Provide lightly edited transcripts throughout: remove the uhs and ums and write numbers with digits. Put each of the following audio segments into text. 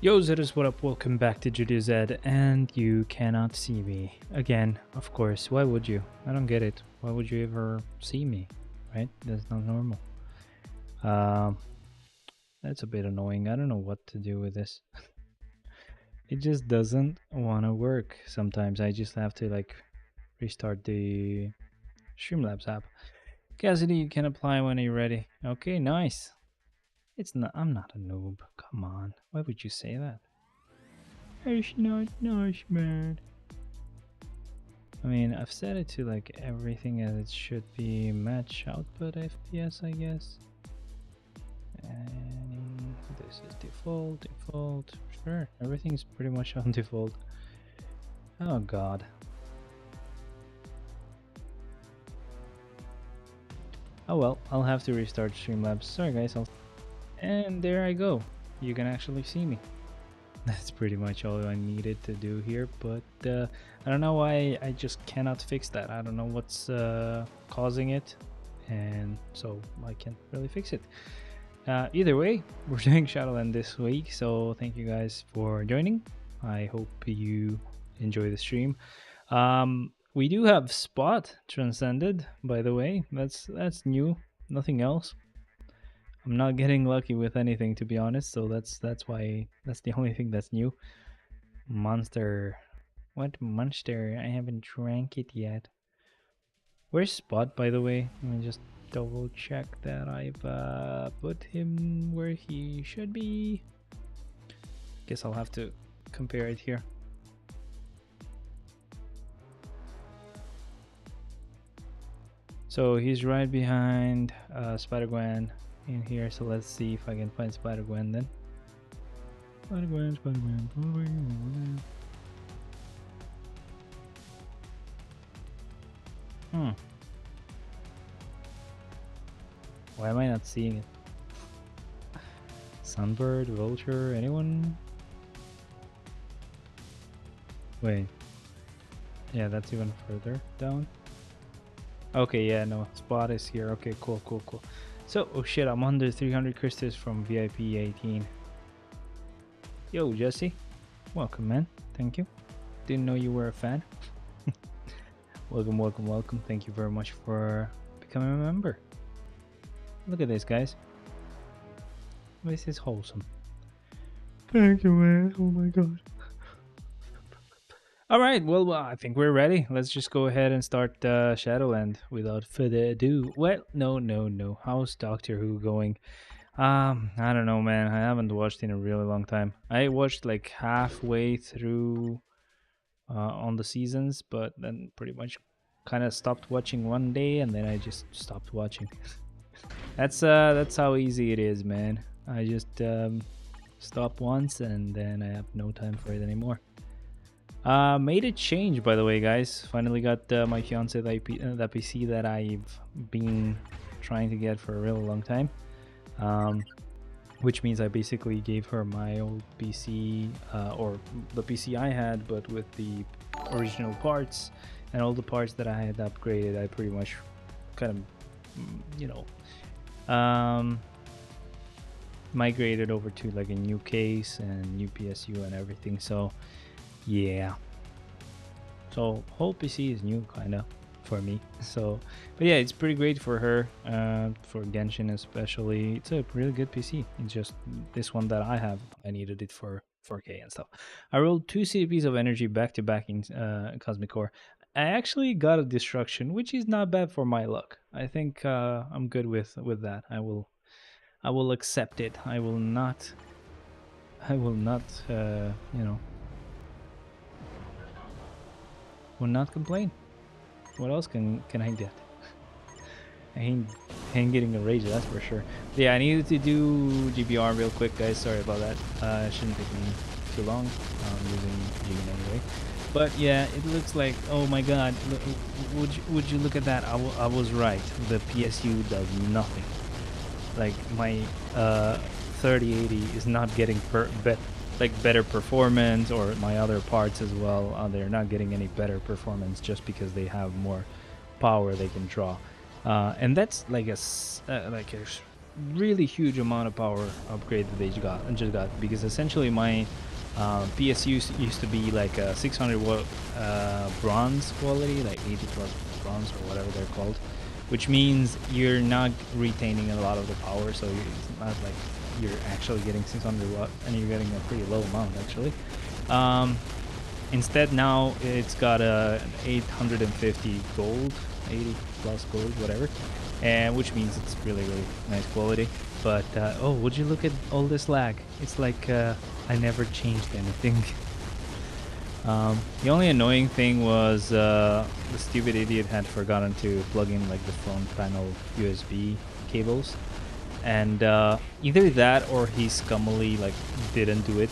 Yo Zitters, what up? Welcome back to Judy Z, and you cannot see me. Again, of course, why would you? I don't get it. Why would you ever see me? Right? That's not normal. That's a bit annoying. I don't know what to do with this. It just doesn't want to work. Sometimes I just have to like restart the Streamlabs app. Cassidy, you can apply when you're ready. Okay, nice. It's not. I'm not a noob. Come on. Why would you say that? It's not nice, man. I mean, I've set it to like everything as it should be match output FPS, I guess. And this is default. Sure, everything's pretty much on default. Oh god. Oh well, I'll have to restart Streamlabs. Sorry guys, and there I go. You can actually see me. That's pretty much all I needed to do here, but I don't know why I just cannot fix that. I don't know what's causing it, and so I can't really fix it. Either way, we're doing Shadowland this week, so thank you guys for joining. I hope you enjoy the stream. We do have Spot Transcended, by the way. That's new. Nothing else. I'm not getting lucky with anything, to be honest, so that's why that's the only thing that's new. Monster. What monster? I haven't drank it yet. Where's Spot, by the way? Let me just double check that I've put him where he should be. Guess I'll have to compare it here. So he's right behind Spider-Gwen in here, so let's see if I can find Spider-Gwen then. Spider-Gwen. Why am I not seeing it? Sunbird, Vulture, anyone? Wait. Yeah, that's even further down. Okay, yeah, no, Spot is here. Okay, cool. So, oh shit, I'm under 300 crystals from VIP 18. Yo, Jesse. Welcome, man. Thank you. Didn't know you were a fan. Welcome. Thank you very much for becoming a member. Look at this, guys. This is wholesome. Thank you, man. Oh my god. Alright, well, I think we're ready. Let's just go ahead and start Shadowland without further ado. Well, no. How's Doctor Who going? I don't know, man. I haven't watched in a really long time. I watched like halfway through on the seasons, but then pretty much kind of stopped watching one day, and then I just stopped watching. That's how easy it is, man. I just stop once, and then I have no time for it anymore. Made a change, by the way, guys. Finally got my fiance that PC that I've been trying to get for a really long time. Which means I basically gave her my old PC, or the PC I had, but with the original parts and all the parts that I had upgraded. I pretty much kind of, migrated over to like a new case and new PSU and everything. So yeah, so whole PC is new kind of for me. So but yeah, it's pretty great for her, for Genshin especially. It's a really good PC. It's just this one that I have, I needed it for 4K and stuff. I rolled 2 CPs of energy back to back in Cosmic Core. I actually got a destruction, which is not bad for my luck. I think I'm good with that. I will accept it. I will not will not complain. What else can I get? I ain't getting a rage, that's for sure. But yeah, I needed to do GBR real quick, guys. Sorry about that. It shouldn't take me too long. I'm using Gene anyway. But yeah, it looks like, oh my god, would you look at that? I was right. The PSU does nothing. Like my 3080 is not getting better performance, or my other parts as well. They're not getting any better performance just because they have more power they can draw, and that's like a really huge amount of power upgrade that they just got, because essentially my PSU used to be like a 600 watt bronze quality, like 80 plus bronze or whatever they're called, which means you're not retaining a lot of the power, so it's not like you're actually getting 600 watt, and you're getting a pretty low amount actually. Um, Instead, now it's got a 850 gold, 80 plus gold, whatever, and which means it's really, really nice quality. But oh, would you look at all this lag? It's like I never changed anything. The only annoying thing was the stupid idiot had forgotten to plug in like the front panel USB cables, and either that or he scummily like didn't do it,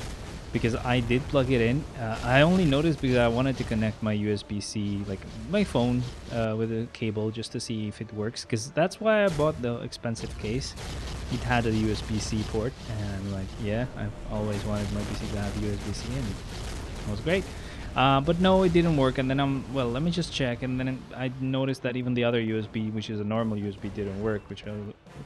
because I did plug it in. I only noticed because I wanted to connect my USB-C, like my phone, with a cable just to see if it works, because that's why I bought the expensive case. It had a USB-C port, and I'm like, yeah, I've always wanted my PC to have USB-C, and it was great. But no, it didn't work, and then well, let me just check, and then I noticed that even the other USB, which is a normal USB, didn't work, which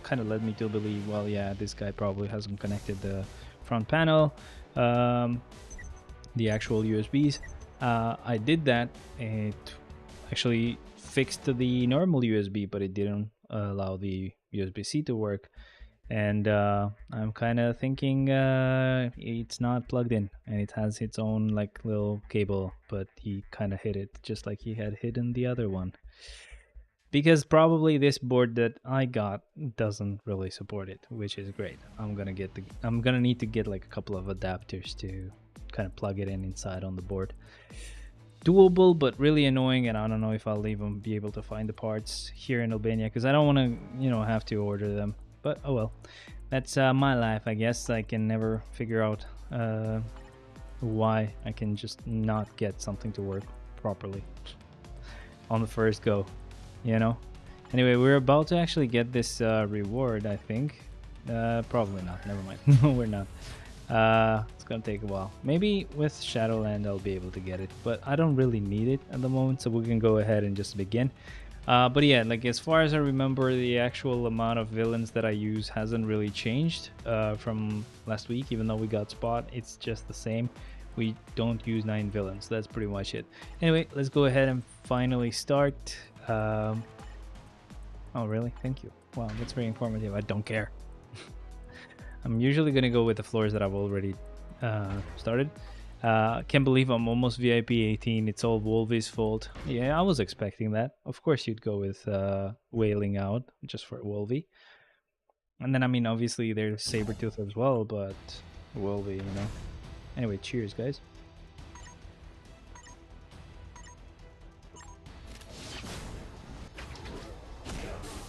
kind of led me to believe, well, yeah, this guy probably hasn't connected the front panel, the actual USBs. I did that. It actually fixed the normal USB, but it didn't allow the USB-C to work. And I'm kind of thinking it's not plugged in, and it has its own like little cable, but he kind of hid it just like he had hidden the other one, because probably this board that I got doesn't really support it, which is great. I'm gonna need to get like a couple of adapters to kind of plug it in inside on the board. Doable, but really annoying, and I don't know if I'll even be able to find the parts here in Albania, because I don't want to, have to order them. But oh well, that's my life, I guess. I can never figure out why I can just not get something to work properly on the first go. Anyway, we're about to actually get this reward, I think. Probably not. Never mind. No, we're not. It's gonna take a while. Maybe with Shadowland I'll be able to get it, but I don't really need it at the moment, so we can go ahead and just begin. But yeah, like as far as I remember, the actual amount of villains that I use hasn't really changed from last week. Even though we got Spot, it's just the same. We don't use 9 villains. That's pretty much it. Anyway, let's go ahead and finally start. Oh really? Thank you. Wow, that's very informative. I don't care. I'm usually gonna go with the floors that I've already started. Can't believe I'm almost VIP 18. It's all Wolvie's fault. Yeah, I was expecting that. Of course you'd go with Wailing Out just for Wolvie. And then, I mean, obviously there's Sabretooth as well, but Wolvie, Anyway, cheers, guys.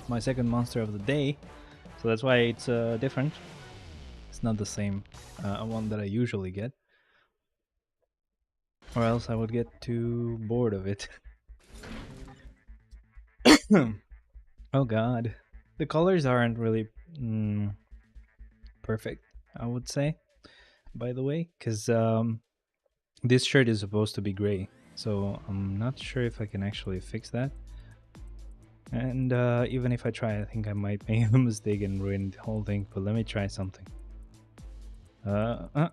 My second monster of the day, so that's why it's different. It's not the same one that I usually get, or else I would get too bored of it. Oh god, the colors aren't really perfect, I would say, by the way, because this shirt is supposed to be gray, so I'm not sure if I can actually fix that. And even if I try, I think I might make a mistake and ruin the whole thing, but let me try something. Nah.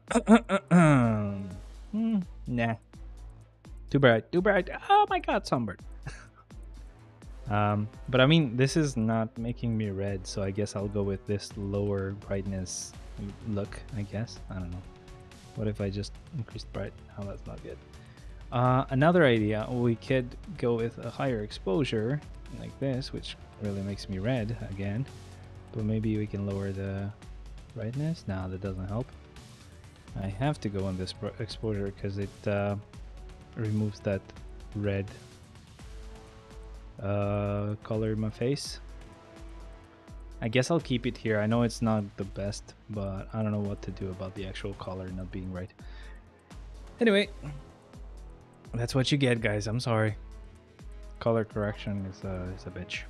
Too bright. Oh my god, sunbird. But I mean, this is not making me red, so I guess I'll go with this lower brightness look, I guess. I don't know. What if I just increased bright? Oh, that's not good. Another idea, we could go with a higher exposure, like this, which really makes me red again. But maybe we can lower the brightness. No, that doesn't help. I have to go on this exposure because it removes that red color in my face. I guess I'll keep it here. I know it's not the best, but I don't know what to do about the actual color not being right. Anyway, that's what you get, guys. I'm sorry. Color correction is a bitch.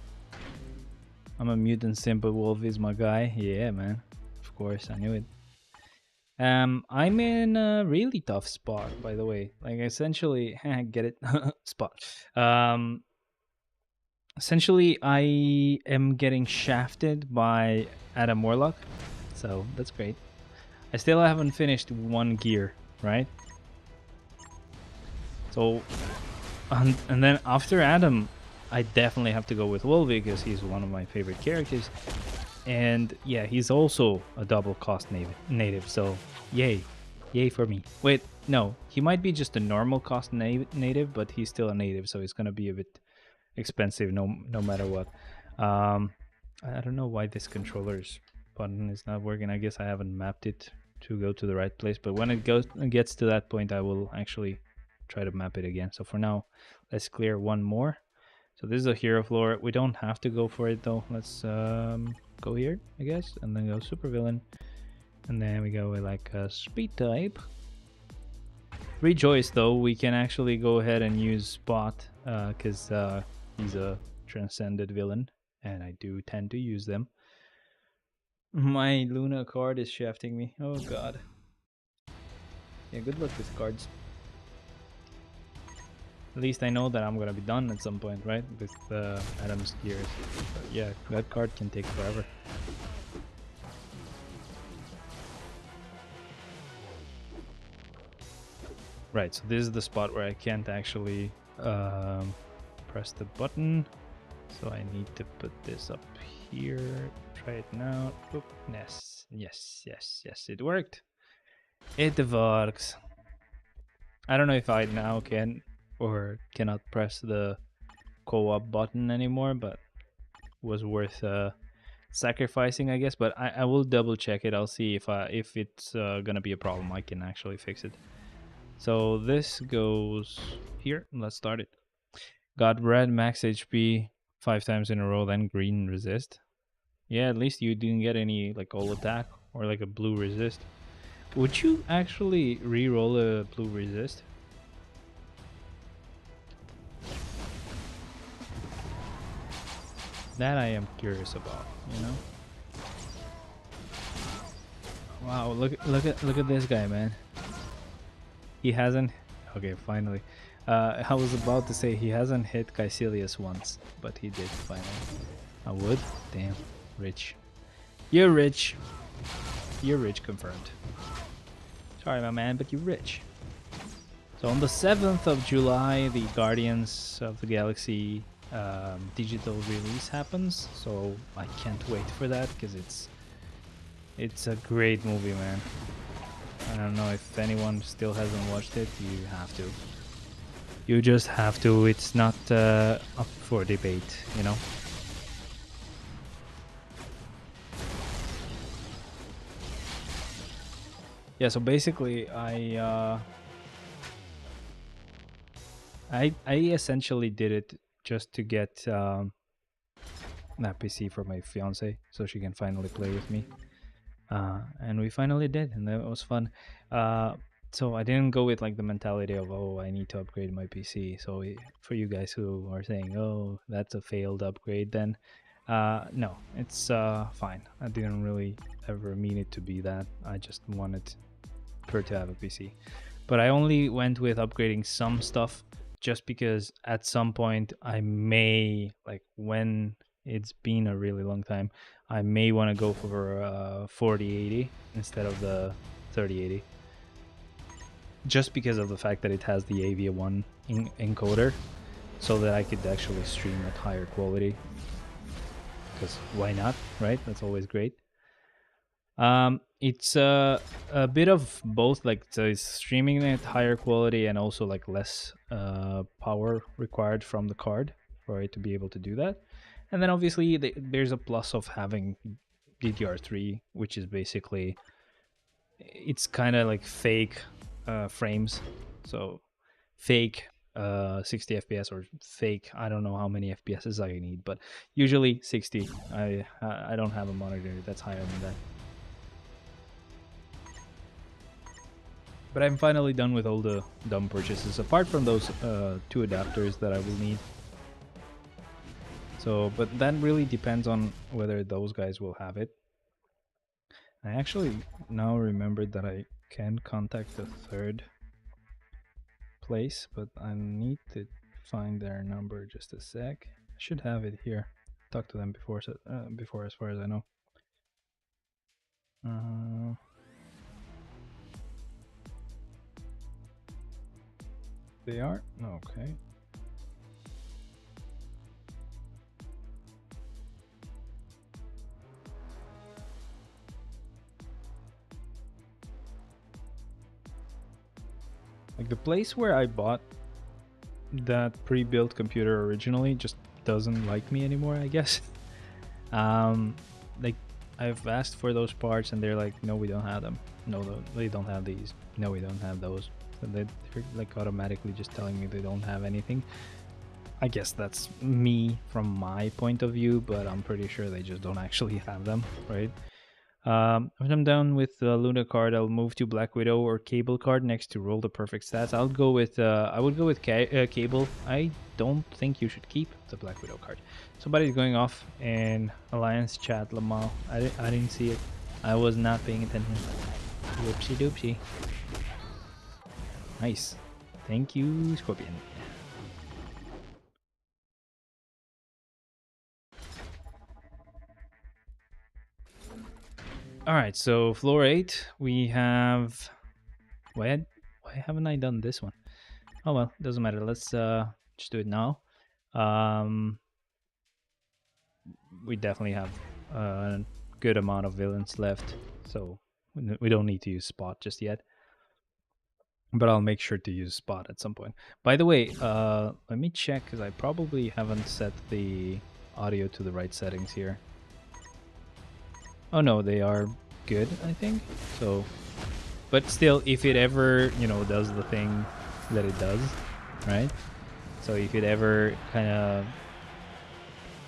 I'm a mutant simp, but Wolf is my guy. Yeah, man. Of course, I knew it. I'm in a really tough spot, by the way. Like, essentially, get it? Spot. essentially I am getting shafted by Adam Warlock, so that's great. I still haven't finished one gear, right? So, and then after Adam, I definitely have to go with Wolvie because he's one of my favorite characters. And yeah, he's also a double cost native, so yay. Yay for me. Wait, no, he might be just a normal cost native, but he's still a native, so it's gonna be a bit expensive no matter what. Um, I don't know why this controller's button is not working. I guess I haven't mapped it to go to the right place, but when it gets to that point, I will actually try to map it again. So for now, let's clear one more. So this is a hero floor. We don't have to go for it though. Let's go here, I guess, and then go super villain, and then we go with like a speed type. Rejoice though, we can actually go ahead and use Spot because he's a transcended villain, and I do tend to use them. My Luna card is shafting me. Oh god. Yeah, good luck with cards. At least I know that I'm gonna be done at some point, right? With Adam's gears. But yeah, that card can take forever. Right, so this is the spot where I can't actually press the button. So I need to put this up here. Try it now. Oop, yes, it worked. It works. I don't know if I now can or cannot press the co-op button anymore, but was worth sacrificing, I guess. But I will double check it. I'll see if it's gonna be a problem. I can actually fix it. So this goes here. Let's start it. Got red max HP 5 times in a row, then green resist. Yeah, at least you didn't get any like all attack or like a blue resist. Would you actually re-roll a blue resist? That I am curious about, you know? Wow, look at this guy, man. He hasn't. Okay, finally. I was about to say he hasn't hit Caecilius once, but he did finally. I would. Damn, rich. You're rich. You're rich, confirmed. Sorry, my man, but you're rich. So on the 7th of July, the Guardians of the Galaxy digital release happens. So I can't wait for that because it's a great movie, man. I don't know if anyone still hasn't watched it. You have to. You just have to. It's not up for debate, you know. Yeah. So basically, I essentially did it just to get that PC for my fiance, so she can finally play with me. And we finally did, and that was fun. So I didn't go with like the mentality of, oh, I need to upgrade my PC. So for you guys who are saying, oh, that's a failed upgrade, then no, it's fine. I didn't really ever mean it to be that. I just wanted her to have a PC. But I only went with upgrading some stuff just because at some point I may, like when it's been a really long time, I may want to go for 4080 instead of the 3080. Just because of the fact that it has the AVIA1 encoder, so that I could actually stream at higher quality. Because why not, right? That's always great. It's a bit of both, like, so it's streaming at higher quality and also like less power required from the card for it to be able to do that. And then obviously there's a plus of having DDR3, which is basically, it's kind of like fake frames. So fake 60 FPS or fake, I don't know how many FPSs I need, but usually 60. I don't have a monitor that's higher than that. But I'm finally done with all the dumb purchases, apart from those 2 adapters that I will need. So, but that really depends on whether those guys will have it. I actually now remembered that I can contact the 3rd place, but I need to find their number, just a sec. I should have it here. Talk to them before, before, as far as I know. Uh, they are? Okay. Like the place where I bought that pre-built computer originally just doesn't like me anymore, I guess. Like I've asked for those parts and they're like, no, we don't have them. No, they don't have these. No, we don't have those. So they're like automatically just telling me they don't have anything. I guess that's me from my point of view, but I'm pretty sure they just don't actually have them, right? If I'm down with Luna card, I'll move to Black Widow or Cable card next to roll the perfect stats. I would go with Cable. I don't think you should keep the Black Widow card. Somebody's going off in Alliance chat, Lamal. I didn't see it. I was not paying attention. Whoopsie doopsie. Nice. Thank you, Scorpion. All right, so floor 8, we have. Why haven't I done this one? Oh well, doesn't matter. Let's just do it now. We definitely have a good amount of villains left, so we don't need to use Spot just yet. But I'll make sure to use Spot at some point. By the way, let me check because I probably haven't set the audio to the right settings here. Oh no, they are good, I think. So, but still, if it ever, does the thing that it does, right? So if it ever kind of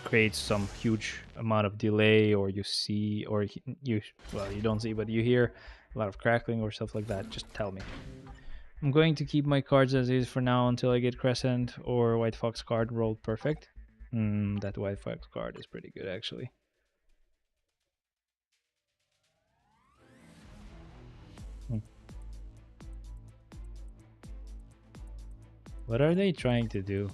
creates some huge amount of delay, or you see, or you don't see, but you hear a lot of crackling or stuff like that, just tell me. I'm going to keep my cards as is for now until I get Crescent or White Fox card rolled perfect. That White Fox card is pretty good, actually. What are they trying to do?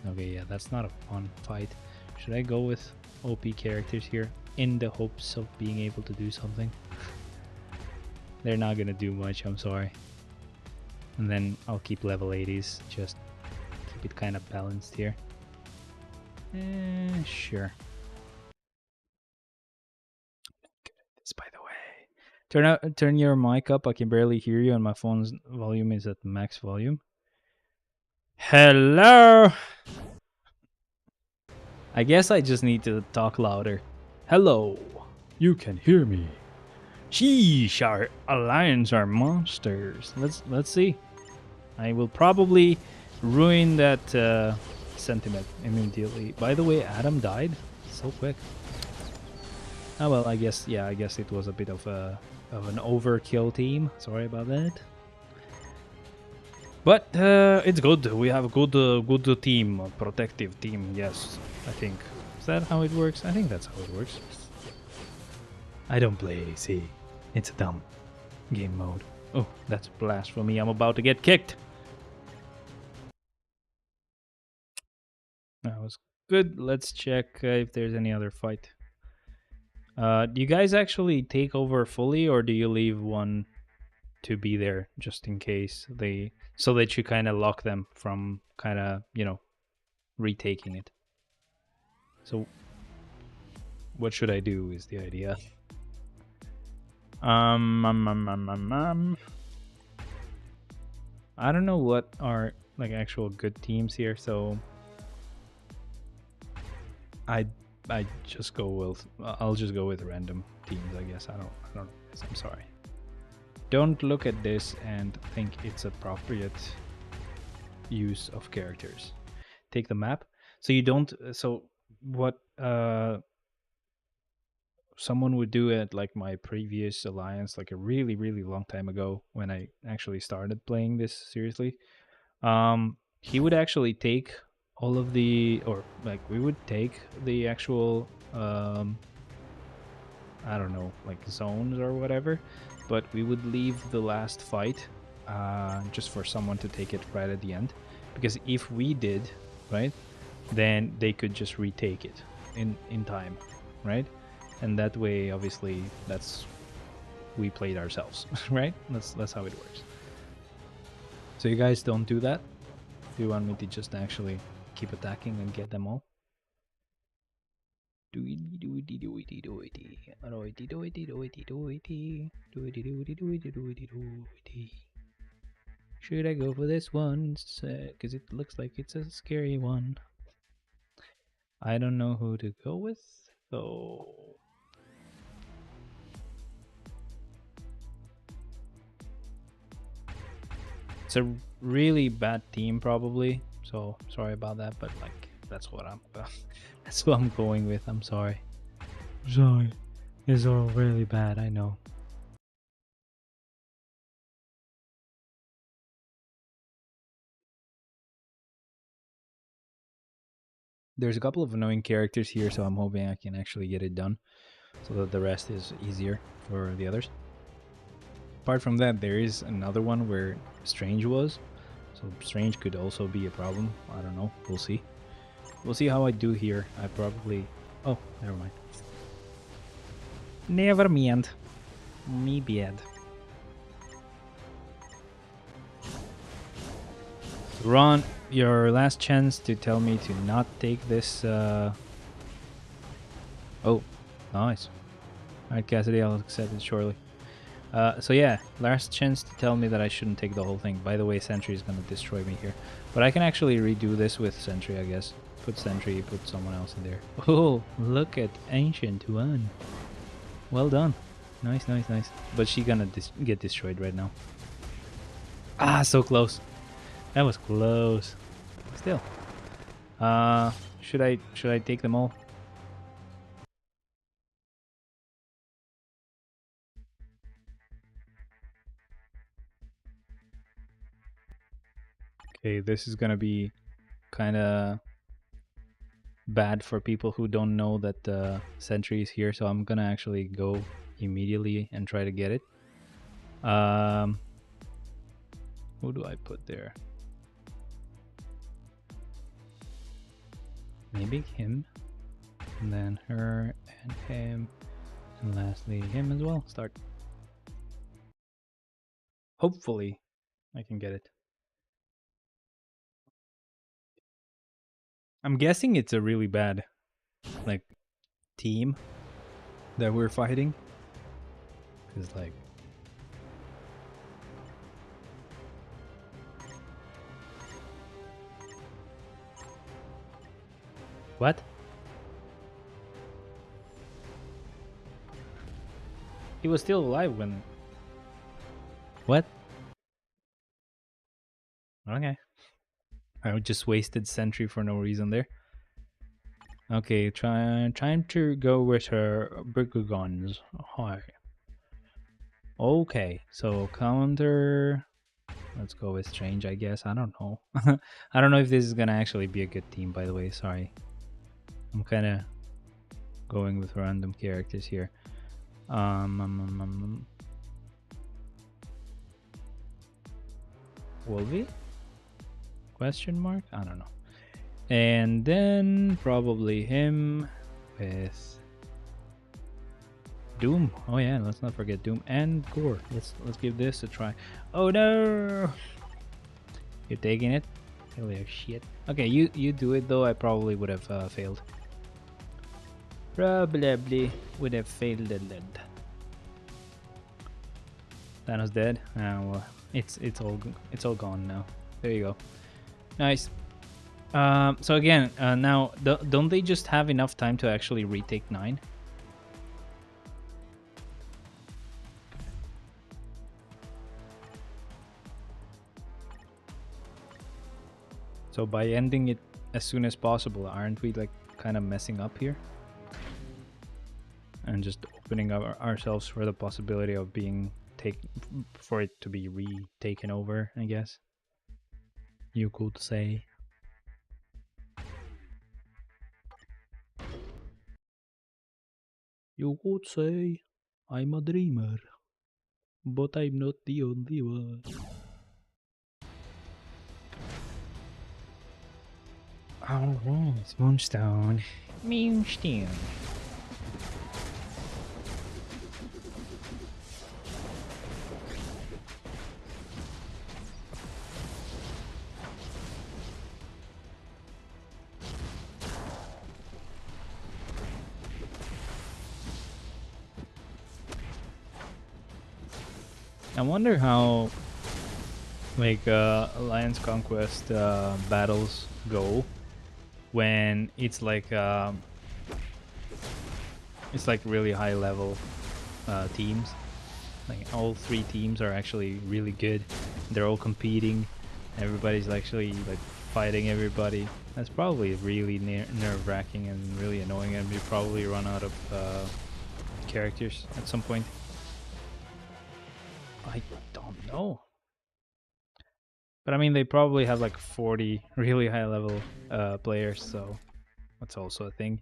Okay, yeah, that's not a fun fight. Should I go with OP characters here in the hopes of being able to do something? They're not gonna do much, I'm sorry. And then I'll keep level 80s, just keep it kind of balanced here. Sure. Good at this, by the way. Turn your mic up. I can barely hear you, and my phone's volume is at max volume. Hello. I guess I just need to talk louder. Hello. You can hear me. Sheesh, our alliance are monsters. Let's see. I will probably ruin that sentiment immediately. By the way, Adam died so quick. Oh well, I guess it was a bit of an overkill team. Sorry about that. But it's good. We have a good team, a protective team. Yes, I think. Is that how it works? I think that's how it works. I don't play AC. It's a dumb game mode. Oh, that's blasphemy. I'm about to get kicked. That was good. Let's check if there's any other fight. Do you guys actually take over fully, or do you leave one to be there just in case so that you kind of lock them from kind of, retaking it? So what should I do is the idea. I don't know what are like actual good teams here, so I'll just go with random teams, I guess. I don't I'm sorry. Don't look at this and think it's appropriate use of characters. Take the map. So you don't. So what? someone would do it like my previous alliance, like a really, really long time ago when I actually started playing this seriously. He would actually take all of the, or like we would take the actual, I don't know, like zones or whatever, but we would leave the last fight just for someone to take it right at the end. Because if we did, right, then they could just retake it in time, right? And that way, obviously, that's we played ourselves, right? That's how it works. So you guys don't do that? Do you want me to just actually keep attacking and get them all? Should I go for this one? Because it looks like it's a scary one. I don't know who to go with, so it's a really bad team probably. So sorry about that, but like that's what I'm that's what I'm going with. I'm sorry. Sorry. It's all really bad, I know. There's a couple of annoying characters here, so I'm hoping I can actually get it done so that the rest is easier for the others. Apart from that, there is another one where Strange was, so Strange could also be a problem. I don't know. We'll see. We'll see how I do here. I probably... Oh, never mind. Never mind. Me bad. Ron, your last chance to tell me to not take this... Oh, nice. Alright, Cassidy, I'll accept it shortly. So yeah, last chance to tell me that I shouldn't take the whole thing. By the way, Sentry is going to destroy me here. But I can actually redo this with Sentry, I guess. Put Sentry, put someone else in there. Oh, look at Ancient One. Well done. Nice, nice, nice. But she's gonna get destroyed right now. Ah, so close. That was close. Still. Should I take them all? Okay, this is gonna be kind of bad for people who don't know that the Sentry is here, so I'm gonna actually go immediately and try to get it. Who do I put there? Maybe him, and then her and him, and lastly him as well. Start. Hopefully I can get it. I'm guessing it's a really bad like team that we're fighting, because like what? He was still alive when... What? Okay. I just wasted Sentry for no reason there. Okay, trying to go with her Brigagons. Hi. Okay, so counter... Let's go with Strange, I guess. I don't know. I don't know if this is gonna actually be a good team, by the way. Sorry. I'm kind of going with random characters here. Wolvie? Question mark? I don't know. And then probably him with Doom. Oh yeah, let's not forget Doom and Corp. Let's give this a try. Oh no! You're taking it? Hell yeah, shit. Okay, you do it though. I probably would have failed. Probably would have failed a lot. Thanos dead. Well, it's all gone now. There you go. Nice. So again, now don't they just have enough time to actually retake 9? So by ending it as soon as possible, aren't we like kind of messing up here? and just opening up ourselves for the possibility of being for it to be taken over, I guess you could say. You could say I'm a dreamer, but I'm not the only one. Alright, Moonstone. Moonstone. I wonder how like Alliance Conquest battles go when it's like really high level teams. Like all three teams are actually really good. They're all competing. Everybody's actually like fighting everybody. That's probably really nerve-wracking and really annoying, and we probably run out of characters at some point. I don't know. But I mean, they probably have like 40 really high level players, so that's also a thing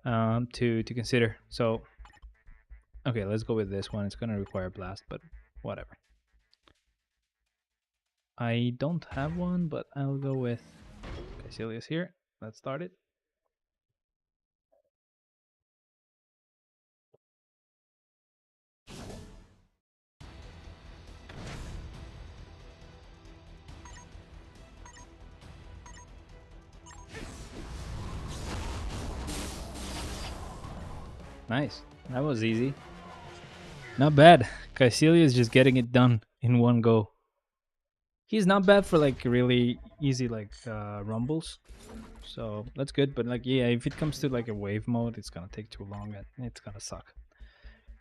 to consider. So, okay, let's go with this one. It's gonna require blast, but whatever. I don't have one, but I'll go with Caecilius here. Let's start it. Nice. That was easy. Not bad. Caecilius is just getting it done in one go. He's not bad for like really easy like rumbles. So that's good, but like yeah, if it comes to like a wave mode, it's gonna take too long and it's gonna suck.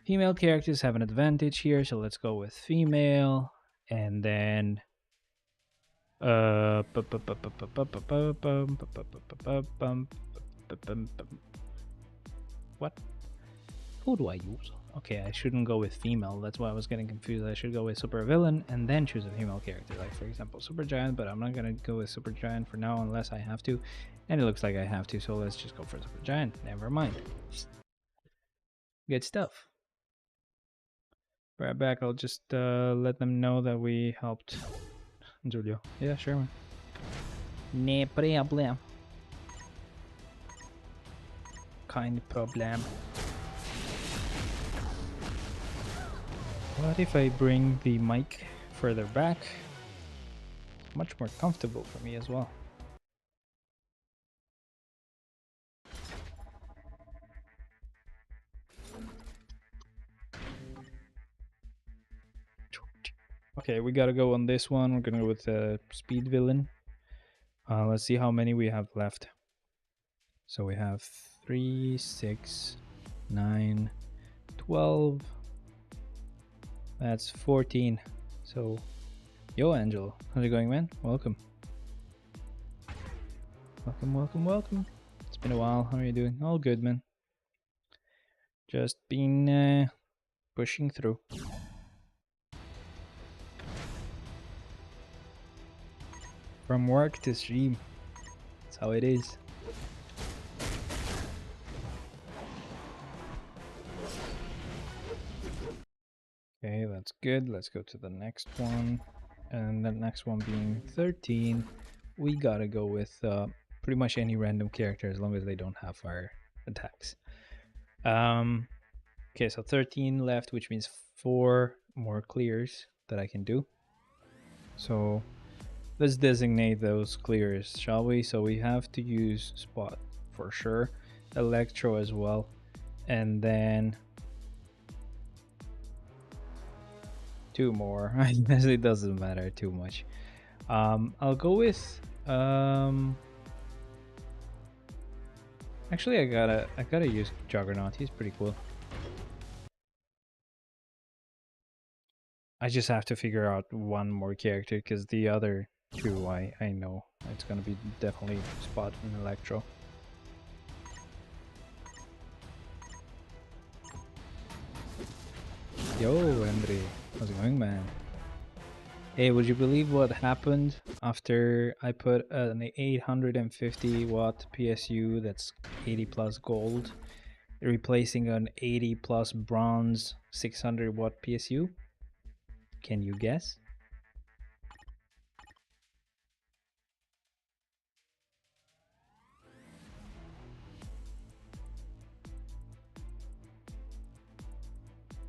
Female characters have an advantage here, so let's go with female, and then what? Who do I use? Okay, I shouldn't go with female. That's why I was getting confused. I should go with super villain and then choose a female character, like for example super giant. But I'm not gonna go with super giant for now unless I have to, and it looks like I have to. So let's just go for super giant. Never mind. Good stuff. Right back. I'll just let them know that we helped Julio. Yeah, sure, man. No problem. Kind of problem. What if I bring the mic further back? Much more comfortable for me as well. Okay, we gotta go on this one. We're gonna go with the speed villain. Let's see how many we have left. So we have 3, 6, 9, 12. That's 14. So, yo, Angelo, how's it going, man? Welcome. Welcome, welcome, welcome. It's been a while. How are you doing? All good, man. Just been pushing through. From work to stream. That's how it is. Okay, that's good. Let's go to the next one. And the next one being 13. We gotta go with pretty much any random character as long as they don't have fire attacks. Okay, so 13 left, which means 4 more clears that I can do. So let's designate those clears, shall we? So we have to use Spot for sure, Electro as well, and then 2 more. I guess it doesn't matter too much. I'll go with actually I gotta use Juggernaut. He's pretty cool. I just have to figure out one more character because the other 2 I know it's gonna be definitely Spot and Electro. Yo, Andre. How's it going, man? Hey, would you believe what happened after I put an 850 watt PSU that's 80 plus gold, replacing an 80 plus bronze 600 watt PSU? Can you guess?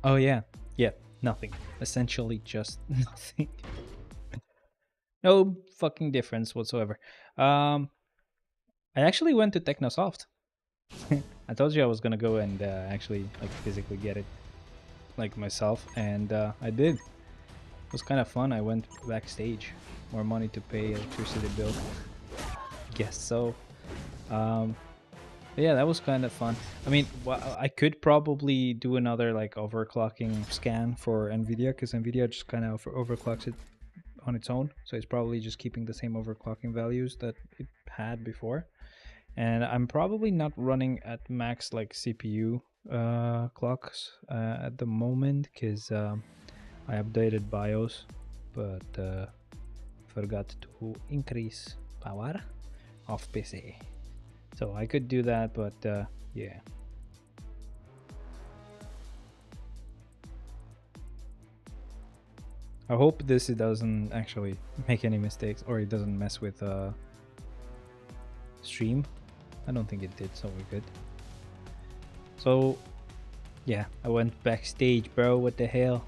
Oh, yeah. Yeah, nothing. Essentially just nothing. No fucking difference whatsoever. I actually went to Technosoft. I told you I was gonna go and actually like physically get it like myself, and I did. It was kind of fun. I went backstage. More money to pay electricity bill. Guess so. Um, but yeah, that was kind of fun. I mean, I could probably do another like overclocking scan for Nvidia, because Nvidia just kind of overclocks it on its own. So it's probably just keeping the same overclocking values that it had before. And I'm probably not running at max like CPU clocks at the moment, because I updated BIOS, but forgot to increase power of PC. So I could do that, but yeah. I hope this doesn't actually make any mistakes, or it doesn't mess with stream. I don't think it did, so we're good. So yeah, I went backstage, bro. What the hell?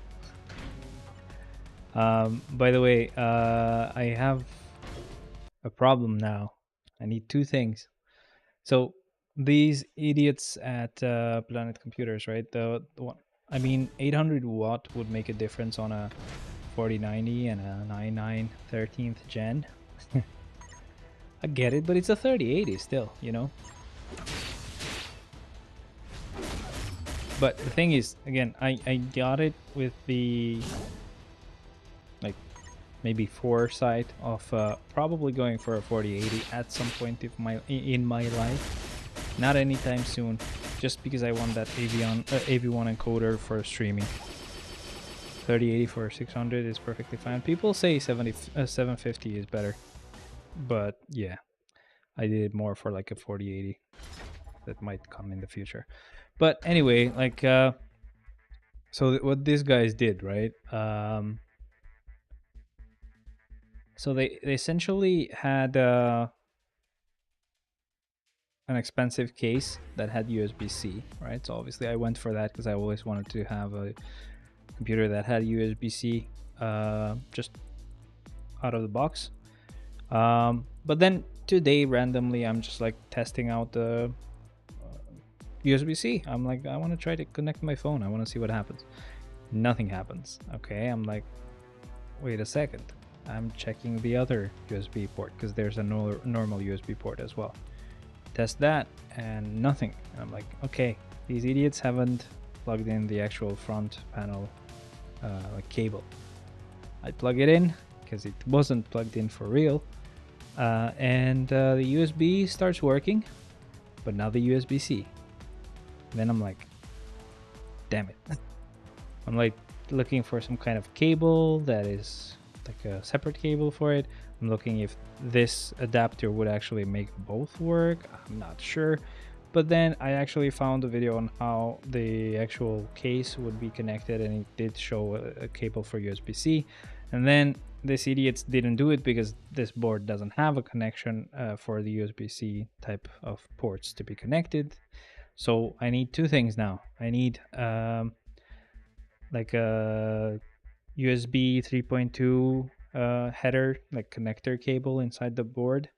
By the way, I have a problem now. I need two things. So these idiots at Planet Computers, right? The one, I mean, 800 watt would make a difference on a 4090 and a 9913th gen. I get it, but it's a 3080 still, you know? But the thing is, again, I got it with the like maybe foresight of probably going for a 4080 at some point in my life. Not anytime soon, just because I want that AV1 encoder for streaming. 3080 for 600 is perfectly fine. People say 750 is better, but yeah, I did more for like a 4080 that might come in the future. But anyway, like so what these guys did, right? So they essentially had an expensive case that had USB-C, right? So obviously I went for that because I always wanted to have a computer that had USB-C just out of the box. But then today randomly I'm just like testing out the USB-C. I'm like, I want to try to connect my phone. I want to see what happens. Nothing happens. Okay, I'm like, wait a second. I'm checking the other USB port because there's a normal USB port as well. Test that and nothing. And I'm like, okay, these idiots haven't plugged in the actual front panel like cable. I plug it in because it wasn't plugged in for real, and the USB starts working, but now the USB-C. Then I'm like, damn it. I'm like looking for some kind of cable that is like a separate cable for it. I'm looking if this adapter would actually make both work. I'm not sure. But then I actually found a video on how the actual case would be connected, and it did show a cable for USB-C. And then these idiots didn't do it because this board doesn't have a connection for the USB-C type of ports to be connected. So I need two things now. I need like a USB 3.2 header, like connector cable inside the board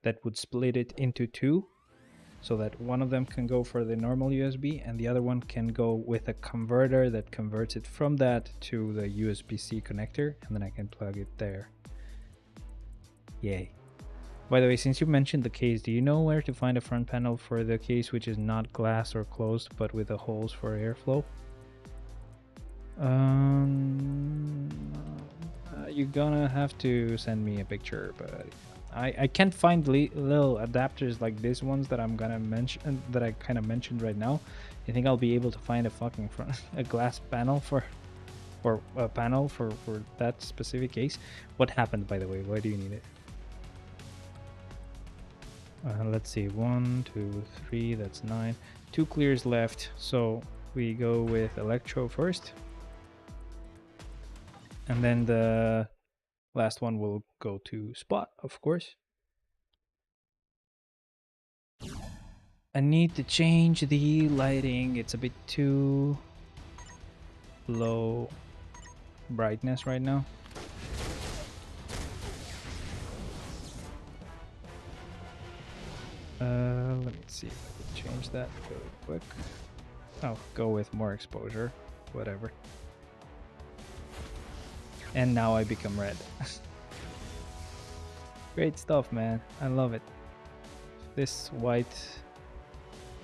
that would split it into two, so that one of them can go for the normal USB and the other one can go with a converter that converts it from that to the USB-C connector, and then I can plug it there. Yay. By the way, since you mentioned the case, do you know where to find a front panel for the case which is not glass or closed but with the holes for airflow? You're gonna have to send me a picture, but I can't find little adapters like these ones that I'm gonna mention, that I kind of mentioned right now. You think I'll be able to find a fucking a glass panel for or a panel for that specific case. What happened, by the way? Why do you need it? Let's see, 1, 2, 3, that's 9. 2 clears left, so we go with Electro first. And then the last one will go to Spot, of course. I need to change the lighting. It's a bit too low brightness right now. Let me see if I can change that really quick. Oh, go with more exposure, whatever. And now I become red. Great stuff, man. I love it. If this white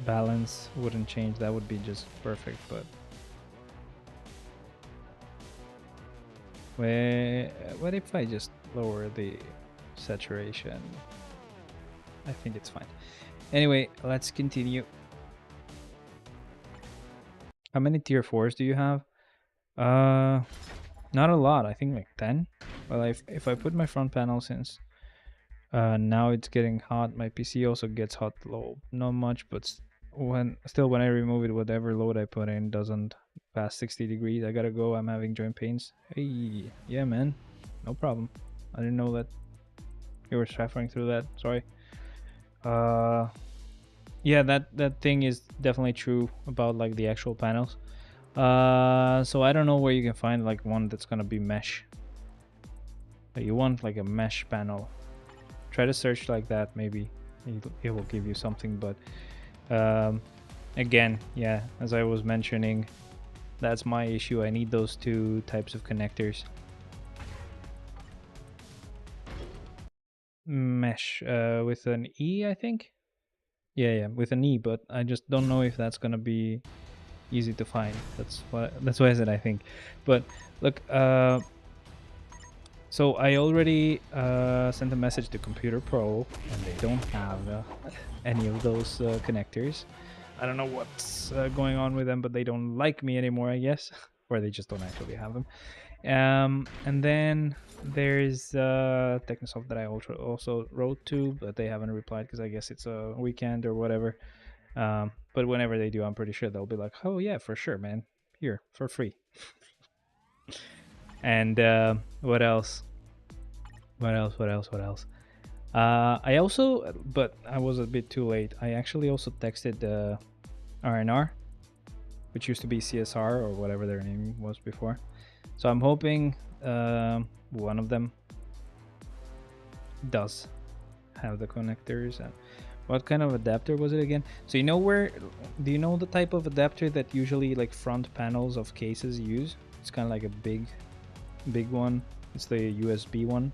balance wouldn't change, that would be just perfect, but what if I just lower the saturation? I think it's fine. Anyway, let's continue. How many tier 4s do you have? Not a lot. I think like 10. Well, if I put my front panel, since now it's getting hot, my PC also gets hot low. Not much, but when I remove it, whatever load I put in doesn't pass 60 degrees. I gotta go. I'm having joint pains. Hey, yeah, man, no problem. I didn't know that you were suffering through that. Sorry. Yeah, that thing is definitely true about like the actual panels. So I don't know where you can find like one that's gonna be mesh. You want like a mesh panel. Try to search like that, maybe it will give you something, but again, yeah, as I was mentioning, that's my issue. I need those 2 types of connectors. Mesh with an E, I think. Yeah, with an E, but I just don't know if that's gonna be easy to find. That's why I said I think. But look, so I already sent a message to Computer Pro, and they don't have any of those connectors. I don't know what's going on with them, but they don't like me anymore, I guess, or they just don't actually have them. And then there's Technosoft that I also wrote to, but they haven't replied because I guess it's a weekend or whatever. But whenever they do, I'm pretty sure they'll be like, "Oh yeah, for sure, man, here for free." And what else? What else? I also, but I was a bit too late. I actually also texted RNR, which used to be CSR or whatever their name was before. So I'm hoping one of them does have the connectors. And what kind of adapter was it again? So you know do you know the type of adapter that usually like front panels of cases use? It's kind of like a big one. It's the USB one.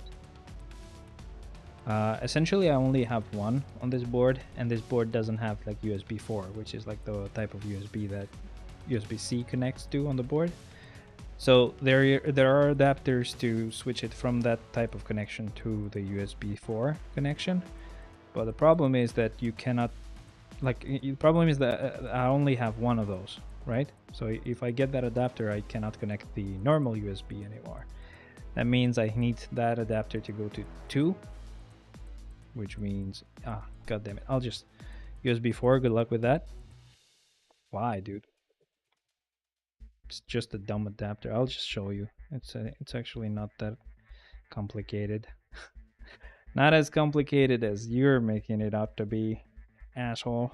Essentially I only have one on this board, and this board doesn't have like USB 4, which is like the type of USB that USB-C connects to on the board. So there are adapters to switch it from that type of connection to the USB 4 connection. But the problem is that you cannot, like, the problem is that I only have one of those, right? So if I get that adapter, I cannot connect the normal USB anymore. That means I need that adapter to go to 2, which means, god damn it, I'll just USB 4, good luck with that. Why, dude? It's just a dumb adapter. I'll just show you. It's actually not that complicated. Not as complicated as you're making it out to be, asshole.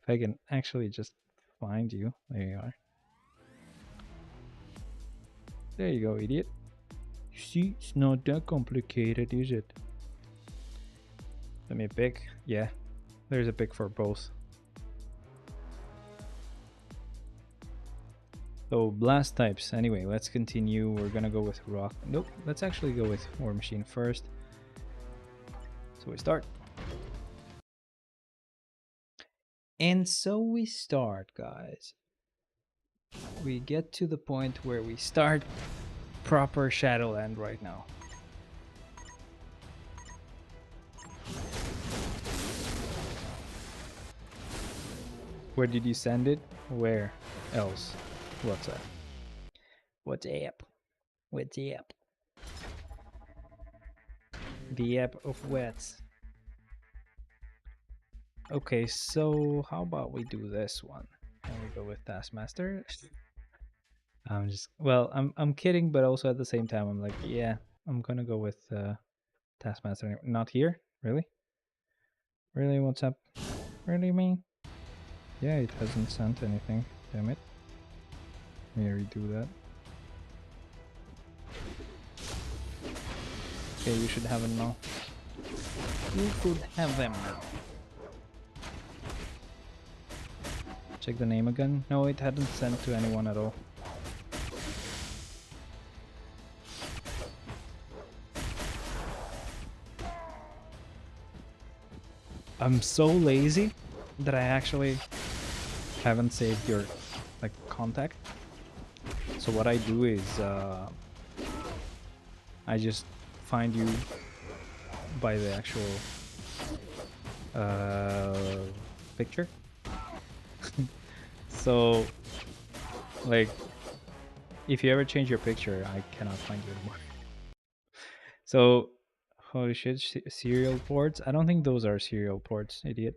If I can actually just find you. There you are. There you go, idiot. You see, it's not that complicated, is it? Let me pick. Yeah, there's a pick for both. So blast types. Anyway, let's continue. We're gonna go with rock. Nope, let's actually go with War Machine first. So we start. And so we start, guys. We get to the point where we start proper Shadowland right now. Where did you send it? Where else? What's that? What's up? What's up? The app of wets. Okay, so how about we do this one? And we go with Taskmaster. I'm kidding, but also at the same time, I'm like, yeah, I'm gonna go with Taskmaster. Not here, really? Really, what's up? Really, me? Yeah, it hasn't sent anything. Damn it. Let me redo that. Okay, you should have it now. You should have them now. Check the name again. No, it hadn't sent to anyone at all. I'm so lazy that I actually haven't saved your contact. So what I do is I just find you by the actual picture. So like if you ever change your picture, I cannot find you anymore. So holy shit, serial ports? I don't think those are serial ports, idiot.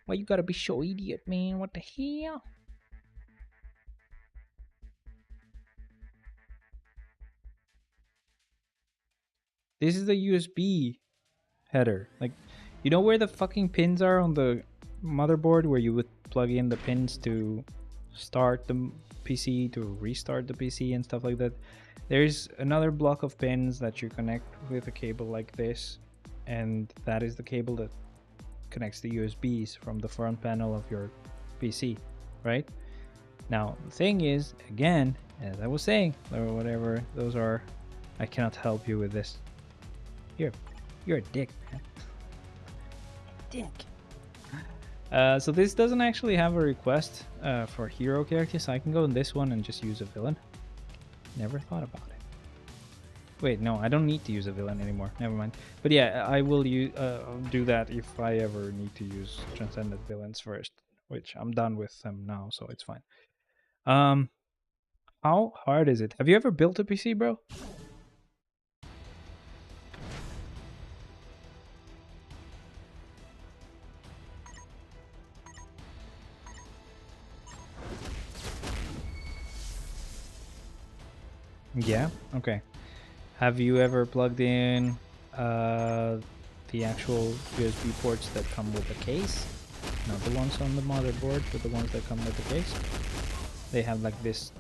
Why you gotta be so idiot, man? What the hell? This is the USB header. Like, you know where the fucking pins are on the motherboard where you would plug in the pins to start the PC, to restart the PC and stuff like that? There's another block of pins that you connect with a cable like this, and that is the cable that connects the USBs from the front panel of your PC, right? Now, the thing is, again, as I was saying, or whatever those are, I cannot help you with this. You're a dick, man. Dick. So this doesn't actually have a request for hero characters. I can go in this one and just use a villain. Never thought about it. Wait, no, I don't need to use a villain anymore. Never mind. But yeah, I will do that if I ever need to use transcendent villains first, which I'm done with them now, so it's fine. How hard is it? Have you ever built a PC, bro? Yeah? Okay. Have you ever plugged in the actual USB ports that come with the case? Not the ones on the motherboard, but the ones that come with the case. They have like this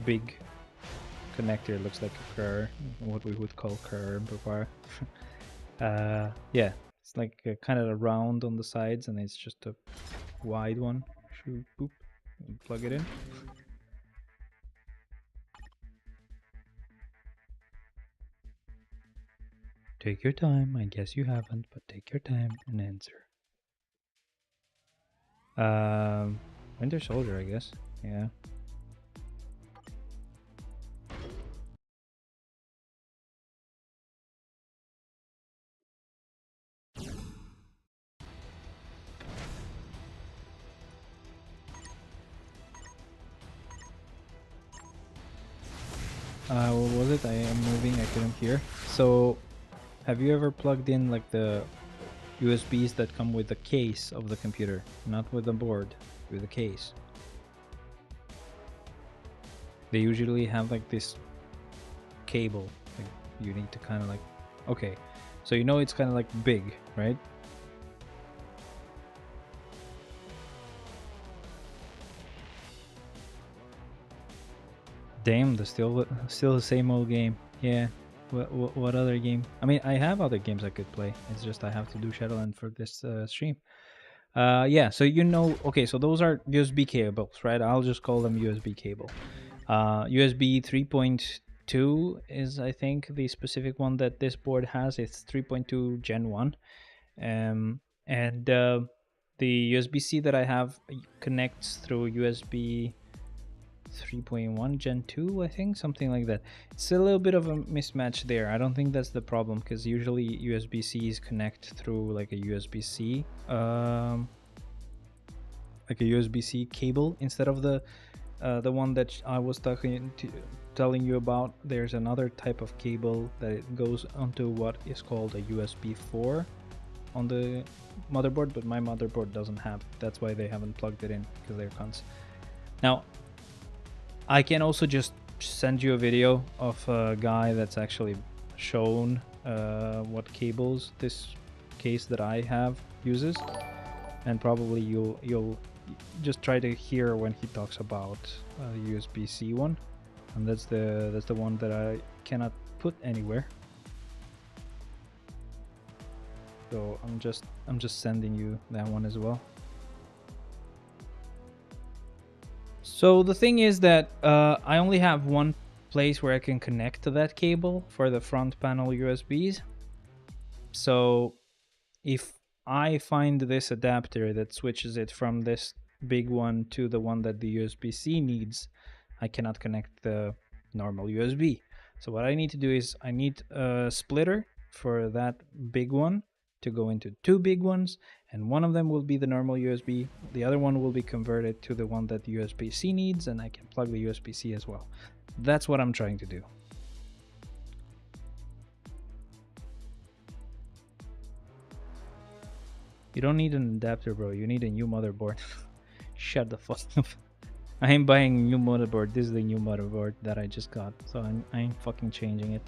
big connector. It looks like a cur, what we would call cur before. Yeah, it's like kind of round on the sides, and it's just a wide one. Shoot, boop, and plug it in. Take your time. I guess you haven't, but take your time and answer. Winter Soldier, I guess. Yeah. What was it? I am moving. I couldn't hear. So, have you ever plugged in like the USBs that come with the case of the computer, not with the board, with the case? They usually have like this cable. Like you need to kind of like, okay, so you know it's kind of like big, right? Damn, still the same old game. Yeah. What other game? I mean, I have other games I could play. It's just I have to do Shadowland for this stream. Yeah. So you know, okay. So those are USB cables, right? I'll just call them USB cable. USB 3.2 is, I think, the specific one that this board has. It's 3.2 Gen 1. And the USB-C that I have connects through USB 3.1 Gen 2, I think, something like that. It's a little bit of a mismatch there. I don't think that's the problem, because usually USB-Cs connect through like a USB-C cable instead of the the one that I was telling you about, there's another type of cable that it goes onto what is called a USB 4 on the motherboard, but my motherboard doesn't have it. That's why they haven't plugged it in, because they're cons. Now, I can also just send you a video of a guy that's actually shown what cables this case that I have uses, and probably you'll just try to hear when he talks about USB-C one, and that's the one that I cannot put anywhere. So I'm just sending you that one as well. So the thing is that I only have one place where I can connect to that cable for the front panel USBs. So if I find this adapter that switches it from this big one to the one that the USB-C needs, I cannot connect the normal USB. So what I need to do is I need a splitter for that big one to go into two big ones, and one of them will be the normal USB, the other one will be converted to the one that the USB-C needs, and I can plug the USB-C as well. That's what I'm trying to do. You don't need an adapter, bro. You need a new motherboard. Shut the fuck up. I ain't buying a new motherboard. This is the new motherboard that I just got, so I ain't fucking changing it.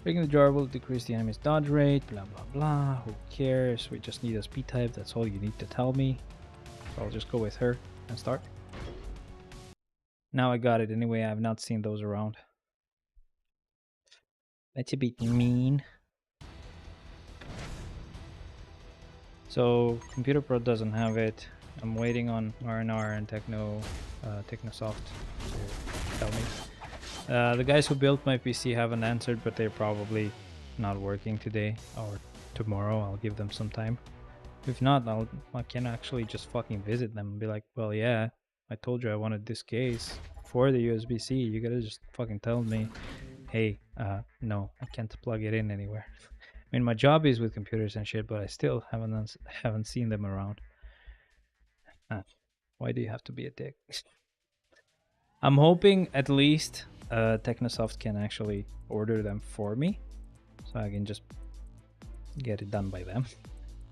Breaking the jar will decrease the enemy's dodge rate, blah blah blah. Who cares? We just need a speed type. That's all you need to tell me. So I'll just go with her and start. Now I got it. Anyway, I have not seen those around. That's a bit mean. So Computer Pro doesn't have it. I'm waiting on R&R and Technosoft to tell me. The guys who built my PC haven't answered, but they're probably not working today or tomorrow. I'll give them some time. If not, I can actually just fucking visit them and be like, well, yeah, I told you I wanted this case for the USB-C. You gotta just fucking tell me, hey, no, I can't plug it in anywhere. I mean, my job is with computers and shit, but I still haven't seen them around. Why do you have to be a dick? I'm hoping at least Technosoft can actually order them for me, so I can just get it done by them.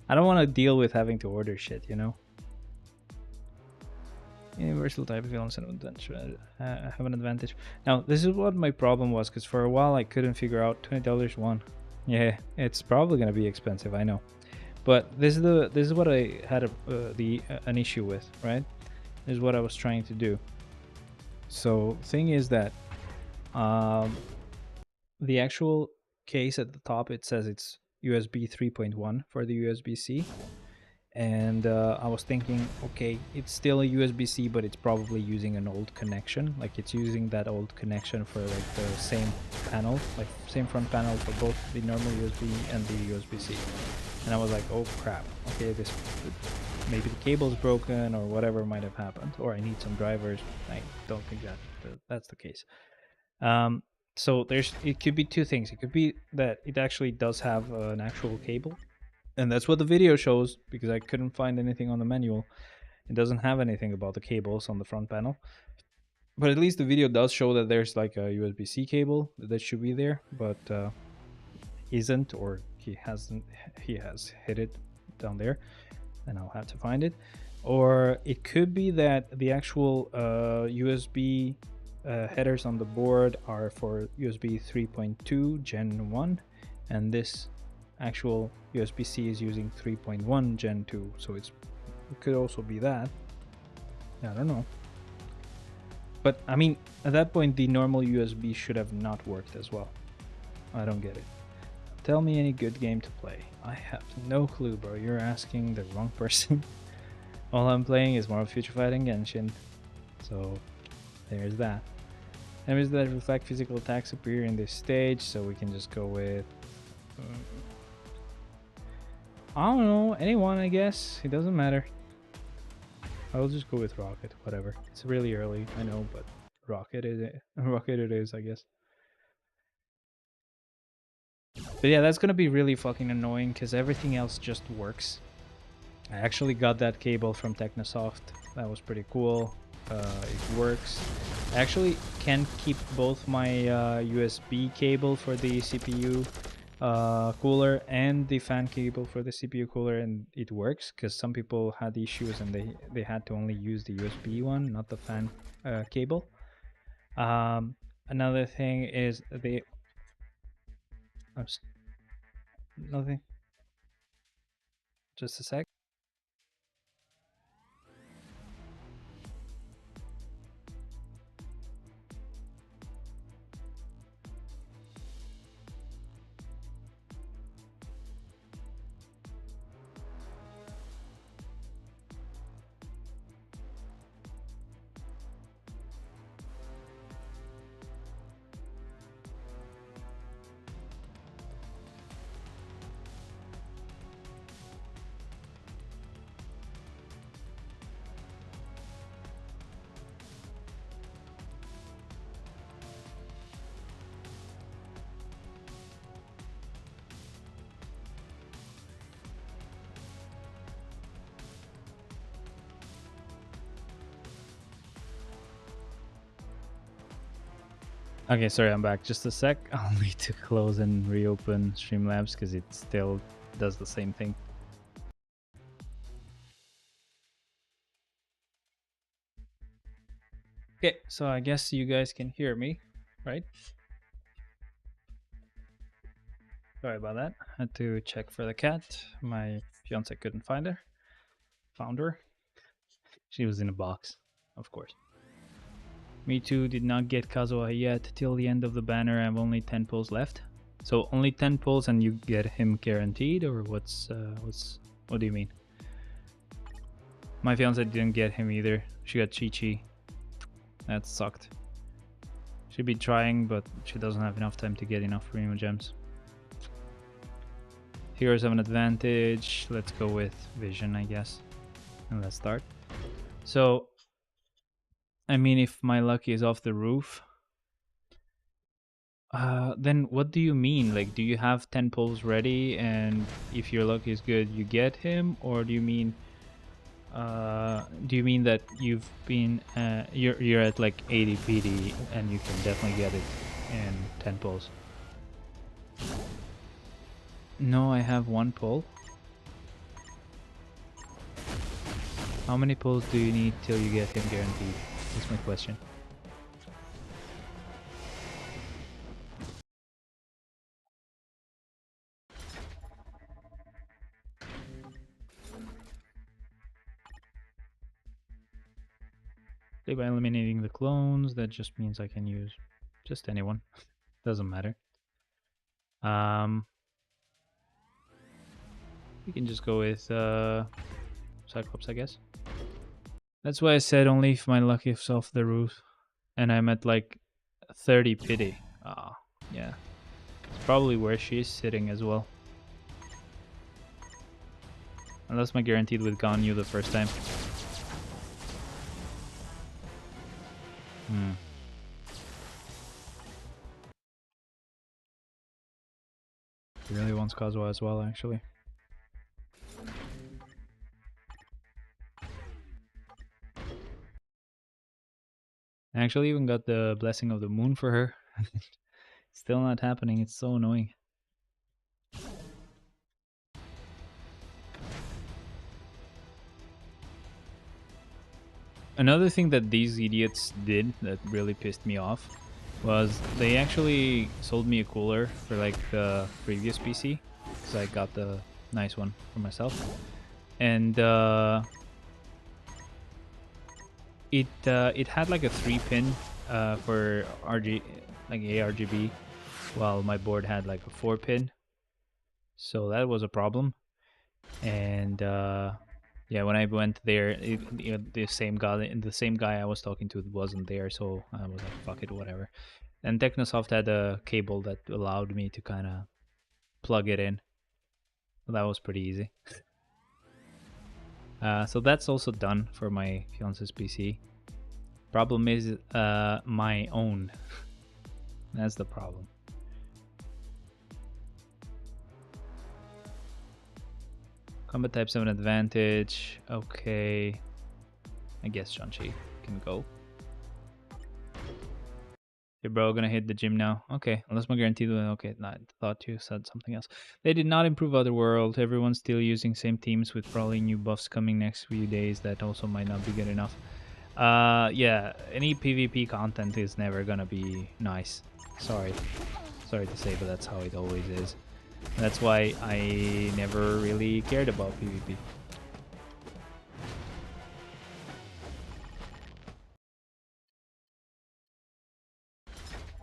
I don't want to deal with having to order shit, you know? Universal type of films and have an advantage. Now, this is what my problem was, because for a while I couldn't figure out $20 one. Yeah, it's probably gonna be expensive, I know. But this is what I had an issue with, right? This is what I was trying to do. So thing is that the actual case at the top, it says it's USB 3.1 for the USB-C, and I was thinking, okay, it's still a USB-C, but it's probably using an old connection, like it's using that old connection for like the same panel, like same front panel for both the normal USB and the USB-C. And I was like, oh crap, okay, this maybe the cable's broken or whatever might have happened, or I need some drivers. I don't think that's the case. So it could be two things. It could be that it actually does have an actual cable, and that's what the video shows, because I couldn't find anything on the manual. It doesn't have anything about the cables on the front panel, but at least the video does show that there's like a USB-C cable that should be there, but isn't, or he has hit it down there, and I'll have to find it. Or it could be that the actual USB headers on the board are for USB 3.2 Gen 1, and this actual USB-C is using 3.1 Gen 2, so it could also be that. I don't know. But I mean, at that point, the normal USB should have not worked as well. I don't get it. Tell me any good game to play. I have no clue, bro. You're asking the wrong person. All I'm playing is Marvel Future Fighting Genshin. So, there's that. Enemies that reflect physical attacks appear in this stage, so we can just go with... I don't know, anyone, I guess. It doesn't matter. I'll just go with Rocket, whatever. It's really early, I know, but Rocket it is, I guess. But yeah, that's gonna be really fucking annoying, because everything else just works. I actually got that cable from Technosoft. That was pretty cool. It works. I actually can keep both my USB cable for the CPU cooler and the fan cable for the CPU cooler, and it works because some people had issues and they had to only use the USB one, not the fan cable. Another thing is the nothing. Just a sec. Okay, sorry, I'm back. Just a sec. I'll need to close and reopen Streamlabs because it still does the same thing. Okay, so I guess you guys can hear me, right? Sorry about that. Had to check for the cat. My fiance couldn't find her. Found her. She was in a box, of course. Me too, did not get Kazuha yet. Till the end of the banner, I have only 10 pulls left. So only 10 pulls and you get him guaranteed, or what do you mean? My fiance didn't get him either. She got Chi-Chi. That sucked. She'd be trying, but she doesn't have enough time to get enough Primo Gems. Heroes have an advantage. Let's go with Vision, I guess. And let's start. So, I mean, if my luck is off the roof, then what do you mean? Like, do you have 10 pulls ready, and if your luck is good, you get him? Or do you mean that you've been you're at like 80 PD and you can definitely get it in 10 pulls? No, I have 1 pull. How many pulls do you need till you get him guaranteed? That's my question. By eliminating the clones, that just means I can use just anyone. Doesn't matter. We can just go with Cyclops, I guess. That's why I said only if my luck is off the roof. And I'm at like 30 pity. Ah, yeah. It's probably where she's sitting as well. Unless my guaranteed with Ganyu the first time. He really wants Kazuha as well, actually. I actually even got the Blessing of the Moon for her. Still not happening, it's so annoying. Another thing that these idiots did that really pissed me off was they actually sold me a cooler for like the previous PC, because I got the nice one for myself. And it had like a 3-pin for ARGB, while my board had like a 4-pin. So that was a problem. And yeah, when I went there, the same guy I was talking to wasn't there, so I was like, fuck it, whatever. And Technosoft had a cable that allowed me to kind of plug it in. So that was pretty easy. So that's also done for my fiance's PC. Problem is my own. That's the problem. Combat types have an advantage. Okay. I guess Shang-Chi can go. Hey bro, gonna hit the gym now. Okay, unless my guaranteed win. Okay, I thought you said something else. They did not improve Otherworld. Everyone's still using same teams with probably new buffs coming next few days that also might not be good enough. Yeah, any PvP content is never gonna be nice. Sorry to say, but that's how it always is. That's why I never really cared about PvP.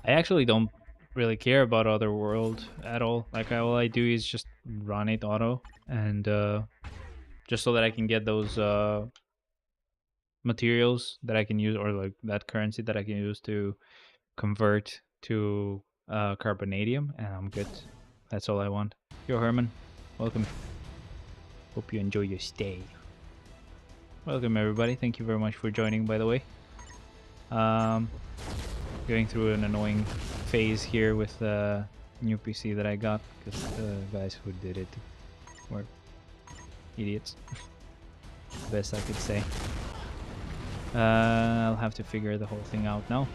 I actually don't really care about Otherworld at all. Like all I do is just run it auto, and just so that I can get those materials that I can use, or like that currency that I can use to convert to carbonadium, and I'm good. That's all I want. Yo, Herman, welcome. Hope you enjoy your stay. Welcome, everybody. Thank you very much for joining, by the way. Going through an annoying phase here with the new PC that I got, because the guys who did it were idiots. Best I could say. I'll have to figure the whole thing out now.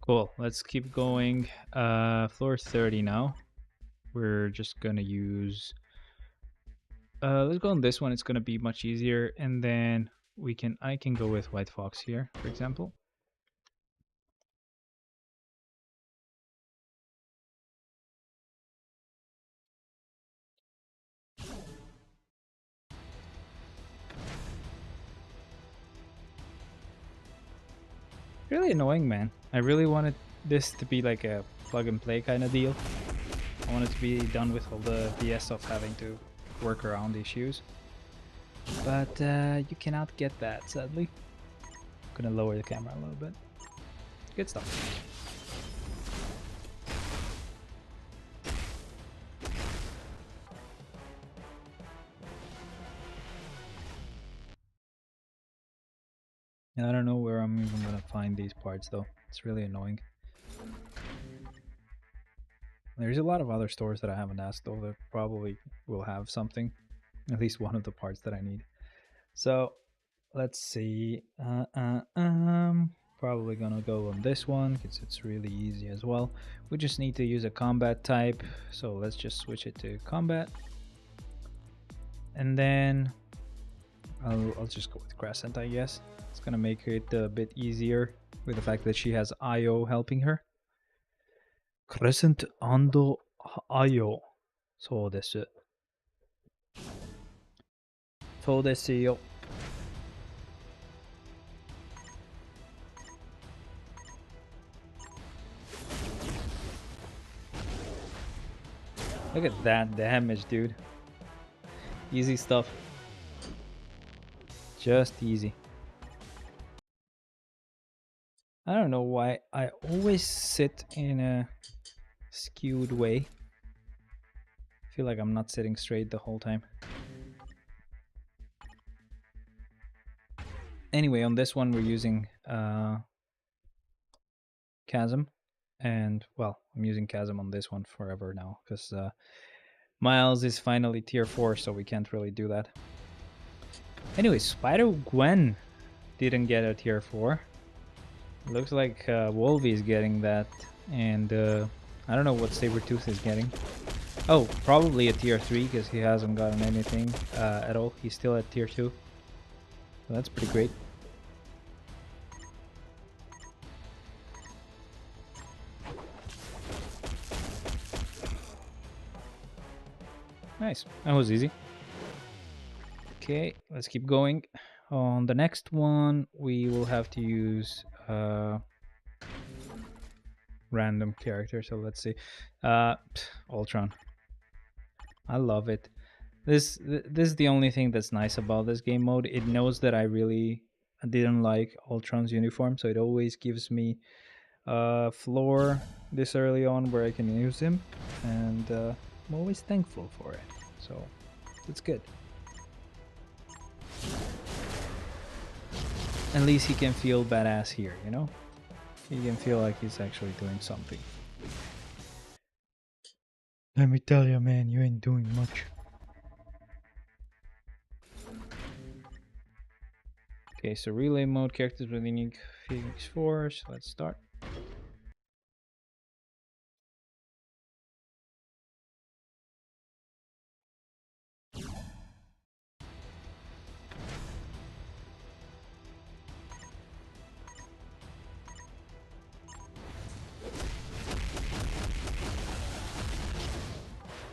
Cool, let's keep going. Floor 30 now. We're just gonna use... let's go on this one, it's gonna be much easier, and then I can go with White Fox here, for example. Really annoying, man. I really wanted this to be like a plug and play kind of deal. I want it to be done with all the BS of having to work around issues. But you cannot get that, sadly. I'm gonna lower the camera a little bit. Good stuff. I don't know where I'm even gonna find these parts though. It's really annoying. There's a lot of other stores that I haven't asked though that probably will have something. At least one of the parts that I need. So let's see. Probably gonna go on this one because it's really easy as well. We just need to use a combat type. So let's just switch it to combat. And then I'll just go with Crescent, I guess. It's gonna make it a bit easier with the fact that she has IO helping her. Crescent Ando IO. そうです。そうですよ。Look at that damage, dude. Easy stuff. Just easy. I don't know why I always sit in a skewed way. I feel like I'm not sitting straight the whole time. Anyway, on this one we're using Chasm. And, well, I'm using Chasm on this one forever now, because Miles is finally tier 4, so we can't really do that. Anyway, Spider-Gwen didn't get a tier 4. Looks like Wolvie is getting that, and I don't know what Sabretooth is getting. Oh, probably a tier 3, because he hasn't gotten anything at all. He's still at tier 2. So that's pretty great. Nice, that was easy. Okay, let's keep going. On the next one, we will have to use random character. So let's see, Ultron. I love it. This is the only thing that's nice about this game mode. It knows that I really didn't like Ultron's uniform, so it always gives me a floor this early on where I can use him, and I'm always thankful for it. So it's good. At least he can feel badass here, you know? He can feel like he's actually doing something. Let me tell you, man, you ain't doing much. Okay, so relay mode, characters with unique Phoenix Force. Let's start.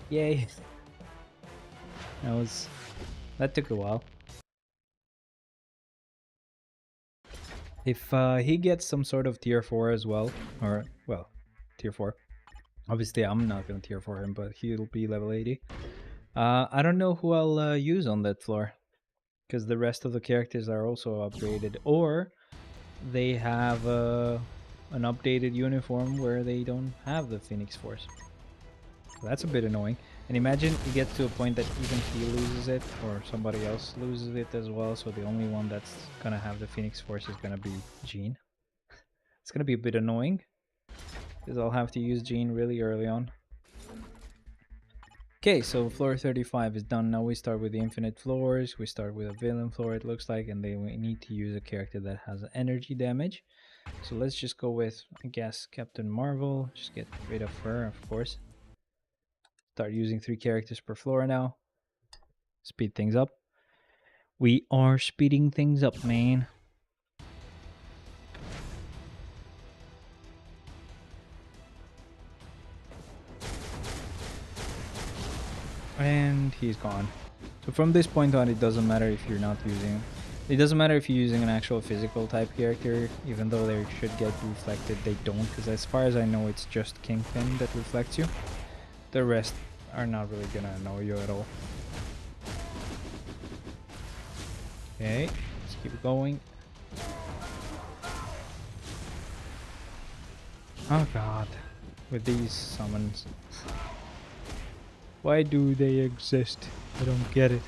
Yay. That took a while. If he gets some sort of tier 4 as well, or, well, tier 4. Obviously, I'm not going to tier 4 him, but he'll be level 80. I don't know who I'll use on that floor, because the rest of the characters are also upgraded, or they have an updated uniform where they don't have the Phoenix Force. So that's a bit annoying. And imagine you get to a point that even he loses it, or somebody else loses it as well, so the only one that's gonna have the Phoenix Force is gonna be Jean. It's gonna be a bit annoying, because I'll have to use Jean really early on. Okay, so floor 35 is done. Now we start with the infinite floors. We start with a villain floor, it looks like, and then we need to use a character that has energy damage. So let's just go with, I guess, Captain Marvel. Just get rid of her, of course. Start using 3 characters per floor now. Speed things up. We are speeding things up, man. And he's gone. So from this point on, it doesn't matter if you're not using... It doesn't matter if you're using an actual physical type character, even though they should get reflected, they don't, because as far as I know, it's just Kingpin that reflects you. The rest are not really gonna annoy you at all. Okay, let's keep going. Oh god, with these summons. Why do they exist? I don't get it.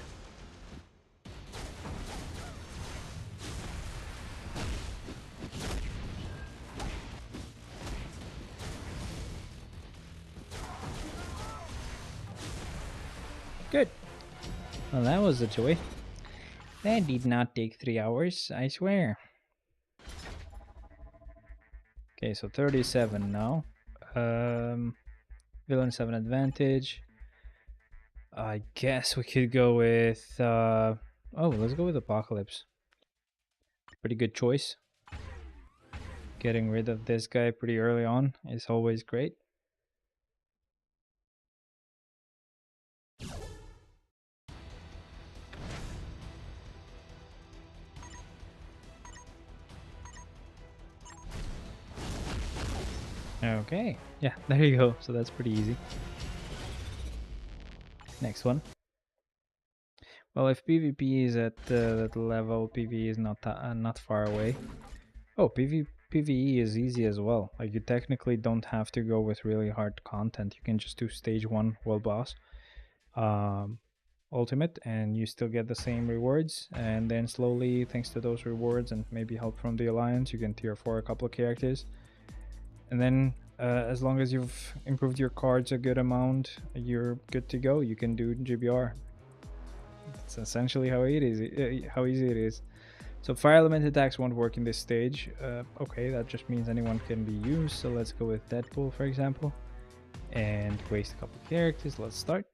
Good. Well, that was a joy. That did not take 3 hours, I swear. Okay, so 37 now. Villain 7 advantage. I guess we could go with... oh, let's go with Apocalypse. Pretty good choice. Getting rid of this guy pretty early on is always great. Okay, yeah, there you go. So that's pretty easy. Next one. Well, if PvP is at that level, PvE is not far away. Oh, PvE is easy as well. Like, you technically don't have to go with really hard content. You can just do stage 1 world boss, ultimate, and you still get the same rewards. And then slowly, thanks to those rewards and maybe help from the alliance, you can tier 4 a couple of characters. And then as long as you've improved your cards a good amount, you're good to go. You can do GBR. That's essentially how it is. How easy it is. So fire element attacks won't work in this stage. Okay, that just means anyone can be used. So let's go with Deadpool, for example, and waste a couple characters. Let's start.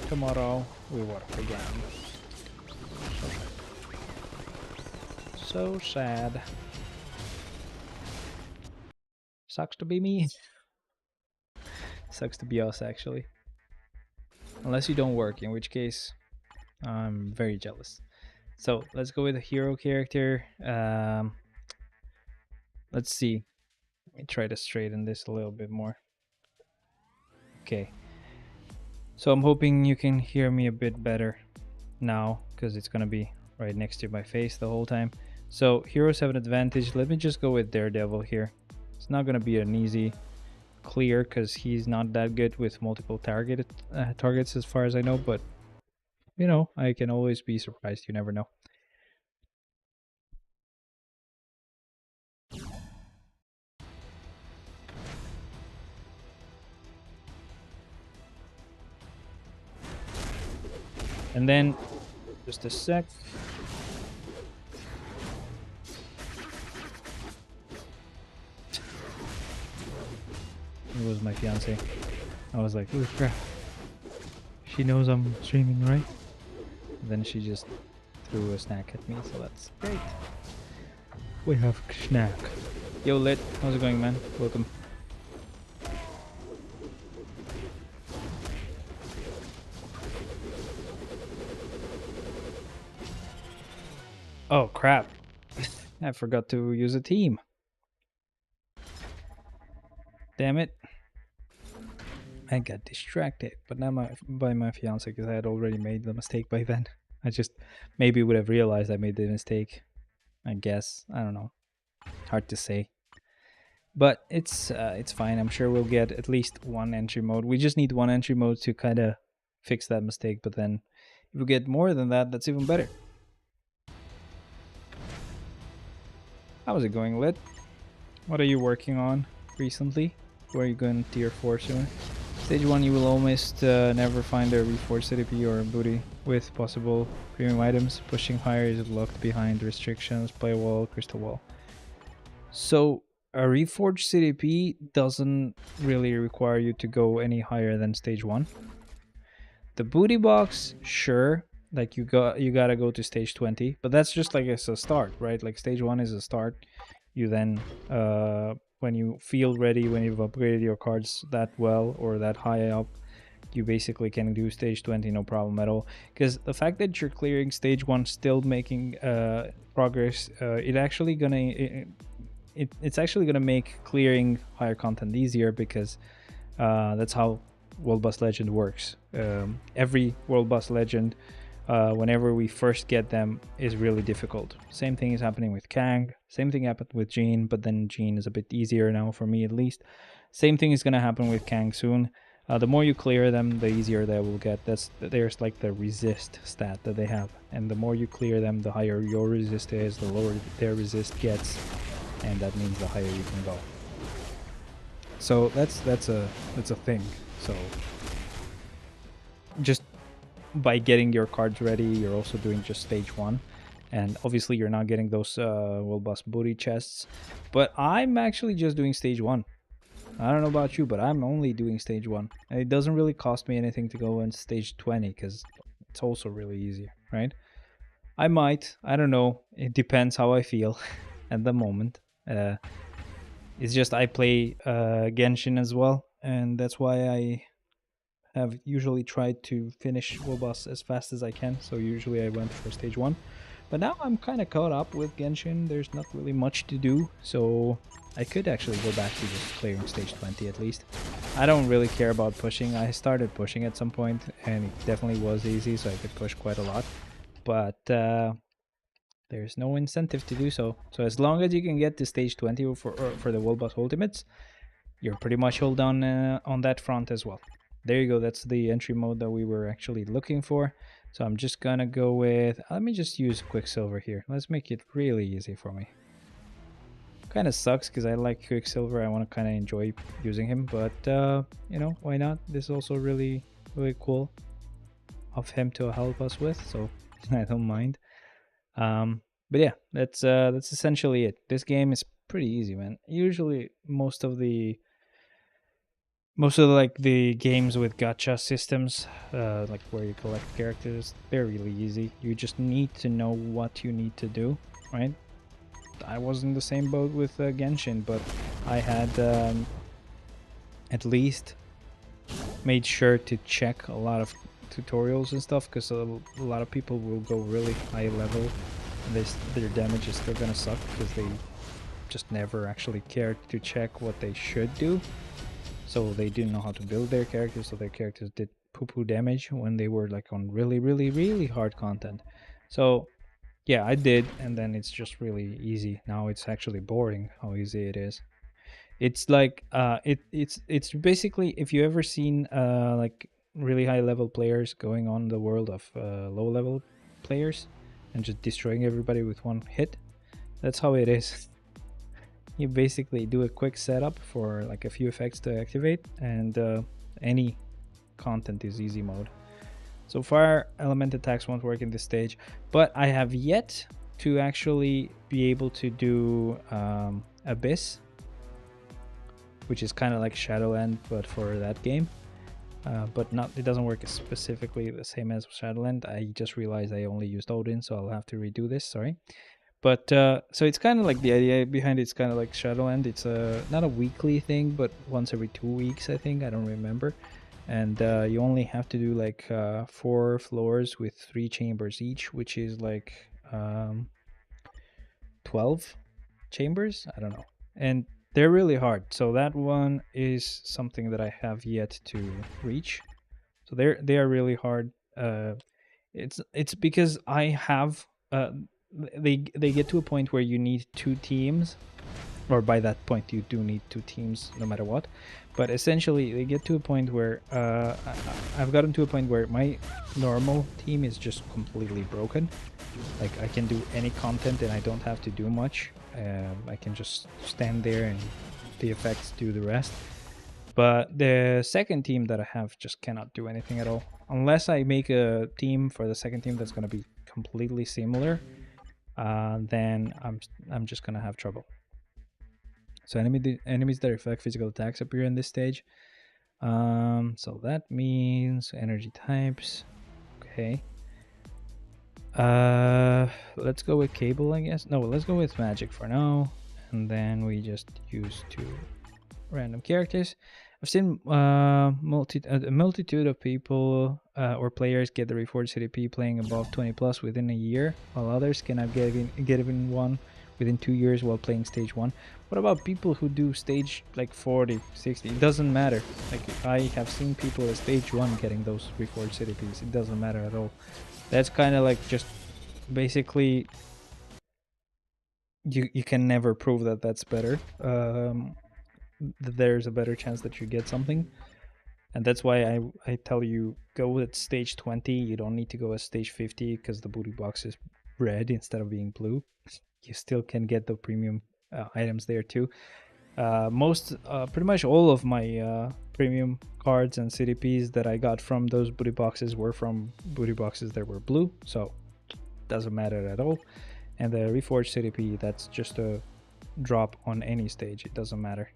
Tomorrow we work again. So sad. Sucks to be me. Sucks to be us, actually. Unless you don't work, in which case I'm very jealous. So let's go with a hero character. Let's see. Let me try to straighten this a little bit more. Okay. So I'm hoping you can hear me a bit better now, because it's gonna be right next to my face the whole time. So heroes have an advantage. Let me just go with Daredevil here. It's not gonna be an easy clear because he's not that good with multiple targets as far as I know, but you know, I can always be surprised. You never know. And then, just a sec. It was my fiance. I was like, "Ooh, crap. She knows I'm streaming, right?" And then she just threw a snack at me, so that's great. We have snack. Yo, Lit. How's it going, man? Welcome. Oh, crap. I forgot to use a team. Damn it. I got distracted, but not by my fiance because I had already made the mistake by then. I just maybe would have realized I made the mistake. I guess. I don't know. Hard to say. But it's fine. I'm sure we'll get at least one entry mode. We just need one entry mode to kind of fix that mistake. But then if we get more than that, that's even better. How's it going, Lit? What are you working on recently? Where are you going tier 4 soon? Stage 1 you will almost never find a reforged CDP or booty with possible premium items. Pushing higher is locked behind restrictions, play wall, crystal wall. So a reforged CDP doesn't really require you to go any higher than stage 1. The booty box, sure, like you gotta go to stage 20, but that's just like it's a start, right? Like stage 1 is a start. You then when you feel ready, when you've upgraded your cards that well or that high up, you basically can do stage 20 no problem at all. Because the fact that you're clearing stage 1 still making progress, it's actually gonna make clearing higher content easier, because that's how World Boss Legend works. Every World Boss Legend, whenever we first get them, is really difficult. Same thing is happening with Kang. Same thing happened with Jean, but then Jean is a bit easier now for me at least. Same thing is gonna happen with Kang soon. The more you clear them, the easier they will get. There's like the resist stat that they have, and the more you clear them, the higher your resist is, the lower their resist gets, and that means the higher you can go. So that's a thing. So just by getting your cards ready, you're also doing just stage 1, and obviously you're not getting those World Boss booty chests, but I'm actually just doing stage 1. I don't know about you, but I'm only doing stage 1, and it doesn't really cost me anything to go in stage 20 because it's also really easy, right? I don't know, it depends how I feel at the moment. It's just I play Genshin as well, and that's why I have usually tried to finish World Boss as fast as I can. So usually I went for stage 1, but now I'm kind of caught up with Genshin. There's not really much to do, so I could actually go back to just clearing stage 20 at least. I don't really care about pushing. I started pushing at some point, and it definitely was easy, so I could push quite a lot, but there's no incentive to do so. So as long as you can get to stage 20 for the World Boss Ultimates, you're pretty much hold on that front as well. There you go. That's the entry mode that we were actually looking for. So I'm just gonna go with, let me just use Quicksilver here. Let's make it really easy for me. Kind of sucks because I like Quicksilver. I want to kind of enjoy using him, but you know, why not? This is also really cool of him to help us with, so I don't mind. But yeah, that's essentially it. This game is pretty easy, man. Usually most of the like the games with gacha systems, like where you collect characters, they're really easy. You just need to know what you need to do, right? I was in the same boat with Genshin, but I had at least made sure to check a lot of tutorials and stuff, because a lot of people will go really high level and their damage is still gonna suck because they just never actually cared to check what they should do. So they didn't know how to build their characters, so their characters did poo-poo damage when they were like on really hard content. So yeah, I did, and then it's just really easy. Now it's actually boring how easy it is. It's like it's basically, if you ever seen like really high level players going on the world of low level players and just destroying everybody with one hit. That's how it is. You basically do a quick setup for like a few effects to activate, and any content is easy mode. So far, element attacks won't work in this stage, but I have yet to actually be able to do Abyss, which is kind of like Shadowland, but for that game. But not, it doesn't work specifically the same as Shadowland. I just realized I only used Odin, so I'll have to redo this. Sorry. But so it's kind of like, the idea behind it's kind of like Shadowland. It's not a weekly thing, but once every 2 weeks, I think. I don't remember. And you only have to do like 4 floors with 3 chambers each, which is like 12 chambers. I don't know. And they're really hard. So that one is something that I have yet to reach. So they are really hard. It's because I have they get to a point where you need 2 teams, or by that point you do need 2 teams no matter what. But essentially they get to a point where I've gotten to a point where my normal team is just completely broken. Like I can do any content and I don't have to do much. I can just stand there and the effects do the rest. But the second team that I have just cannot do anything at all. Unless I make a team for the second team that's going to be completely similar, then I'm just going to have trouble. So enemies that reflect physical attacks appear in this stage. So that means energy types. Okay. Let's go with cable, I guess. No, let's go with magic for now, and then we just use 2 random characters. I've seen a multitude of people or players get the Reforged CDP playing above 20 plus within a year, while others cannot get even one within 2 years while playing stage 1. What about people who do stage like 40, 60? It doesn't matter. Like I have seen people at stage 1 getting those Reforged CDPs. It doesn't matter at all. That's kind of like just basically you can never prove that that's better. There's a better chance that you get something, and that's why I tell you go at stage 20. You don't need to go at stage 50 because the booty box is red instead of being blue. You still can get the premium items there too. Pretty much all of my premium cards and CDPs that I got from those booty boxes were from booty boxes that were blue, so doesn't matter at all. And the Reforged CDP, that's just a drop on any stage, it doesn't matter.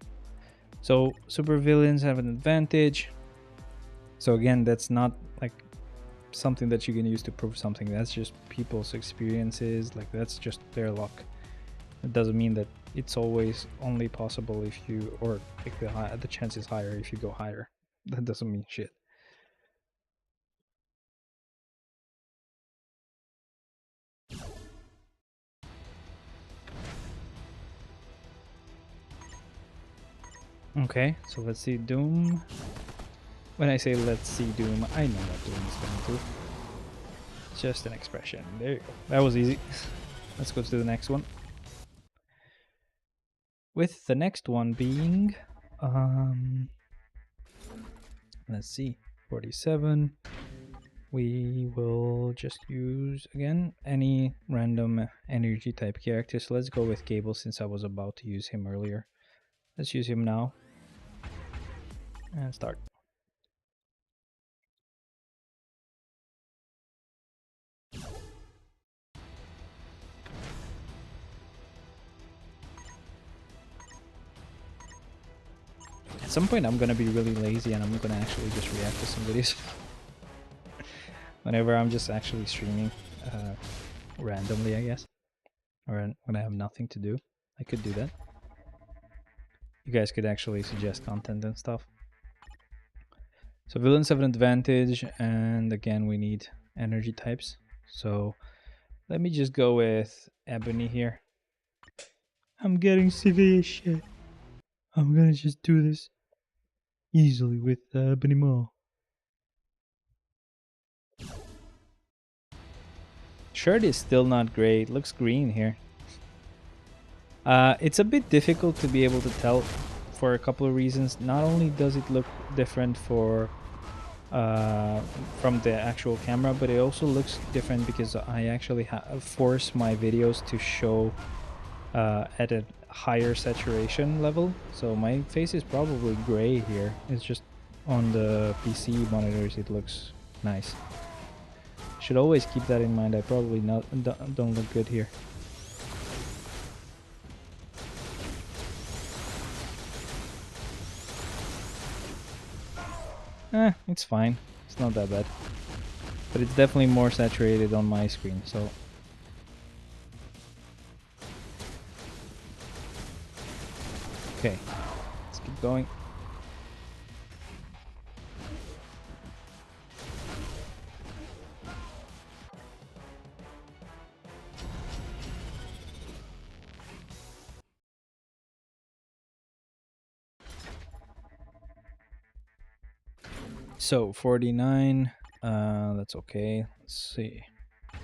So super villains have an advantage. So again, that's not like something that you can use to prove something. That's just people's experiences. Like that's just their luck. It doesn't mean that it's always only possible if you, or if the chance is higher if you go higher. That doesn't mean shit. Okay, so let's see Doom. When I say let's see Doom, I know what Doom is going to. It's just an expression. There you go. That was easy. Let's go to the next one. With the next one being, let's see, 47. We will just use, again, any random energy type character. So let's go with Cable since I was about to use him earlier. Let's use him now. And start. At some point I'm gonna be really lazy and I'm gonna actually just react to some videos. Whenever I'm just actually streaming randomly, I guess. Or when I have nothing to do. I could do that. You guys could actually suggest content and stuff. So villains have an advantage, and again we need energy types. So let me just go with Ebony here. I'm getting severe shit. I'm gonna just do this easily with Ebony Maw. Shirt is still not great. Looks green here. It's a bit difficult to be able to tell for a couple of reasons. Not only does it look different from the actual camera, but it also looks different because I actually force my videos to show at a higher saturation level, so my face is probably gray here. It's just on the PC monitors it looks nice. Should always keep that in mind. I probably don't look good here. It's fine. It's not that bad. But it's definitely more saturated on my screen, so... Okay, let's keep going. So 49, that's okay. Let's see.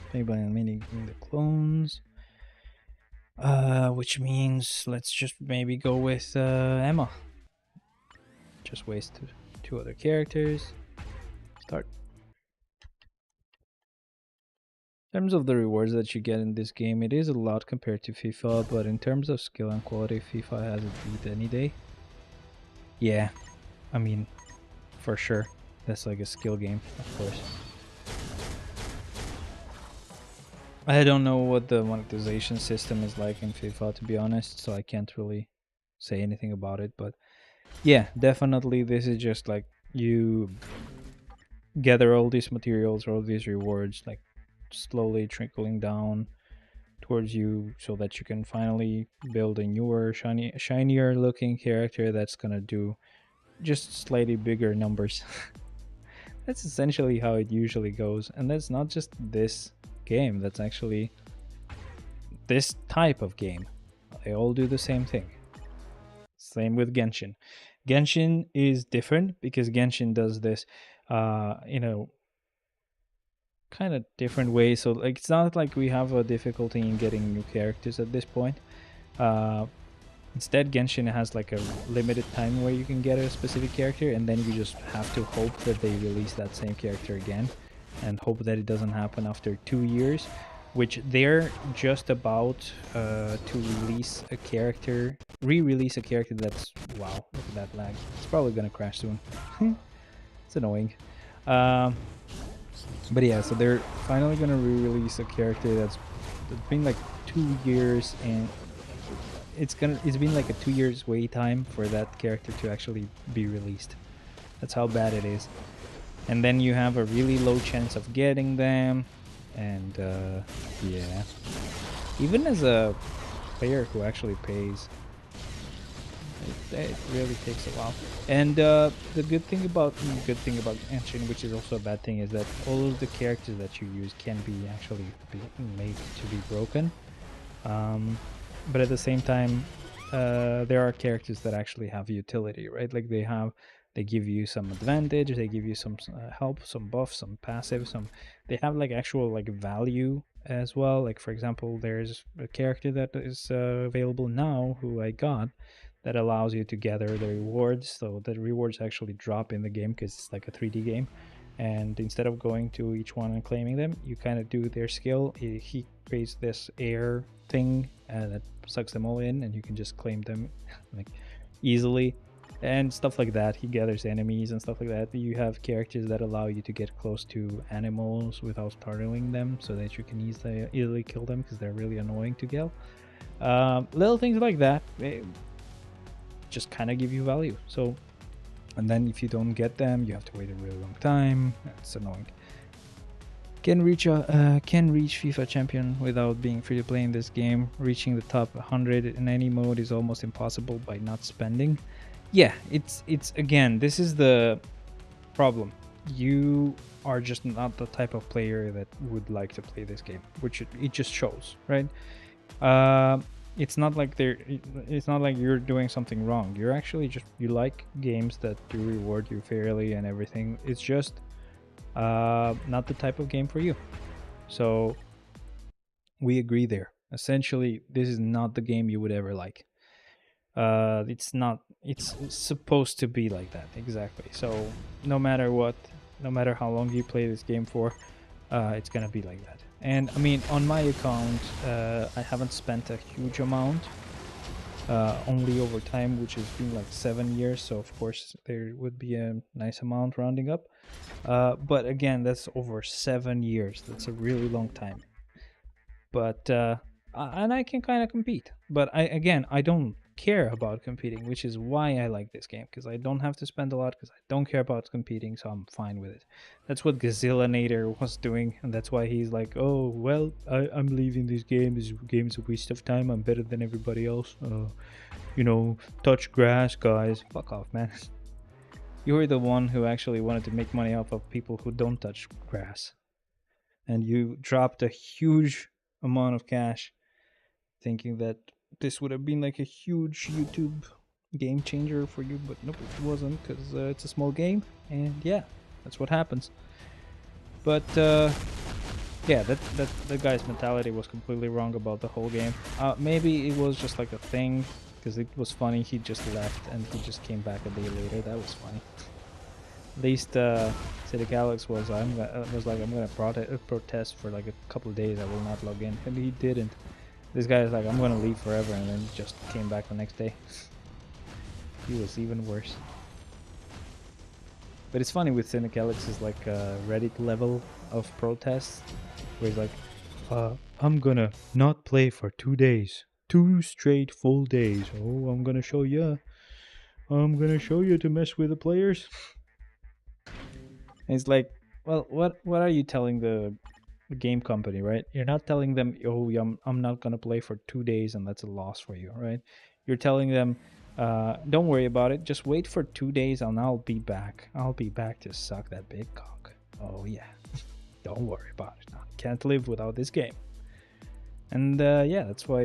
Playable and mini the clones. Which means let's just maybe go with Emma. Just waste two other characters. Start. In terms of the rewards that you get in this game, it is a lot compared to FIFA, but in terms of skill and quality, FIFA has it beat any day. Yeah, I mean, for sure. That's like a skill game, of course. I don't know what the monetization system is like in FIFA, to be honest, so I can't really say anything about it, but yeah, definitely this is just like you gather all these materials, all these rewards, like slowly trickling down towards you so that you can finally build a newer, shinier looking character that's gonna do just slightly bigger numbers. That's essentially how it usually goes, and that's not just this game, that's actually this type of game. They all do the same thing. Same with Genshin. Genshin is different because Genshin does this in a kind of different way. So like it's not like we have a difficulty in getting new characters at this point. Uh, Instead, Genshin has like a limited time where you can get a specific character, and then you just have to hope that they release that same character again, and hope that it doesn't happen after 2 years, which they're just about to release a character, re-release a character that's, wow, look at that lag. It's probably gonna crash soon. It's annoying. But yeah, so they're finally gonna re-release a character that's been like 2 years, and it's been like a 2 years wait time for that character to actually be released. That's how bad it is. And then you have a really low chance of getting them, and yeah, even as a player who actually pays, it really takes a while. And the good thing about Genshin, which is also a bad thing, is that all of the characters that you use can be actually made to be broken. But at the same time, there are characters that actually have utility, right? Like they give you some advantage, they give you some help, some buff, some passive, they have like actual like value as well. Like for example, there's a character that is available now who I got that allows you to gather the rewards. So the rewards actually drop in the game because it's like a 3D game. And instead of going to each one and claiming them, you kind of do their skill. He creates this air thing that sucks them all in, and you can just claim them like easily and stuff like that. He gathers enemies and stuff like that. You have characters that allow you to get close to animals without startling them, so that you can easily kill them because they're really annoying to kill. Little things like that just kind of give you value. So, and then if you don't get them, you have to wait a really long time. It's annoying. Can reach FIFA champion without being free to play in this game. Reaching the top 100 in any mode is almost impossible by not spending. Yeah, it's again, this is the problem. You are just not the type of player that would like to play this game, which it just shows, right? It's not like you're doing something wrong. You're actually you like games that do reward you fairly and everything. It's just not the type of game for you. So we agree there. Essentially, this is not the game you would ever like. It's not. It's supposed to be like that exactly. So no matter what, no matter how long you play this game for, it's gonna be like that. And I mean, on my account, I haven't spent a huge amount, only over time, which has been like 7 years. So of course there would be a nice amount rounding up. But again, that's over 7 years. That's a really long time. But and I can kind of compete. But I don't care about competing, which is why I like this game, because I don't have to spend a lot, because I don't care about competing, so I'm fine with it. That's what Gazillinator was doing, and that's why he's like, oh well, I'm leaving this game. This game's a waste of time. I'm better than everybody else. Touch grass, guys. Fuck off, man. You were the one who actually wanted to make money off of people who don't touch grass, and you dropped a huge amount of cash thinking that this would have been like a huge YouTube game changer for you, but nope, it wasn't, because it's a small game, and yeah, that's what happens. But yeah, that the guy's mentality was completely wrong about the whole game. Maybe it was just like a thing, because it was funny. He just left and he just came back a day later. That was funny. At least City Alex was I'm gonna protest for like a couple of days. I will not log in, and he didn't. This guy is like, I'm gonna leave forever, and then just came back the next day. He was even worse. But it's funny with Cynic Alex's like Reddit level of protests, where he's like, I'm gonna not play for 2 days. 2 straight full days. Oh, I'm gonna show you. I'm gonna show you to mess with the players. And it's like, well, what are you telling the game company, right? You're not telling them, oh, I'm not gonna play for 2 days and that's a loss for you, right? You're telling them, don't worry about it, just wait for 2 days and I'll be back. I'll be back to suck that big cock. Oh yeah. Don't worry about it. I can't live without this game. And yeah, that's why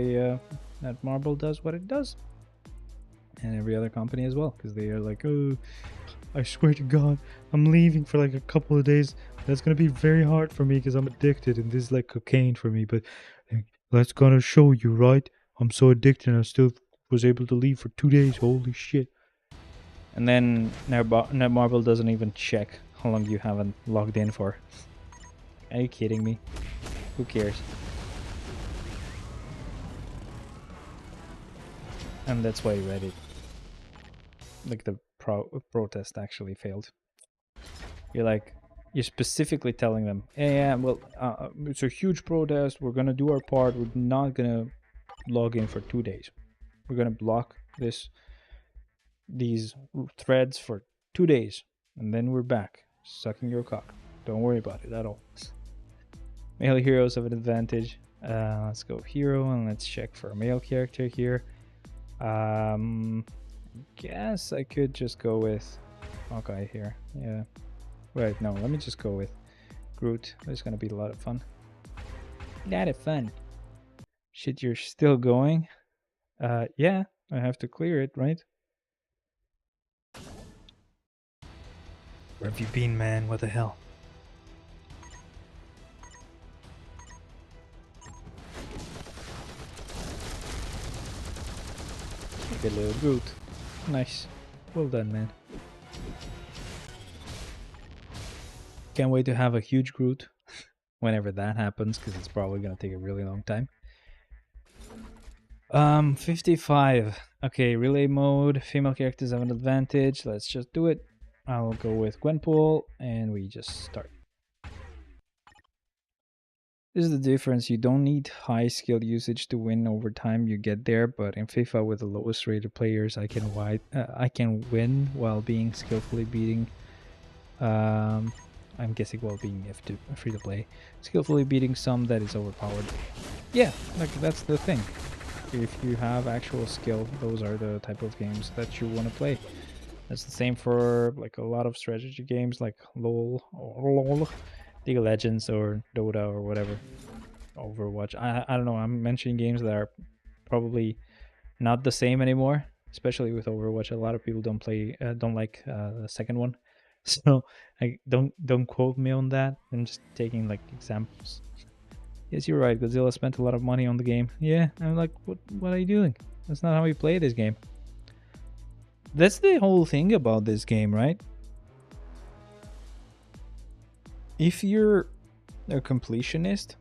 Netmarble does what it does, and every other company as well, because they are like, oh, I swear to God, I'm leaving for like a couple of days. That's gonna be very hard for me because I'm addicted, and this is like cocaine for me. But that's gonna show you, right? I'm so addicted, and I still was able to leave for 2 days. Holy shit! And then Netmarble doesn't even check how long you haven't logged in for. Are you kidding me? Who cares? And that's why Reddit, like the protest actually failed. You're specifically telling them, yeah, well, it's a huge protest. We're gonna do our part. We're not gonna log in for 2 days. We're gonna block these threads for 2 days, and then we're back sucking your cock. Don't worry about it at all. Male heroes have an advantage. Let's go hero and let's check for a male character here. Guess I could just go with Hawkeye here. Yeah. Right, no, let me just go with Groot. It's gonna be a lot of fun. Lot of fun. Shit, you're still going? Yeah, I have to clear it, right? Where have you been, man? What the hell? Get a little Groot. Nice. Well done, man. Can't wait to have a huge Groot whenever that happens, because it's probably gonna take a really long time. 55. Okay, relay mode. Female characters have an advantage. Let's just do it. I'll go with Gwenpool, and we just start. This is the difference. You don't need high skill usage to win over time. You get there, but in FIFA with the lowest rated players, I can win while being skillfully beating. I'm guessing while being F2 free to play, skillfully beating some that is overpowered. Yeah, like that's the thing. If you have actual skill, those are the type of games that you want to play. That's the same for like a lot of strategy games like LOL or League of Legends or Dota or whatever. Overwatch. I don't know. I'm mentioning games that are probably not the same anymore, especially with Overwatch. A lot of people don't like the second one. So I don't quote me on that. I'm just taking like examples. Yes, you're right. Godzilla spent a lot of money on the game. Yeah, I'm like, what are you doing? That's not how we play this game. that's the whole thing about this game, right? If you're a completionist,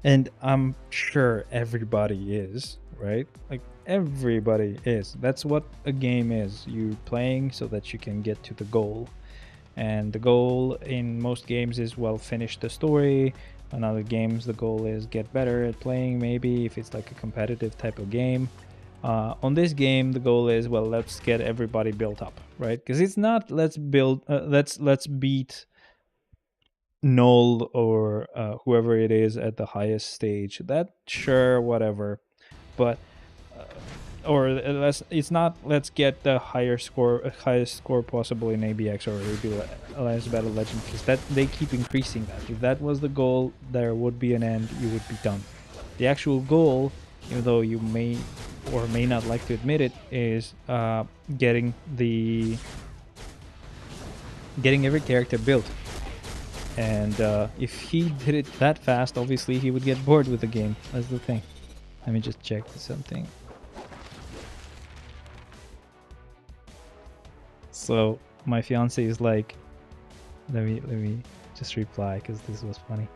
and I'm sure everybody is, right? Like everybody is. That's what a game is. You playing so that you can get to the goal. And the goal in most games is, well, finish the story. In other games the goal is get better at playing, maybe if it's like a competitive type of game. On this game the goal is, well, let's get everybody built up, right? Because it's not let's build let's beat Null or whoever it is at the highest stage. That, sure, whatever, but or it's not let's get the highest score possible in ABX or maybe Alliance Battle Legend, because that they keep increasing that. If that was the goal, there would be an end. You would be done. The actual goal, even though you may or may not like to admit it, is getting every character built. And if he did it that fast, obviously he would get bored with the game. That's the thing. Let me just check something. So my fiance is like, let me just reply because this was funny.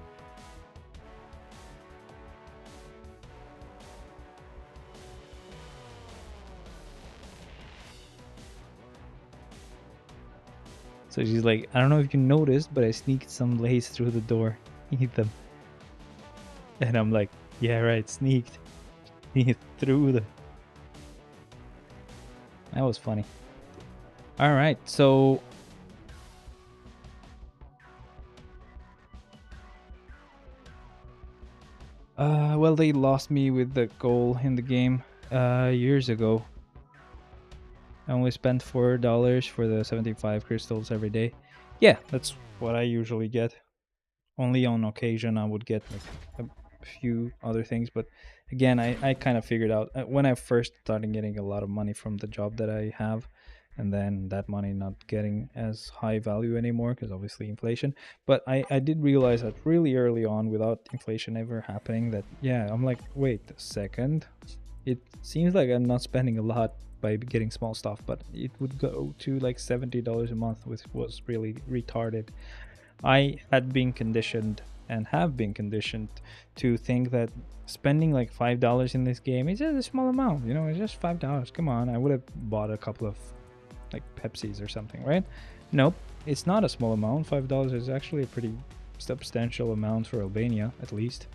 So she's like, I don't know if you noticed, but I sneaked some lace through the door. Eat them. And I'm like, yeah, right, sneaked. Through the... That was funny. All right, so... well, they lost me with the goal in the game years ago. I only spent $4 for the 75 crystals every day. Yeah, that's what I usually get. Only on occasion I would get like a few other things, but again, I kind of figured out when I first started getting a lot of money from the job that I have, and then that money not getting as high value anymore because obviously inflation. But I did realize that really early on, without inflation ever happening, that yeah, I'm like, wait a second, it seems like I'm not spending a lot by getting small stuff, but it would go to like $70 a month, which was really retarded. I had been conditioned and have been conditioned to think that spending like $5 in this game is just a small amount. You know, it's just $5. Come on, I would have bought a couple of like Pepsis or something, right? Nope, it's not a small amount. $5 is actually a pretty substantial amount for Albania, at least.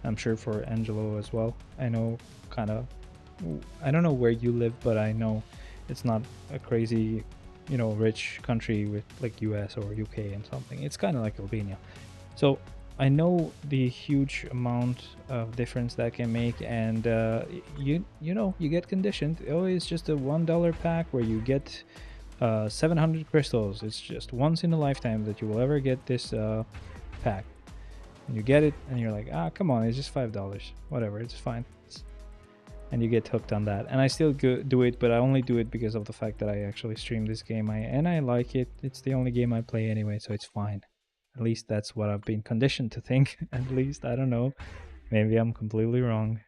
I'm sure for Angelo as well. I know kind of, I don't know where you live, but I know it's not a crazy, you know, rich country with like US or UK and something. It's kind of like Albania. So I know the huge amount of difference that can make, and you know, you get conditioned. Oh, it's just a $1 pack where you get 700 crystals. It's just once in a lifetime that you will ever get this pack. And you get it and you're like, ah, come on, it's just $5, whatever, it's fine. And you get hooked on that. And I still do it, but I only do it because of the fact that I actually stream this game. I like it. It's the only game I play anyway, so it's fine. At least that's what I've been conditioned to think. At least, I don't know, maybe I'm completely wrong.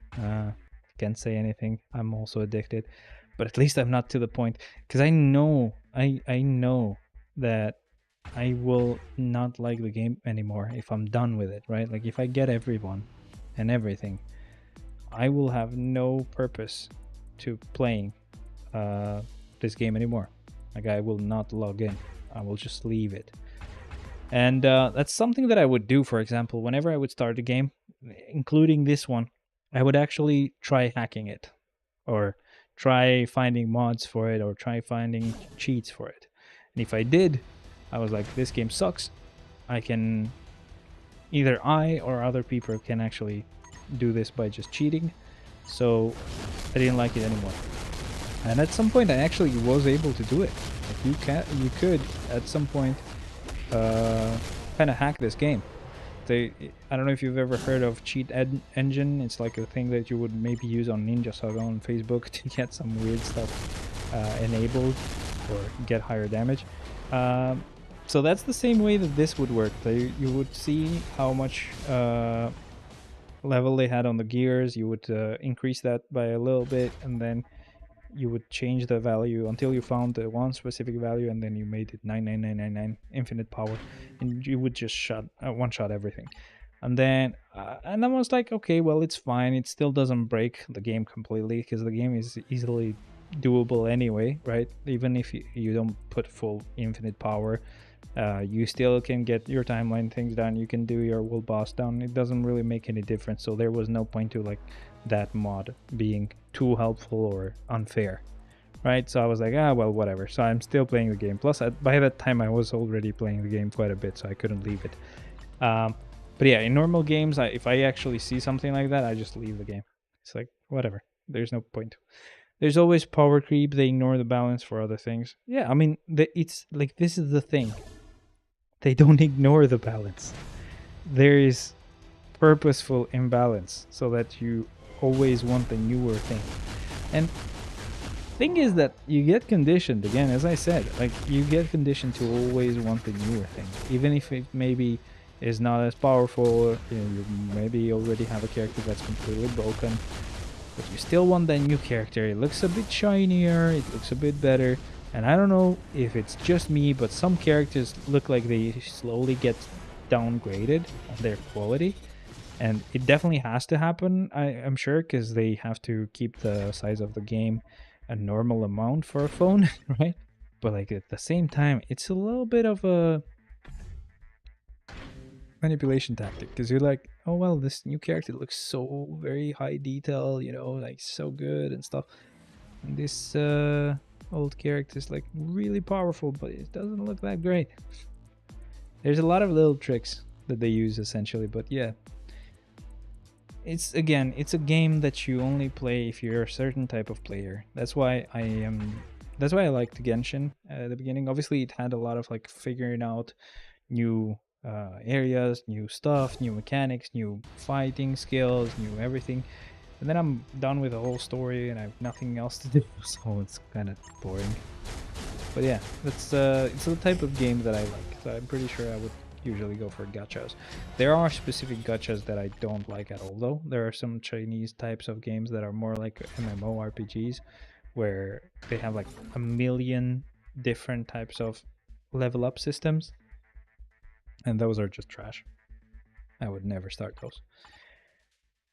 Can't say anything. I'm also addicted, but at least I'm not to the point, because I know that I will not like the game anymore if I'm done with it, right? Like if I get everyone and everything, I will have no purpose to playing this game anymore. Like I will not log in. I will just leave it. And that's something that I would do, for example, whenever I would start a game, including this one, I would actually try hacking it, or try finding mods for it, or try finding cheats for it. And if I did, I was like, this game sucks. I can, either I or other people can actually do this by just cheating. So I didn't like it anymore. And at some point I actually was able to do it. Like you could at some point kind of hack this game. I don't know if you've ever heard of Cheat Engine. It's like a thing that you would maybe use on Ninja Saga on Facebook to get some weird stuff enabled or get higher damage. So that's the same way that this would work. You would see how much level they had on the gears. You would increase that by a little bit, and then you would change the value until you found the one specific value, and then you made it 99999 infinite power, and you would just one shot everything. And I was like, okay, well, it's fine. It still doesn't break the game completely because the game is easily doable anyway, right? Even if you don't put full infinite power, you still can get your timeline things done. You can do your world boss down. It doesn't really make any difference. So there was no point to like that mod being too helpful or unfair, right? So I was like, well, whatever. So I'm still playing the game. Plus, by that time, I was already playing the game quite a bit, so I couldn't leave it. But yeah, in normal games, if I actually see something like that, I just leave the game. It's like, whatever. There's no point. There's always power creep. They ignore the balance for other things. Yeah, I mean, it's like, this is the thing. They don't ignore the balance. There is purposeful imbalance so that you always want the newer thing. And thing is that you get conditioned, again, as I said, like, you get conditioned to always want the newer thing. Even if it maybe is not as powerful, you maybe already have a character that's completely broken, but you still want that new character. It looks a bit shinier, it looks a bit better, and I don't know if it's just me, but some characters look like they slowly get downgraded on their quality, and it definitely has to happen, I'm sure, because they have to keep the size of the game a normal amount for a phone, right? But like at the same time, it's a little bit of a manipulation tactic, because you're like, oh well, this new character looks so very high detail, you know, like so good and stuff, and this old character is like really powerful, but it doesn't look that great. There's a lot of little tricks that they use essentially, but yeah, it's a game that you only play if you're a certain type of player. That's why I liked Genshin at the beginning. Obviously it had a lot of like figuring out new areas, new stuff, new mechanics, new fighting skills, new everything, and then I'm done with the whole story and I have nothing else to do, so it's kind of boring. But yeah, it's the type of game that I like, so I'm pretty sure I would usually go for gachas. There are specific gachas that I don't like at all, though. There are some Chinese types of games that are more like MMORPGs, where they have like a million different types of level up systems, and those are just trash. I would never start those.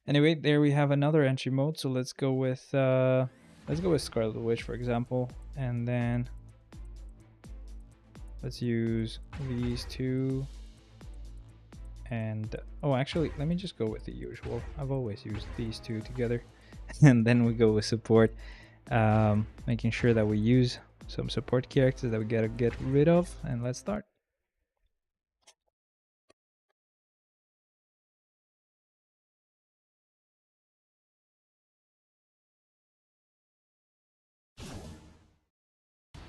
Anyway, there we have another entry mode. So let's go with Scarlet Witch, for example, and then let's use these two. And oh, actually, let me just go with the usual. I've always used these two together, and then we go with support, making sure that we use some support characters that we gotta get rid of. And let's start.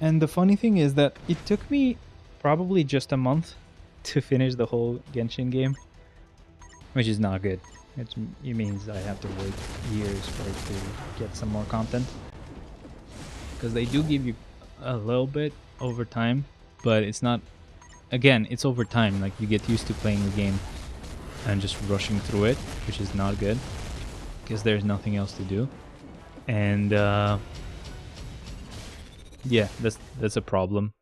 And the funny thing is that it took me probably just a month to finish the whole Genshin game, which is not good. It means I have to wait years for it to get some more content, because they do give you a little bit over time, but it's not, again, it's over time. Like, you get used to playing the game and just rushing through it, which is not good because there's nothing else to do. And yeah, that's a problem.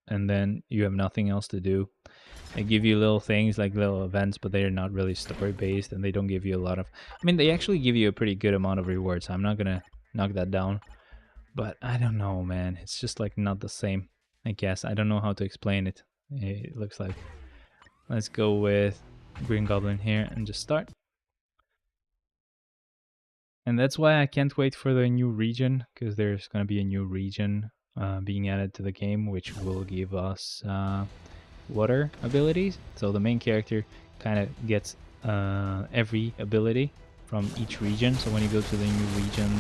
And then you have nothing else to do. They give you little things like little events, but they're not really story based, and they don't give you a lot of, I mean, they actually give you a pretty good amount of rewards. I'm not gonna knock that down, but I don't know, man. It's just like not the same, I guess. I don't know how to explain it. It looks like, let's go with Green Goblin here and just start. And that's why I can't wait for the new region, because there's going to be a new region being added to the game, which will give us water abilities. So the main character kind of gets every ability from each region. So when you go to the new region,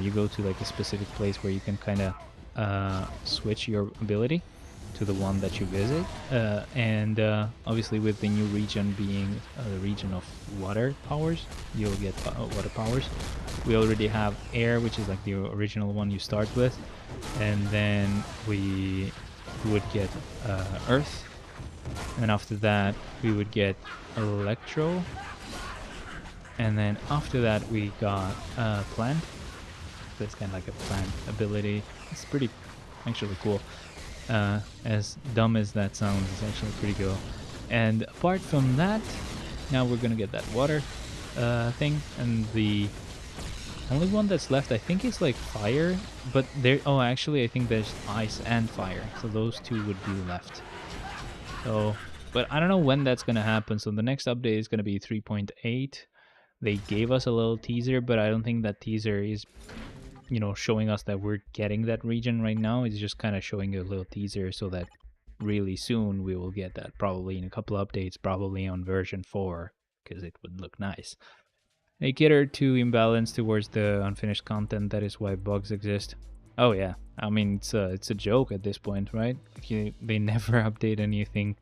you go to like a specific place where you can kind of switch your ability to the one that you visit, and obviously with the new region being the region of water powers, you'll get water powers. We already have air, which is like the original one you start with, and then we would get earth, and after that we would get electro, and then after that we got plant. this kind of like a plant ability. It's pretty actually cool. As dumb as that sounds, it's actually pretty cool. And apart from that, now we're gonna get that water thing, and the only one that's left, I think, is like fire, but there. Oh, actually, I think there's ice and fire, so those two would be left. So, but I don't know when that's gonna happen. So the next update is gonna be 3.8. They gave us a little teaser, but I don't think that teaser is, you know, showing us that we're getting that region right now. It's just kind of showing a little teaser so that really soon we will get that, probably in a couple updates, probably on version 4, because it would look nice. They cater to imbalance towards the unfinished content. That is why bugs exist. Oh yeah, I mean it's a joke at this point, right? They never update anything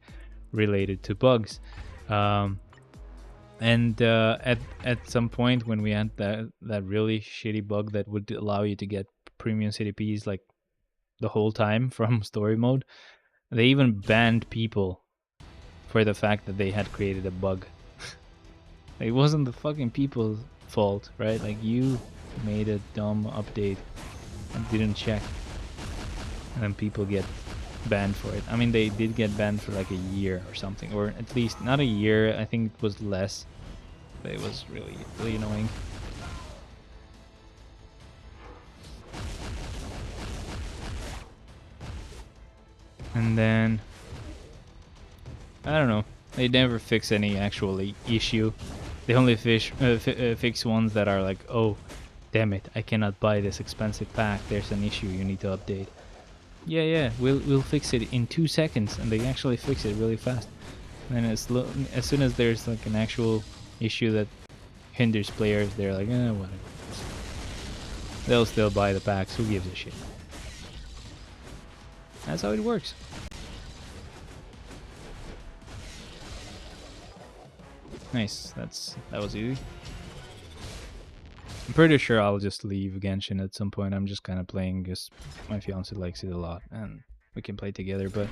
related to bugs. And at some point when we had that really shitty bug that would allow you to get premium CDPs like the whole time from story mode, they even banned people for the fact that they had created a bug. It wasn't the fucking people's fault, right? Like, you made a dumb update and didn't check, and then people get banned for it. I mean, they did get banned for like a year or something, or at least not a year. I think it was less, but it was really, really annoying. And then I don't know. They never fix any actual issue. They only fix ones that are like, oh, damn it, I cannot buy this expensive pack. There's an issue you need to update. Yeah, we'll fix it in 2 seconds, and they actually fix it really fast. And then as soon as there's like an actual issue that hinders players, they're like, whatever. They'll still buy the packs. Who gives a shit? That's how it works. Nice. That was easy. I'm pretty sure I'll just leave Genshin at some point. I'm just kind of playing because my fiance likes it a lot and we can play together, but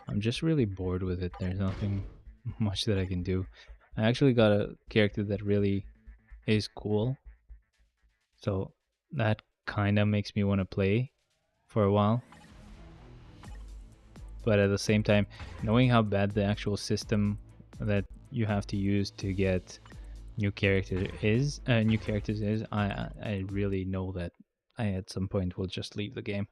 I'm just really bored with it. There's nothing much that I can do. I actually got a character that really is cool, so that kind of makes me want to play for a while. But at the same time, knowing how bad the actual system that you have to use to get new characters is, I really know that I at some point will just leave the game,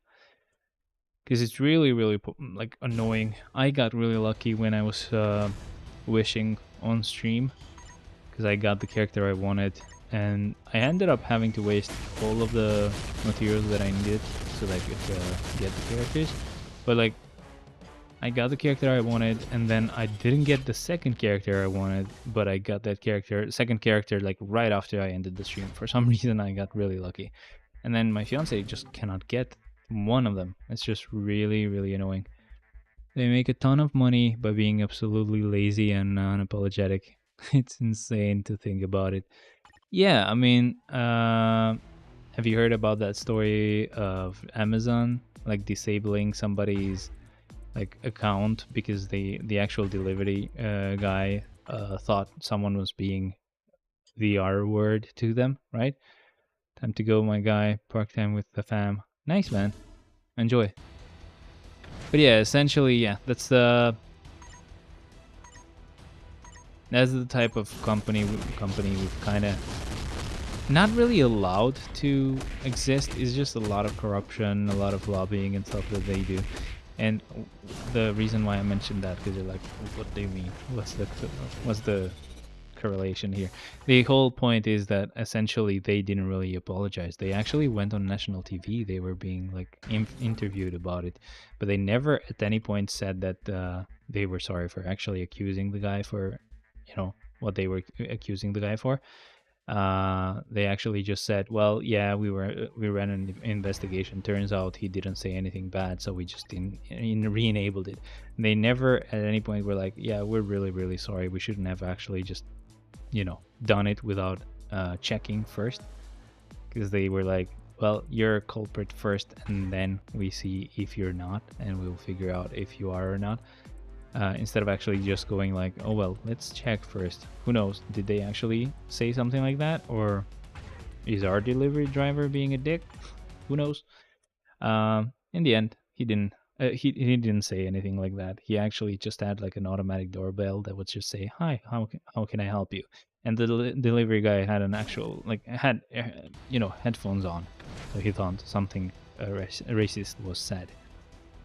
because it's really like annoying. I got really lucky when I was wishing on stream, because I got the character I wanted, and I ended up having to waste all of the materials that I needed so that I could get the characters. But like, I got the character I wanted, and then I didn't get the second character I wanted, but I got that second character, like right after I ended the stream. For some reason, I got really lucky. And then my fiance just cannot get one of them. It's just really, really annoying. They make a ton of money by being absolutely lazy and unapologetic. It's insane to think about it. Yeah, I mean, have you heard about that story of Amazon, like disabling somebody's like account because the actual delivery guy thought someone was being the R word to them, right? Time to go, my guy. Park time with the fam. Nice, man. Enjoy. But yeah, essentially, yeah, that's the type of company we've kind of not really allowed to exist. It's just a lot of corruption, a lot of lobbying and stuff that they do. And the reason why I mentioned that, because you're like, what do you mean? What's the correlation here? The whole point is that essentially they didn't really apologize. They actually went on national TV. They were being like interviewed about it, but they never at any point said that they were sorry for actually accusing the guy for, you know, what they were accusing the guy for. They actually just said, well, yeah, we ran an investigation. Turns out he didn't say anything bad, so we just re-enabled it. And they never at any point were like, yeah, we're really, really sorry. We shouldn't have actually just, you know, done it without checking first. Because they were like, well, you're a culprit first, and then we see if you're not, and we'll figure out if you are or not. Instead of actually just going like, oh well, let's check first. Who knows? Did they actually say something like that, or is our delivery driver being a dick? Who knows? In the end, he didn't. He didn't say anything like that. He actually just had like an automatic doorbell that would just say, "Hi, how can I help you?" And the delivery guy had an actual like had headphones on, so he thought something racist was said,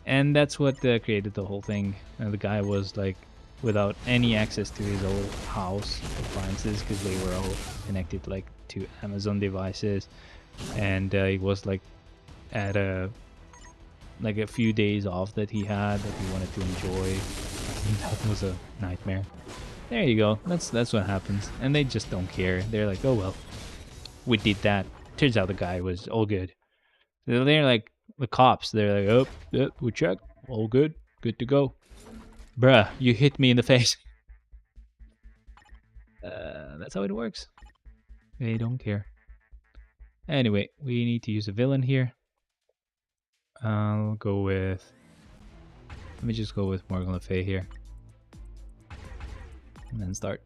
and that's what created the whole thing. And the guy was like without any access to his old house appliances because they were all connected like to Amazon devices, and he was like at a few days off that he had that he wanted to enjoy. That was a nightmare. There you go. That's what happens, and they just don't care. They're like, oh well, we did that. Turns out the guy was all good. They're like the cops. They're like, oh, we checked, all good, good to go. Bruh, you hit me in the face. That's how it works. They don't care. Anyway, we need to use a villain here. I'll go with. Let me just go with Morgan Le Fay here. And then start.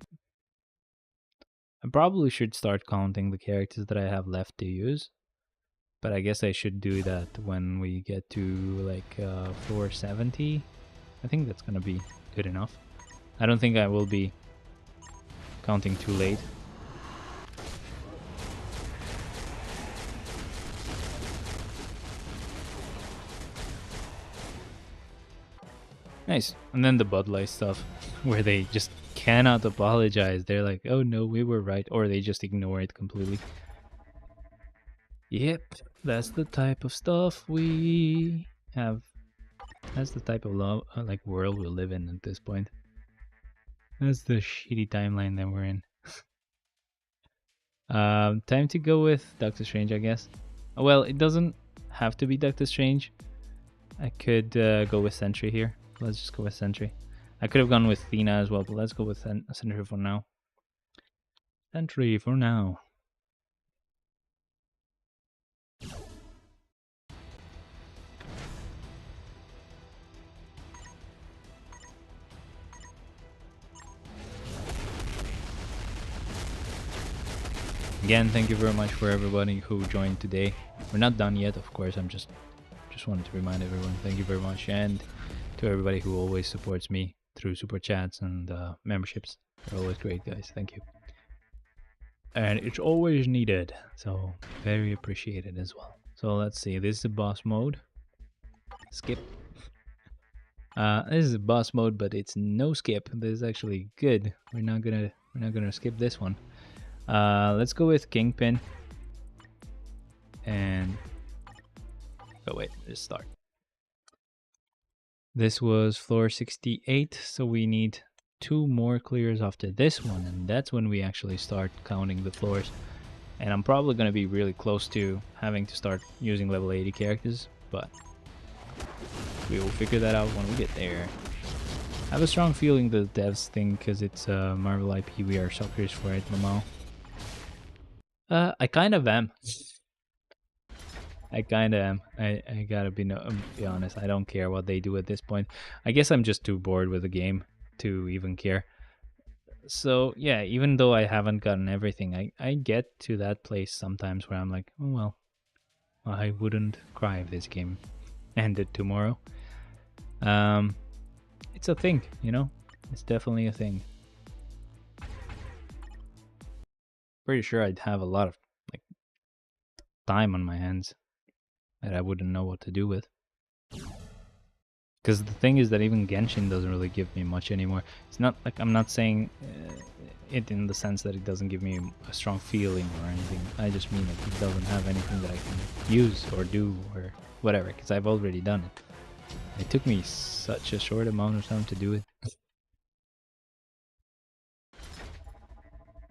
I probably should start counting the characters that I have left to use. But I guess I should do that when we get to like floor 70. I think that's gonna be good enough. I don't think I will be counting too late. Nice. And then the Bud Light stuff, where they just cannot apologize. They're like, oh no, we were right. Or they just ignore it completely. Yep, that's the type of stuff we have. That's the type of like world we live in at this point. That's the shitty timeline that we're in. Time to go with Doctor Strange, I guess. Well, it doesn't have to be Doctor Strange. I could go with Sentry here. Let's just go with Sentry. I could have gone with Thena as well, but let's go with Sentry for now. Sentry for now. Again, thank you very much for everybody who joined today. We're not done yet, of course. I'm just wanted to remind everyone. Thank you very much, and to everybody who always supports me through super chats and memberships. They're always great, guys. Thank you. And it's always needed, so very appreciated as well. So let's see. This is the boss mode. Skip. This is a boss mode, but it's no skip. This is actually good. We're not gonna skip this one. Let's go with Kingpin. And oh wait, let's start. This was floor 68, so we need 2 more clears after this one, and that's when we actually start counting the floors. And I'm probably gonna be really close to having to start using level 80 characters, but we will figure that out when we get there. I have a strong feeling the devs think because it's a Marvel IP, we are suckers for it, Mamo. I kind of am. I kind of am. I gotta be honest. I don't care what they do at this point. I guess I'm just too bored with the game to even care. So yeah, even though I haven't gotten everything, I get to that place sometimes where I'm like, oh well, I wouldn't cry if this game ended tomorrow. It's a thing, you know? It's definitely a thing. Pretty sure I'd have a lot of like time on my hands that I wouldn't know what to do with. Because the thing is that even Genshin doesn't really give me much anymore. It's not like I'm not saying it in the sense that it doesn't give me a strong feeling or anything. I just mean that it doesn't have anything that I can use or do or whatever, because I've already done it. It took me such a short amount of time to do it.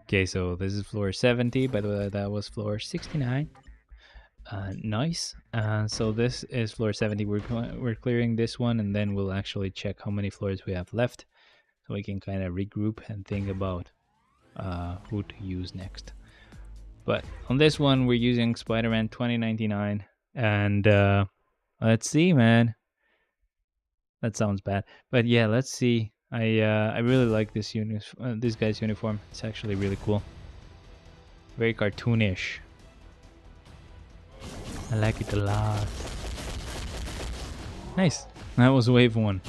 Okay, so this is floor 70. By the way, that was floor 69. Nice. So this is floor 70. We're clearing this one, and then we'll actually check how many floors we have left, so we can kind of regroup and think about who to use next. But on this one, we're using Spider-Man 2099, and let's see, man. That sounds bad, but yeah, let's see. I really like this guy's uniform. It's actually really cool. Very cartoonish. I like it a lot. Nice. That was wave 1.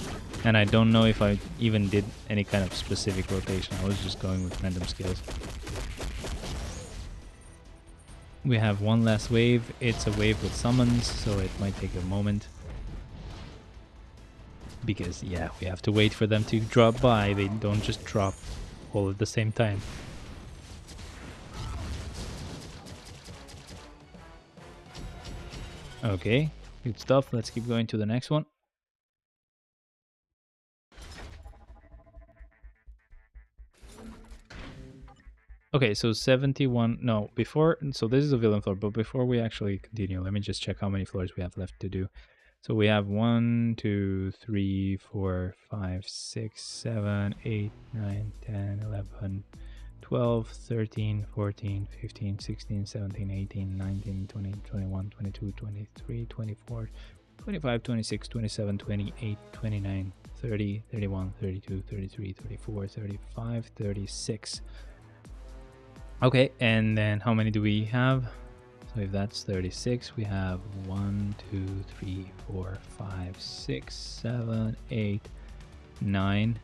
And I don't know if I even did any kind of specific rotation. I was just going with random skills. We have one last wave. It's a wave with summons, so it might take a moment. Because, yeah, we have to wait for them to drop by. They don't just drop all at the same time. Okay, good stuff. Let's keep going to the next one. Okay, so 71, no, before, so this is a villain floor, but before we actually continue, let me just check how many floors we have left to do. So we have 1, 2, 3, 4, 5, 6, 7, 8, 9, 10, 11, 12, 13, 14, 15, 16, 17, 18, 19, 20, 21, 22, 23, 24, 25, 26, 27, 28, 29, 30, 31, 32, 33, 34, 35, 36. Okay, and then how many do we have? So if that's 36, we have 1, 2, 3, 4, 5, 6, 7, 8, 9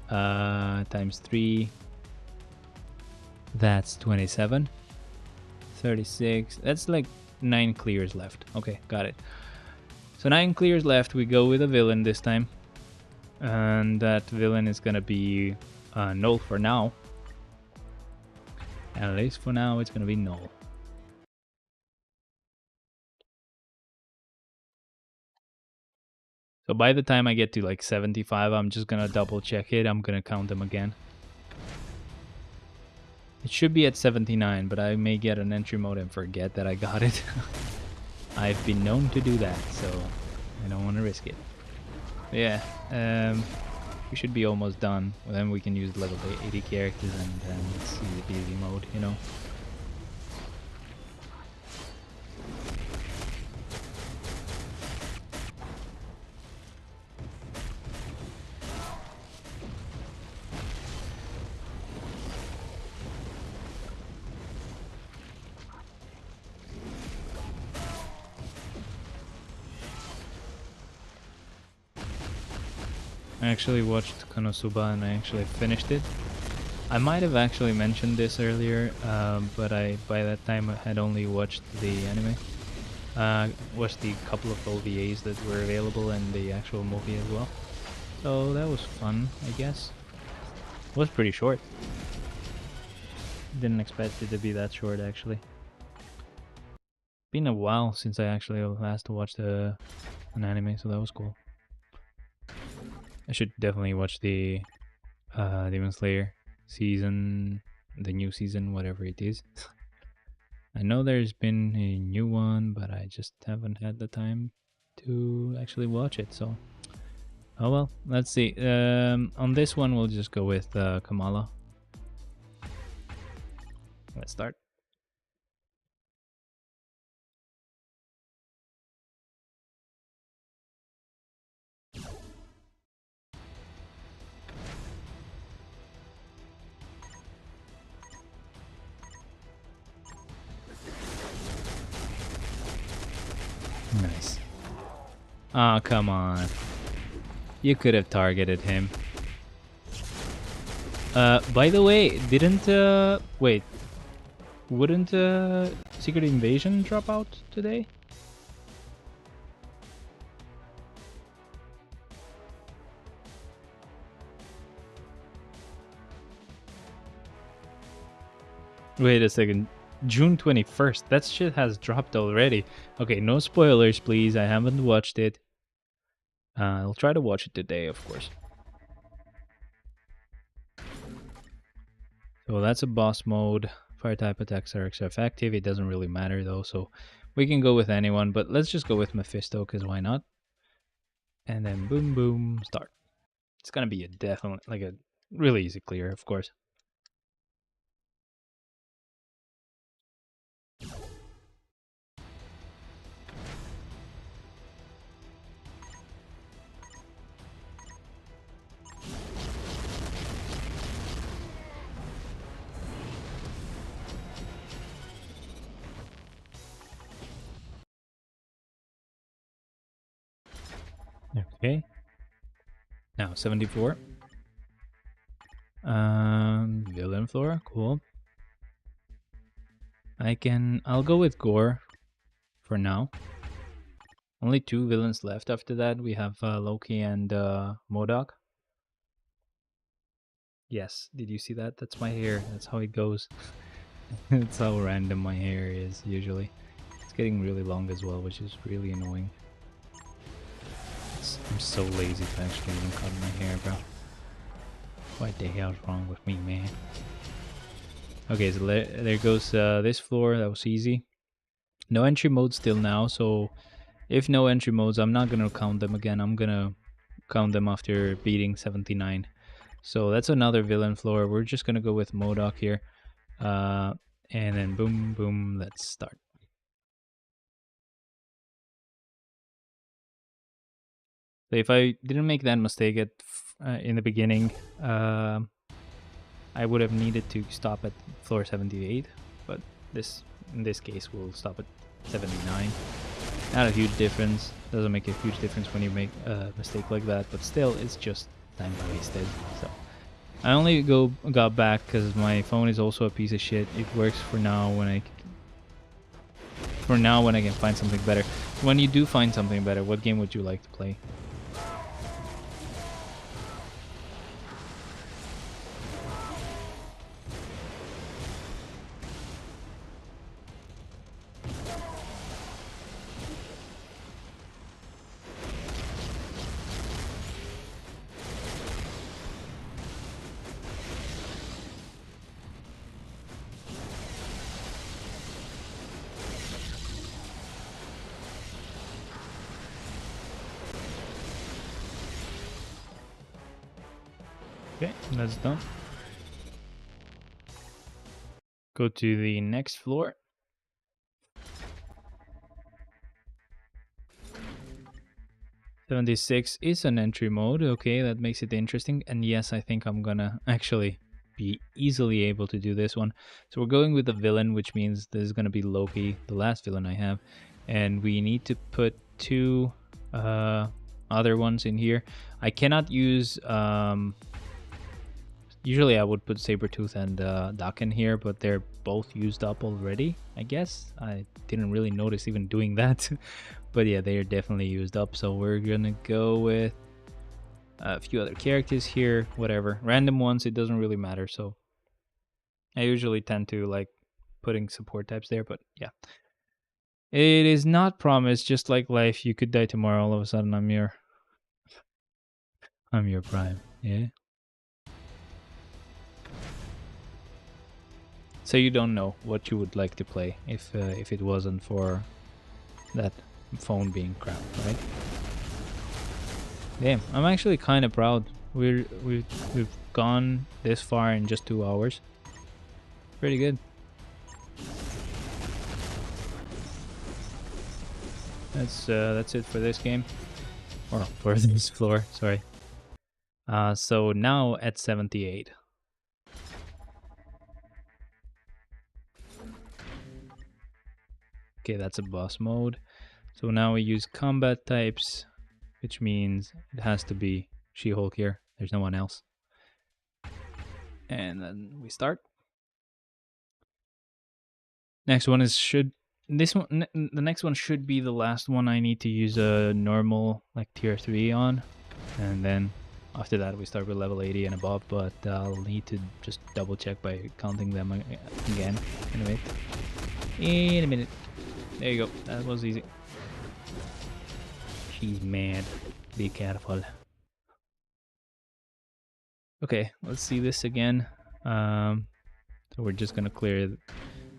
times 3. That's 27. 36. That's like 9 clears left. Okay, got it. So 9 clears left. We go with a villain this time. And that villain is gonna be null for now. At least for now, it's gonna be null. So by the time I get to like 75, I'm just gonna double check it. I'm gonna count them again. It should be at 79, but I may get an entry mode and forget that I got it. I've been known to do that, so I don't want to risk it. But yeah, we should be almost done. Well, then we can use level 80 characters and then it's easy mode, you know. I actually watched Konosuba and I actually finished it. I might have actually mentioned this earlier, but by that time I had only watched the anime. Watched the couple of OVAs that were available and the actual movie as well. So that was fun, I guess. It was pretty short. Didn't expect it to be that short, actually. Been a while since I actually last watched an anime, so that was cool. I should definitely watch the Demon Slayer season, the new season, whatever it is. I know there's been a new one, but I just haven't had the time to actually watch it, so... Oh well, let's see. On this one, we'll just go with Kamala. Let's start. Nice. Oh, come on. You could have targeted him. By the way, didn't, wait. Wouldn't, Secret Invasion drop out today? Wait a second. June 21st. That shit has dropped already. Okay, no spoilers, please. I haven't watched it. I'll try to watch it today, of course. So that's a boss mode. Fire type attacks are effective. It doesn't really matter though, so we can go with anyone, but let's just go with Mephisto, because why not? And then boom, boom, start. It's gonna be a definite, like a really easy clear, of course. Okay. Now 74. Villain floor, cool. I'll go with Gore for now. Only 2 villains left after that. We have Loki and MODOK. Yes, did you see that? That's my hair. That's how it goes. That's how random my hair is usually. It's getting really long as well, which is really annoying. I'm so lazy to actually even cut my hair, bro. What the hell's wrong with me, man? Okay, so there goes this floor. That was easy. No entry mode still now, so if no entry modes, I'm not gonna count them again. I'm gonna count them after beating 79. So that's another villain floor. We're just gonna go with MODOK here. And then boom, boom, let's start. So if I didn't make that mistake in the beginning, I would have needed to stop at floor 78, but in this case we'll stop at 79. Not a huge difference. Doesn't make a huge difference when you make a mistake like that, but still, it's just time wasted. So I only got back because my phone is also a piece of shit. It works for now when I can find something better. When you do find something better, what game would you like to play? Okay, that's done. Go to the next floor. "76 is an entry mode. Okay, that makes it interesting. And yes, I think I'm gonna actually be easily able to do this one. So we're going with the villain, which means this is gonna be Loki, the last villain I have. And we need to put 2 other ones in here. I cannot use usually I would put Sabretooth and Duck in here, but they're both used up already, I guess. I didn't really notice even doing that. But yeah, they're definitely used up. So we're gonna go with a few other characters here, whatever. Random ones, it doesn't really matter. So I usually tend to like putting support types there, but yeah. It is not promised, just like life. You could die tomorrow, all of a sudden I'm your prime. Yeah. So you don't know what you would like to play if it wasn't for that phone being crap, right? Damn, I'm actually kind of proud. We've gone this far in just 2 hours. Pretty good. That's it for this game, or for this floor. Sorry. So now at 78. Okay, that's a boss mode. So now we use combat types, which means it has to be She-Hulk here. There's no one else. And then we start. Next one is the next one should be the last one I need to use a normal like tier 3 on, and then after that we start with level 80 and above, but I'll need to just double check by counting them again in a minute. There you go, that was easy. She's mad, be careful. Okay, let's see this again. So we're just gonna clear it.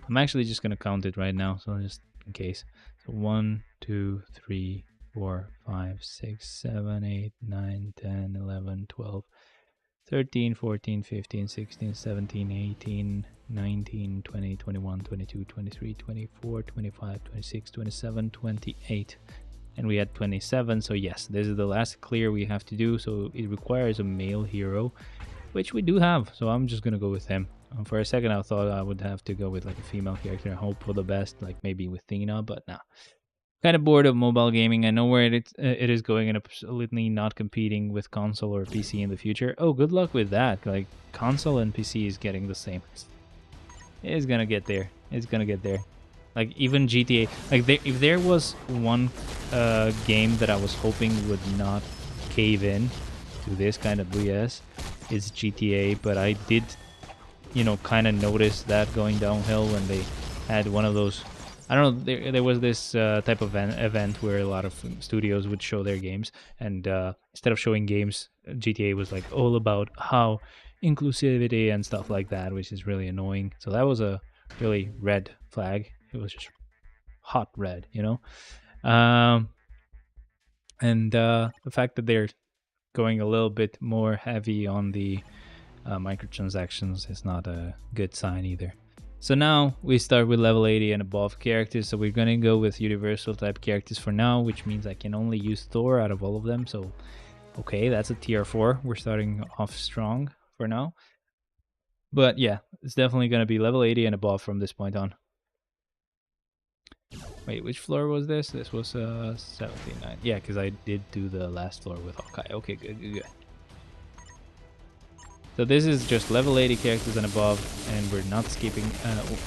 I'm actually just gonna count it right now, so just in case. So 1, 2, 3, 4, 5, 6, 7, 8, 9, 10, 11, 12, 13, 14, 15, 16, 17, 18, 19, 20, 21, 22, 23, 24, 25, 26, 27, 28. And we had 27, so yes, this is the last clear we have to do. So it requires a male hero, which we do have, so I'm just gonna go with him. For a second I thought I would have to go with like a female character and hope for the best, like maybe with Thena, but nah. Kind of bored of mobile gaming. I know where it is going, and absolutely not competing with console or PC in the future. Oh, good luck with that. Like, console and PC is getting the same. It's gonna get there. It's gonna get there. Like, even GTA. Like, if there was one game that I was hoping would not cave in to this kind of BS, it's GTA. But I did, kind of notice that going downhill when they had one of those. I don't know. There was this type of event where a lot of studios would show their games, and instead of showing games, GTA was like all about how inclusivity and stuff like that, which is really annoying. So that was a really red flag. It was just hot red, and the fact that they're going a little bit more heavy on the microtransactions is not a good sign either. So now we start with level 80 and above characters. So we're gonna go with universal type characters for now, which means I can only use Thor out of all of them. So okay, that's a tier 4. We're starting off strong for now. But yeah, it's definitely gonna be level 80 and above from this point on. Wait, which floor was this? This was 79. Yeah, because I did do the last floor with Hawkeye. Okay, good. So this is just level 80 characters and above, and we're not skipping,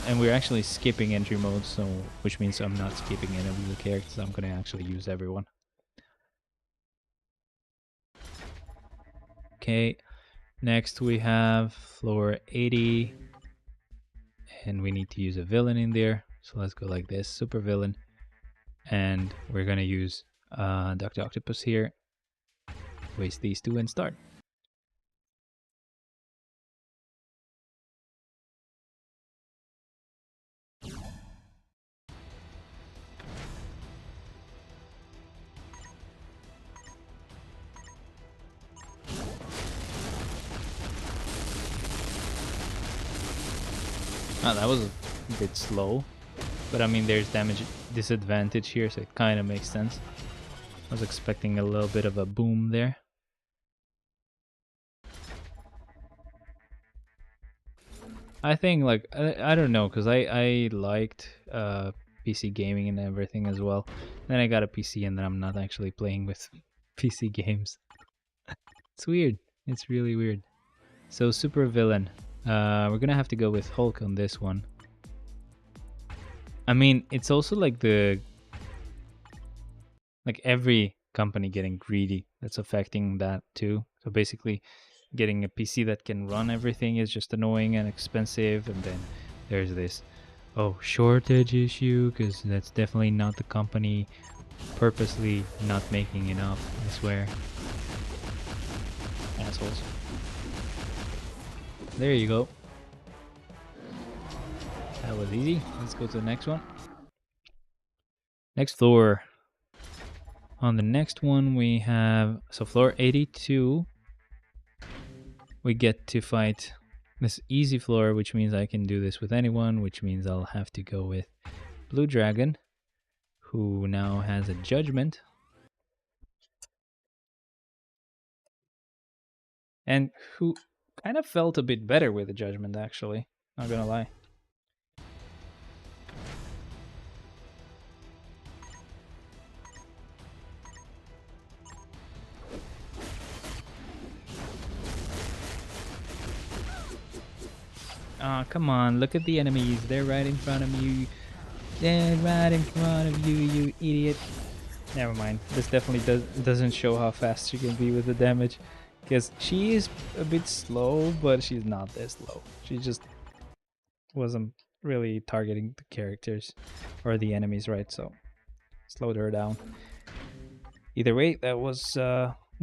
and we're actually skipping entry mode, so which means I'm not skipping any of the characters. I'm gonna actually use everyone. Okay, next we have floor 80, and we need to use a villain in there. So let's go like this, super villain, and we're gonna use Dr. Octopus here. Waste these two and start. Oh, that was a bit slow, but I mean there's damage disadvantage here, so it kind of makes sense. I was expecting a little bit of a boom there. I think, like, I don't know, because I liked PC gaming and everything as well. Then I got a PC and then I'm not actually playing with PC games. It's weird. It's really weird. So super villain. We're gonna have to go with Hulk on this one. I mean, it's also like every company getting greedy that's affecting that too. So basically, getting a PC that can run everything is just annoying and expensive, and then there's this shortage issue, because that's definitely not the company purposely not making enough, I swear. Assholes. There you go. That was easy. Let's go to the next one. Next floor. On the next one we have, so floor 82, we get to fight this easy floor, which means I can do this with anyone, which means I'll have to go with Blue Dragon, who now has a judgment. And who kind of felt a bit better with the judgment, actually. Not gonna lie. Oh, come on, look at the enemies. They're right in front of you. They're right in front of you, you idiot. Never mind. This definitely doesn't show how fast she can be with the damage. Because she is a bit slow, but she's not this slow. She just wasn't really targeting the characters or the enemies right, so slowed her down. Either way, that was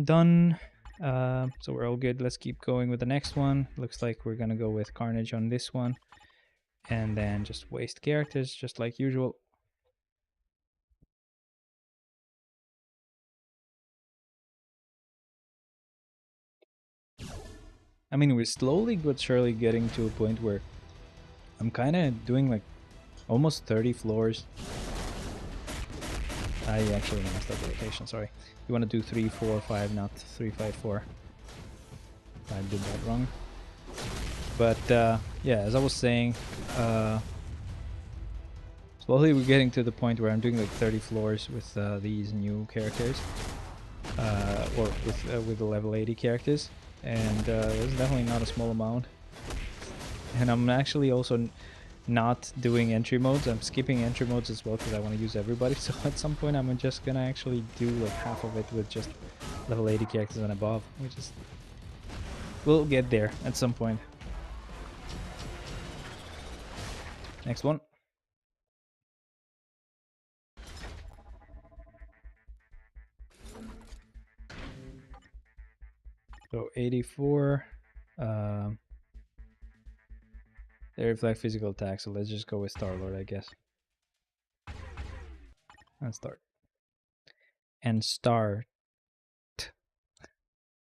done. So we're all good. Let's keep going with the next one. Looks like we're gonna go with Carnage on this one, and then just waste characters just like usual. I mean, we're slowly but surely getting to a point where I'm kind of doing like almost 30 floors. I actually messed up the rotation, sorry. You want to do 3, 4, 5, not 3, 5, 4. I did that wrong. But yeah, as I was saying, Slowly we're getting to the point where I'm doing like 30 floors with these new characters, or with the level 80 characters, and it's definitely not a small amount. And I'm actually also not doing entry modes. I'm skipping entry modes as well because I want to use everybody. So at some point I'm just gonna actually do like half of it with just level 80 characters and above. We'll get there at some point. Next one. So 84. They reflect physical attack, so let's just go with Star-Lord, I guess. And start. And start.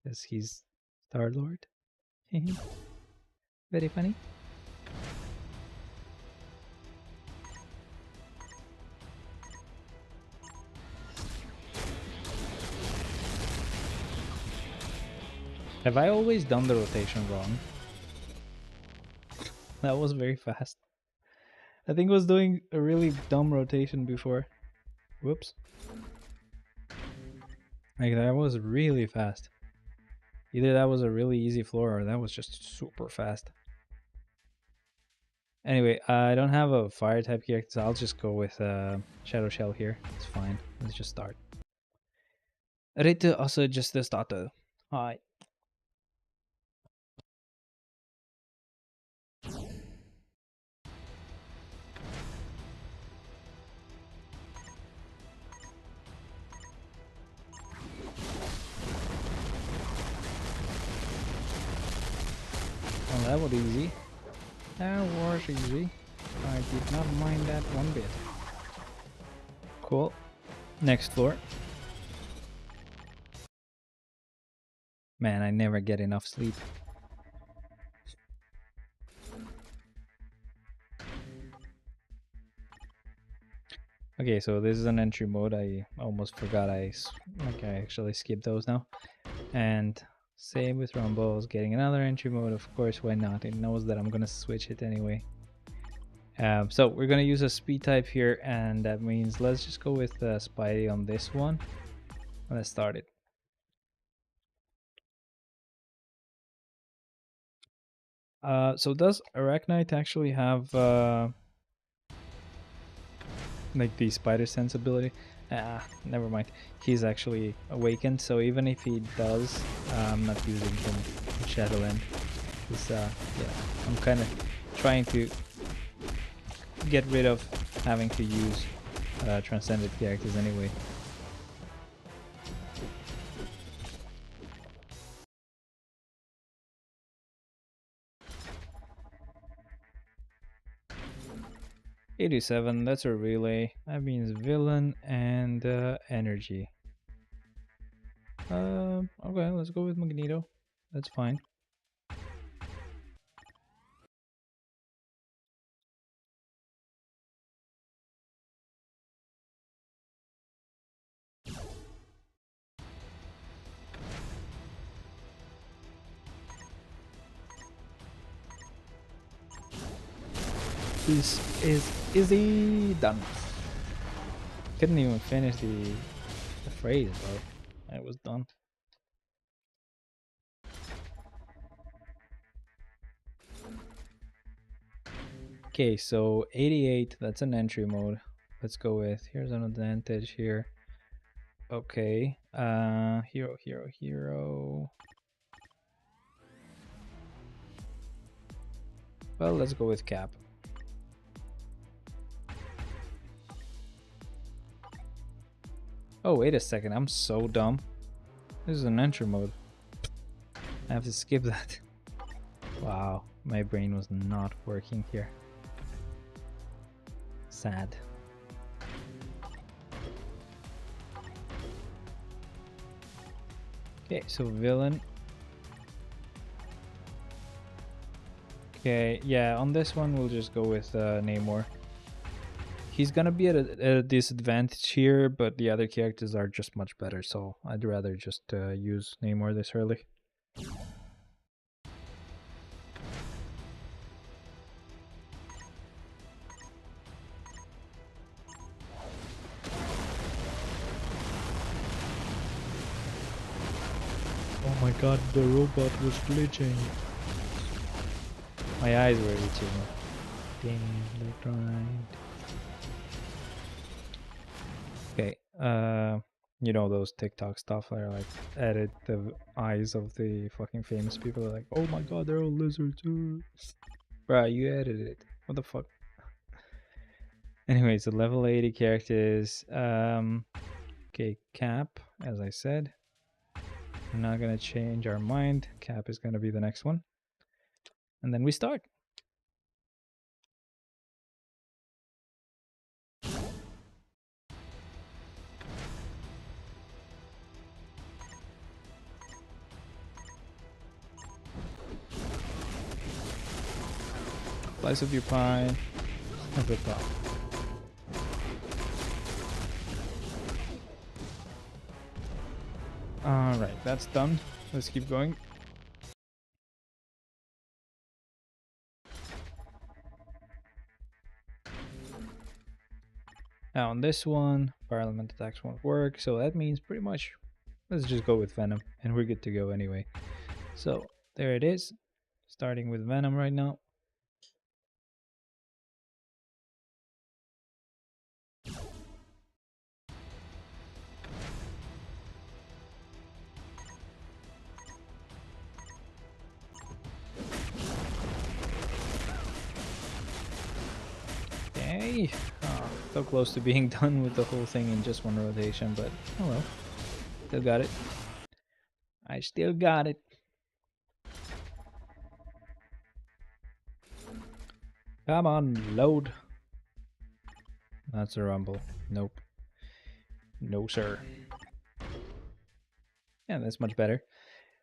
Because he's Star-Lord. Very funny. Have I always done the rotation wrong? That was very fast. I think I was doing a really dumb rotation before. Whoops. Like, that was really fast. Either that was a really easy floor or that was just super fast. Anyway, I don't have a fire type character, so I'll just go with Shadow Shell here. It's fine. Let's just start. Rate also just the starter. Hi. Well, that was easy. That was easy. I did not mind that one bit. Cool. Next floor. Man, I never get enough sleep. Okay, so this is an entry mode. I almost forgot I actually skipped those now. And same with Rumbles, getting another entry mode. Of course, why not? It knows that I'm gonna switch it anyway. So we're gonna use a speed type here, and that means let's just go with Spidey on this one. Let's start it. So does Arachnite actually have like the spider sense ability? Never mind. He's actually awakened, so even if he does, I'm not using him in Shadowland. Because, yeah, I'm kind of trying to get rid of having to use transcended characters anyway. $87, that's a relay. That means villain and energy. Okay, let's go with Magneto. That's fine. This is easy done. Couldn't even finish the phrase, but it was done. Okay, so 88, that's an entry mode. Let's go with, here's an advantage here. Okay, hero. Well, let's go with Cap. Oh, wait a second, I'm so dumb. This is an entry mode. I have to skip that. Wow, my brain was not working here. Sad. Okay, so villain. Okay, yeah, on this one we'll just go with Namor. He's gonna be at a disadvantage here, but the other characters are just much better, so I'd rather just use Namor this early. my god, the robot was glitching. My eyes were itching. Damn, they tried. Okay, you know those TikTok stuff where like edit the eyes of the fucking famous people. They're like, oh my god, they're all lizards. Bruh, you edited it. What the fuck? Anyways, the level 80 characters. Okay, Cap, as I said. We're not gonna change our mind. Cap is gonna be the next one. And then we start. Slice of your pie. Of the top. Alright, that's done. Let's keep going. Now on this one, Parliament attacks won't work, so that means pretty much let's just go with Venom, and we're good to go anyway. So there it is, starting with Venom right now. Okay, so close to being done with the whole thing in just one rotation, but oh well, still got it. I still got it. Come on, load. That's a rumble. Nope. No, sir. Yeah, that's much better.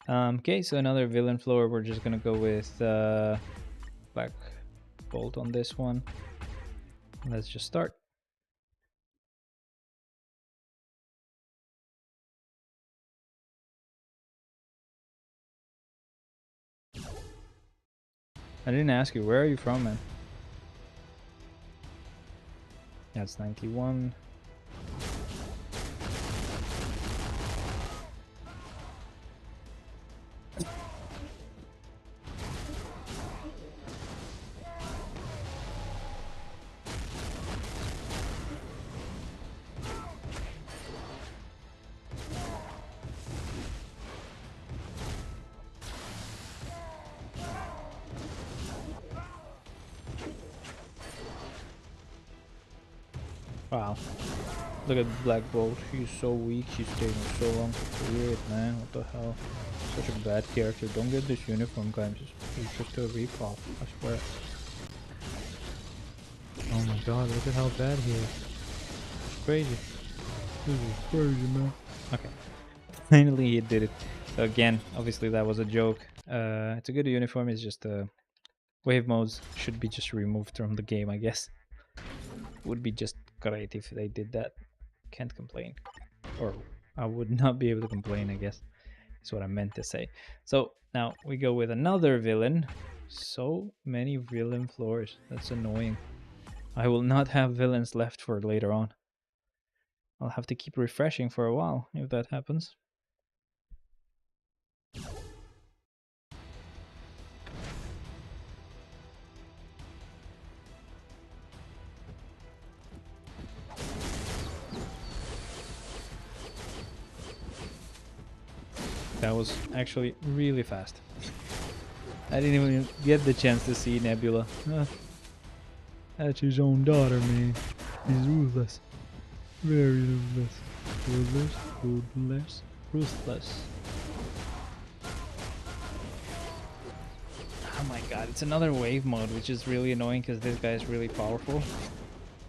Okay, so another villain floor. We're just gonna go with Black Bolt on this one. Let's just start. I didn't ask you, where are you from, man? That's 91. Wow. Look at Black Bolt. She's so weak. She's taking so long to clear it, man. What the hell? Such a bad character. Don't get this uniform, guys. It's just a ripoff. I swear. Oh my god, look at how bad he is. It's crazy. This is crazy, man. Okay. Finally he did it. So again, obviously that was a joke. It's a good uniform. It's just wave modes should be just removed from the game, I guess. Would be just great if they did that. Can't complain. Or I would not be able to complain, I guess. That's what I meant to say. So now we go with another villain. So many villain floors. That's annoying. I will not have villains left for later on. I'll have to keep refreshing for a while if that happens. That was actually really fast. I didn't even get the chance to see Nebula. That's his own daughter, man. He's ruthless. Very ruthless. Ruthless, ruthless, ruthless. Oh my god, it's another wave mode, which is really annoying because this guy is really powerful.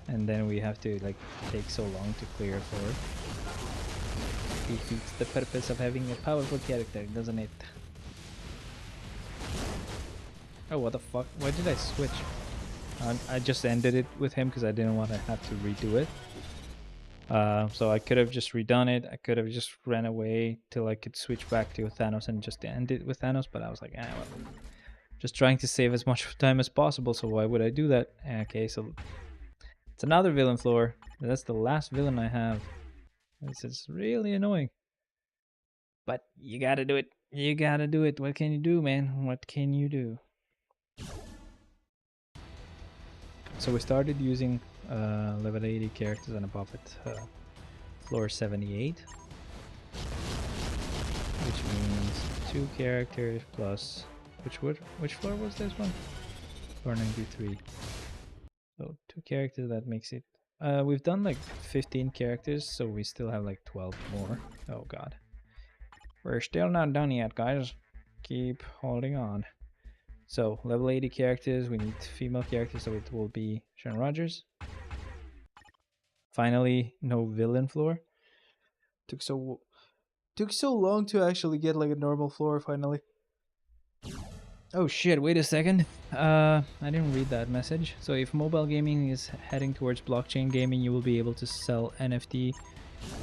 And then we have to like take so long to clear forward. Defeats the purpose of having a powerful character, doesn't it? Oh, what the fuck? Why did I switch? I just ended it with him because I didn't want to have to redo it. So I could have just redone it. I could have just ran away till I could switch back to Thanos and just end it with Thanos. But I was like, well, just trying to save as much time as possible. So why would I do that? Okay, so it's another villain floor. That's the last villain I have. This is really annoying. But you gotta do it. You gotta do it. What can you do, man? What can you do? So we started using level 80 characters and above at floor 78, which means 2 characters plus which floor was this one? Floor 93. So 2 characters, that makes it. We've done like 15 characters, so we still have like 12 more. Oh god. We're still not done yet, guys. Keep holding on. So level 80 characters, we need female characters, so it will be Sharon Rogers. Finally, no villain floor. Took so long to actually get like a normal floor finally. Oh shit, wait a second. I didn't read that message. So if mobile gaming is heading towards blockchain gaming, you will be able to sell NFT.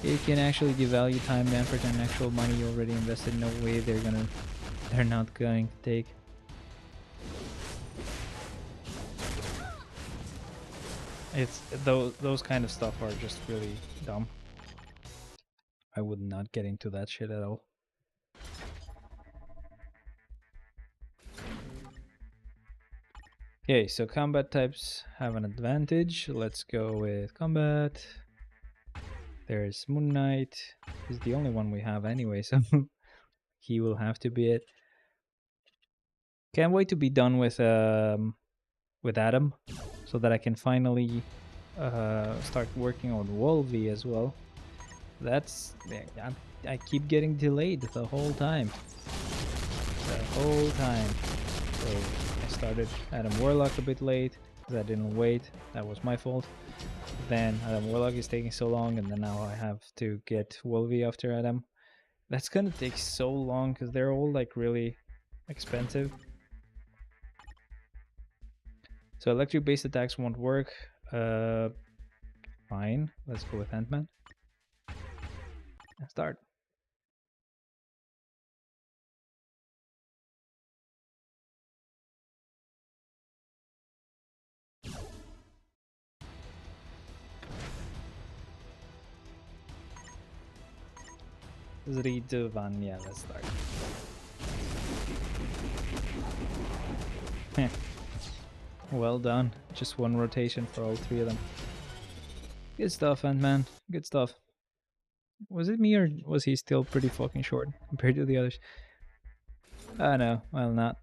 It can actually give value, time, effort, and actual money you already invested. No way they're not going to take. It's those kind of stuff are just really dumb. I would not get into that shit at all. Okay, so combat types have an advantage. Let's go with combat. There's Moon Knight. He's the only one we have anyway, so he will have to be it. Can't wait to be done with Adam, so that I can finally start working on Wolvie as well. I keep getting delayed the whole time. So I started Adam Warlock a bit late because I didn't wait. That was my fault. Then Adam Warlock is taking so long, and then now I have to get Wolvie after Adam. That's gonna take so long because they're all like really expensive. So electric based attacks won't work. Fine. Let's go with Ant-Man. Start. Zridovan, yeah, let's start. Well done. Just one rotation for all 3 of them. Good stuff, Ant-Man. Good stuff. Was it me or was he still pretty fucking short compared to the others? No. Well, not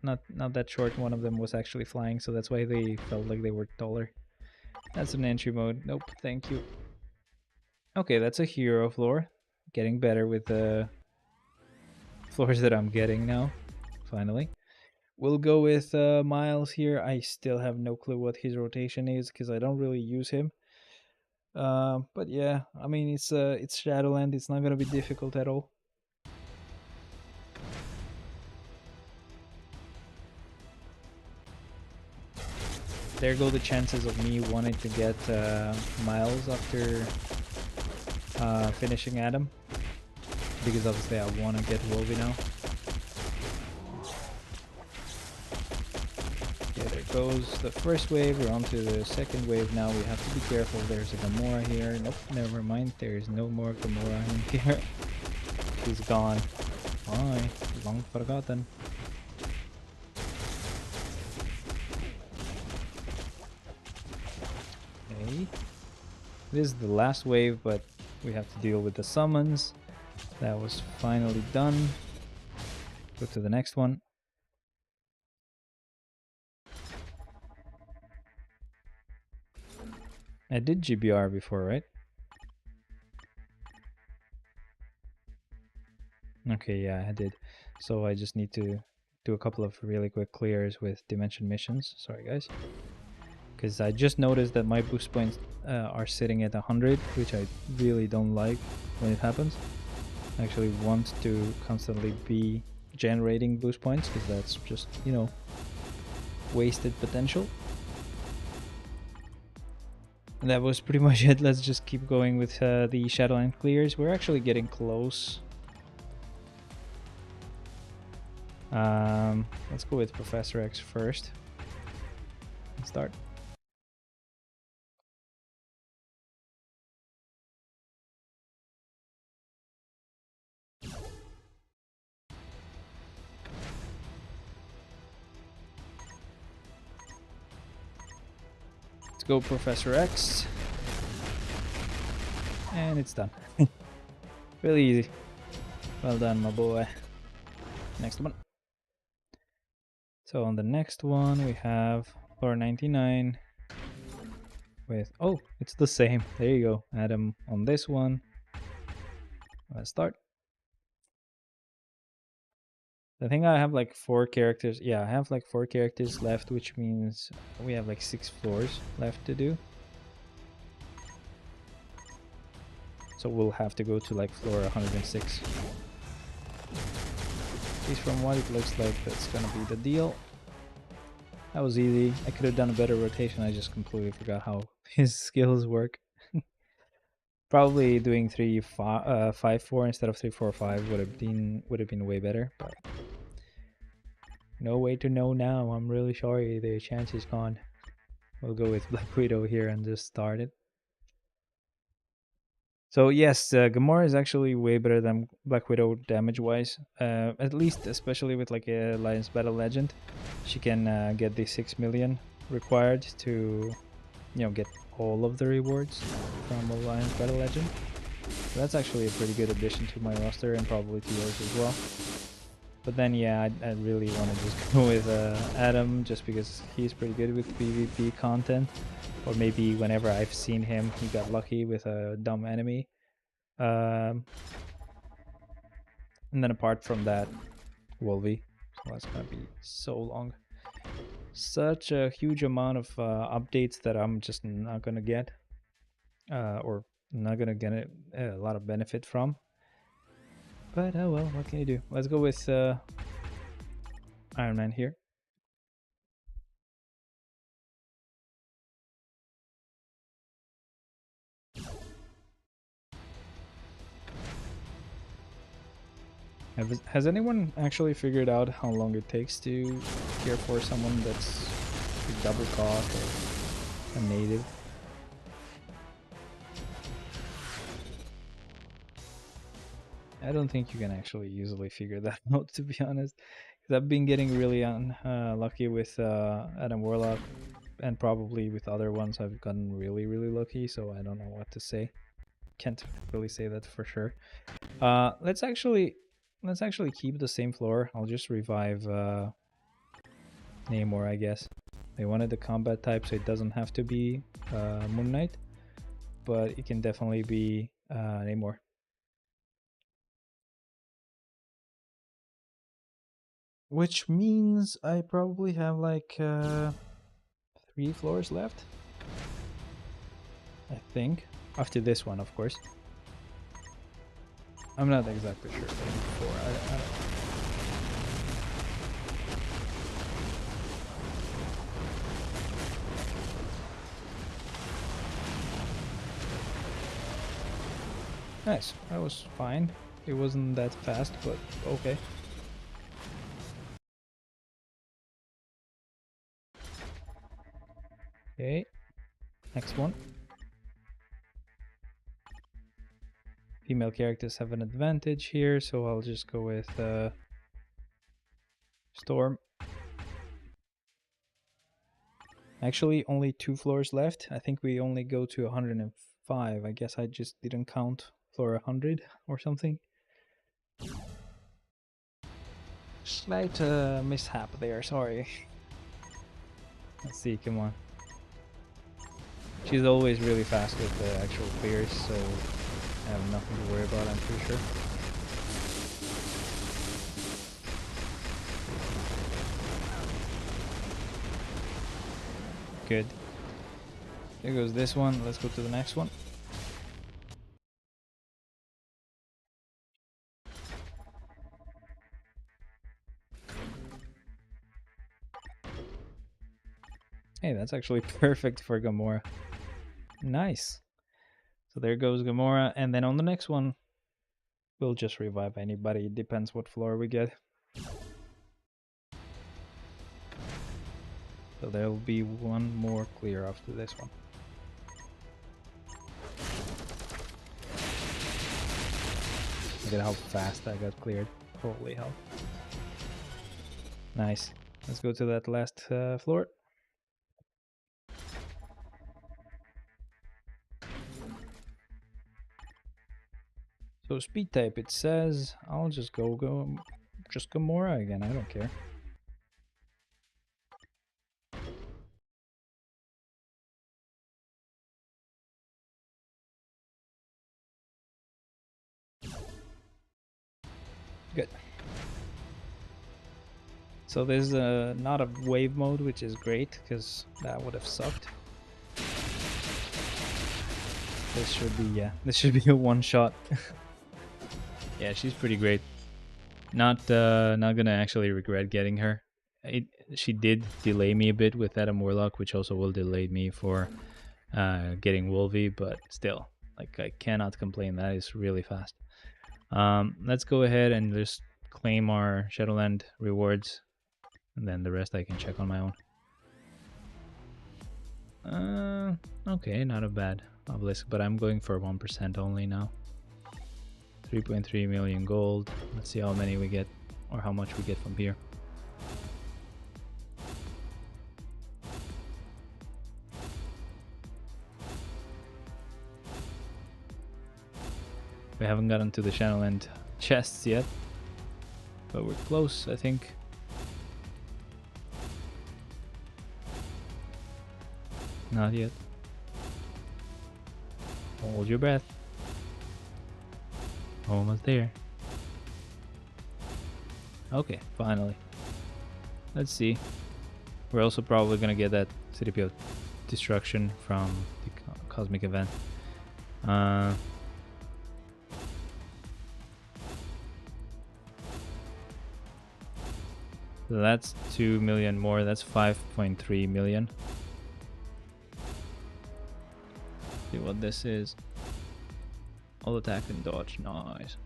that short. One of them was actually flying, so that's why they felt like they were taller. That's an entry mode. Nope, thank you. Okay, that's a hero floor. Getting better with the floors that I'm getting now. Finally. We'll go with Miles here. I still have no clue what his rotation is because I don't really use him. But yeah, I mean it's Shadowland. It's not gonna be difficult at all. There go the chances of me wanting to get Miles after finishing Adam, because obviously I want to get Wolvie now. Yeah, there goes the first wave. We're on to the second wave now. We have to be careful. There's a Gamora here. Nope, never mind. There's no more Gamora in here. She's gone. Bye. Long forgotten. Okay. This is the last wave, but we have to deal with the summons. That was finally done. Go to the next one. I did GBR before, right? Okay, yeah, I did. So I just need to do a couple of really quick clears with dimension missions. Sorry, guys. Because I just noticed that my boost points are sitting at 100, which I really don't like when it happens. I actually want to constantly be generating boost points, because that's just, you know, wasted potential. And that was pretty much it. Let's just keep going with the Shadowland clears. We're actually getting close. Let's go with Professor X first. Let's start. go Professor X. And it's done. Really easy. Well done, my boy. Next one. So on the next one we have floor 99 with, oh, it's the same. There you go. Adam on this one. Let's start. I think I have like 4 characters. Yeah, I have like 4 characters left, which means we have like 6 floors left to do. So we'll have to go to like floor 106. At least from what it looks like, that's gonna be the deal. That was easy. I could have done a better rotation. I just completely forgot how his skills work. Probably doing 3-5-4 instead of 3-4-5 would have been way better, but no way to know now. I'm really sorry. The chance is gone. We'll go with Black Widow here and just start it. So yes, Gamora is actually way better than Black Widow damage-wise. At least, especially with like a Alliance Battle Legend, she can get the 6 million required to, you know, get all of the rewards from Alliance Battle Legend. So that's actually a pretty good addition to my roster and probably to yours as well. But then yeah, I really want to just go with Adam just because he's pretty good with PvP content. Or maybe whenever I've seen him, he got lucky with a dumb enemy. And then apart from that, Wolvie. So that's gonna be so long. Such a huge amount of updates that I'm just not gonna get. Or not gonna get a lot of benefit from. But oh well, what can you do? Let's go with Iron Man here. Has anyone actually figured out how long it takes to care for someone that's a double cost or a native? I don't think you can actually easily figure that out, to be honest. Because I've been getting really unlucky with Adam Warlock, and probably with other ones I've gotten really, really lucky, so I don't know what to say. Can't really say that for sure. Let's actually keep the same floor. I'll just revive Namor, I guess. They wanted the combat type, so it doesn't have to be Moon Knight, but it can definitely be Namor. Which means I probably have like 3 floors left, I think. After this one, of course. I'm not exactly sure. Maybe 4. I don't know. Nice. That was fine. It wasn't that fast, but okay. Okay. Next one. Female characters have an advantage here, so I'll just go with Storm. Actually, only 2 floors left. I think we only go to 105. I guess I just didn't count floor 100 or something. Slight mishap there, sorry. Let's see, come on. She's always really fast with the actual clears, so I have nothing to worry about, I'm pretty sure. Good. There goes this one. Let's go to the next one. Hey, that's actually perfect for Gamora. Nice. So there goes Gamora, and then on the next one, we'll just revive anybody. It depends what floor we get. So there'll be one more clear after this one. Look at how fast I got cleared. Holy hell. Nice. Let's go to that last floor. So speed type, it says I'll just go just Gamora again. I don't care. Good. So there's not a wave mode, which is great because that would have sucked. This should be, yeah, this should be a one shot. Yeah, she's pretty great. Not gonna actually regret getting her. She did delay me a bit with Adam Warlock, which also will delay me for getting Wolvie, but still, like, I cannot complain. That is really fast. Let's go ahead and just claim our Shadowland rewards, and then the rest I can check on my own. Okay, not a bad obelisk, but I'm going for 1% only now. 3.3 million gold. Let's see how many we get, or how much we get from here. We haven't gotten to the Shadowland chests yet, but we're close, I think. Not yet. Hold your breath. Almost there. Okay, finally. Let's see. We're also probably gonna get that City of Destruction from the Cosmic event. So that's 2 million more. That's 5.3 million. See what this is. All attack and dodge. Nice.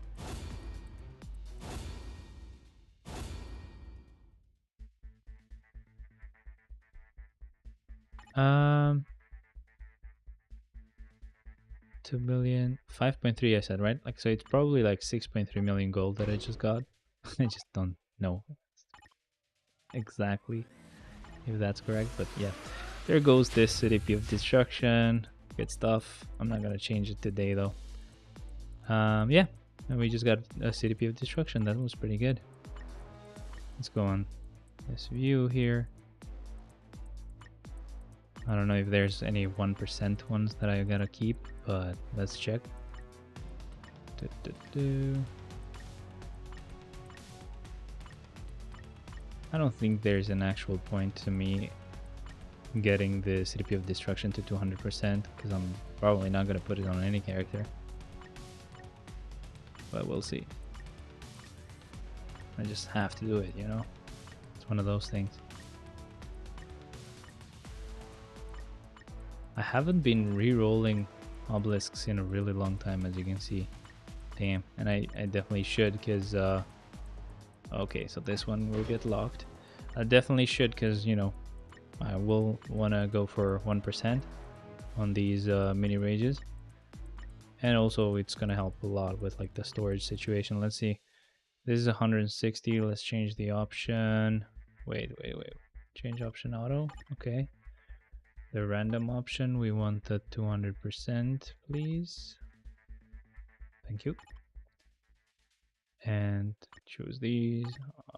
Um, 2 million, 5.3 I said, right? Like, so it's probably like 6.3 million gold that I just got. I just don't know exactly if that's correct, but yeah. There goes this City of Destruction. Good stuff. I'm not gonna change it today though. Yeah, and we just got a City of Destruction. That was pretty good. Let's go on this view here. I don't know if there's any 1% ones that I gotta keep, but let's check. I don't think there's an actual point to me getting the City of Destruction to 200% because I'm probably not gonna put it on any character. But we'll see. I just have to do it, you know? It's one of those things. I haven't been re-rolling obelisks in a really long time, as you can see. Damn, and I definitely should, because okay, so this one will get locked. I definitely should, because, you know, I will want to go for 1% on these mini rages. And also it's going to help a lot with like the storage situation. Let's see. This is 160. Let's change the option. Wait. Change option auto. Okay. The random option, we want the 200%, please. Thank you. And choose these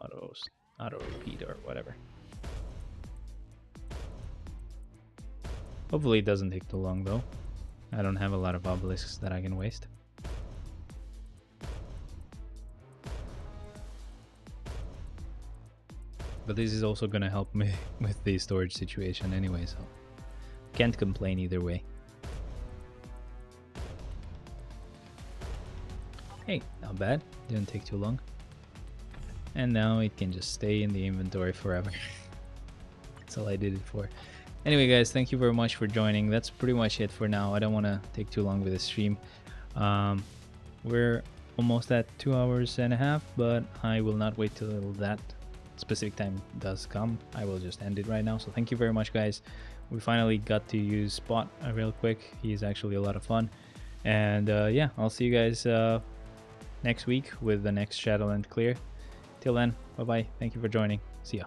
auto repeat or whatever. Hopefully it doesn't take too long though. I don't have a lot of obelisks that I can waste. But this is also gonna help me with the storage situation anyway, so can't complain either way. Hey, not bad. Didn't take too long. And now it can just stay in the inventory forever. That's all I did it for. Anyway, guys, thank you very much for joining. That's pretty much it for now. I don't want to take too long with the stream. We're almost at 2 hours and a half, but I will not wait till that specific time does come. I will just end it right now. So thank you very much, guys. We finally got to use Spot real quick. He's actually a lot of fun. And yeah, I'll see you guys next week with the next Shadowland clear. Till then, bye bye. Thank you for joining. See ya.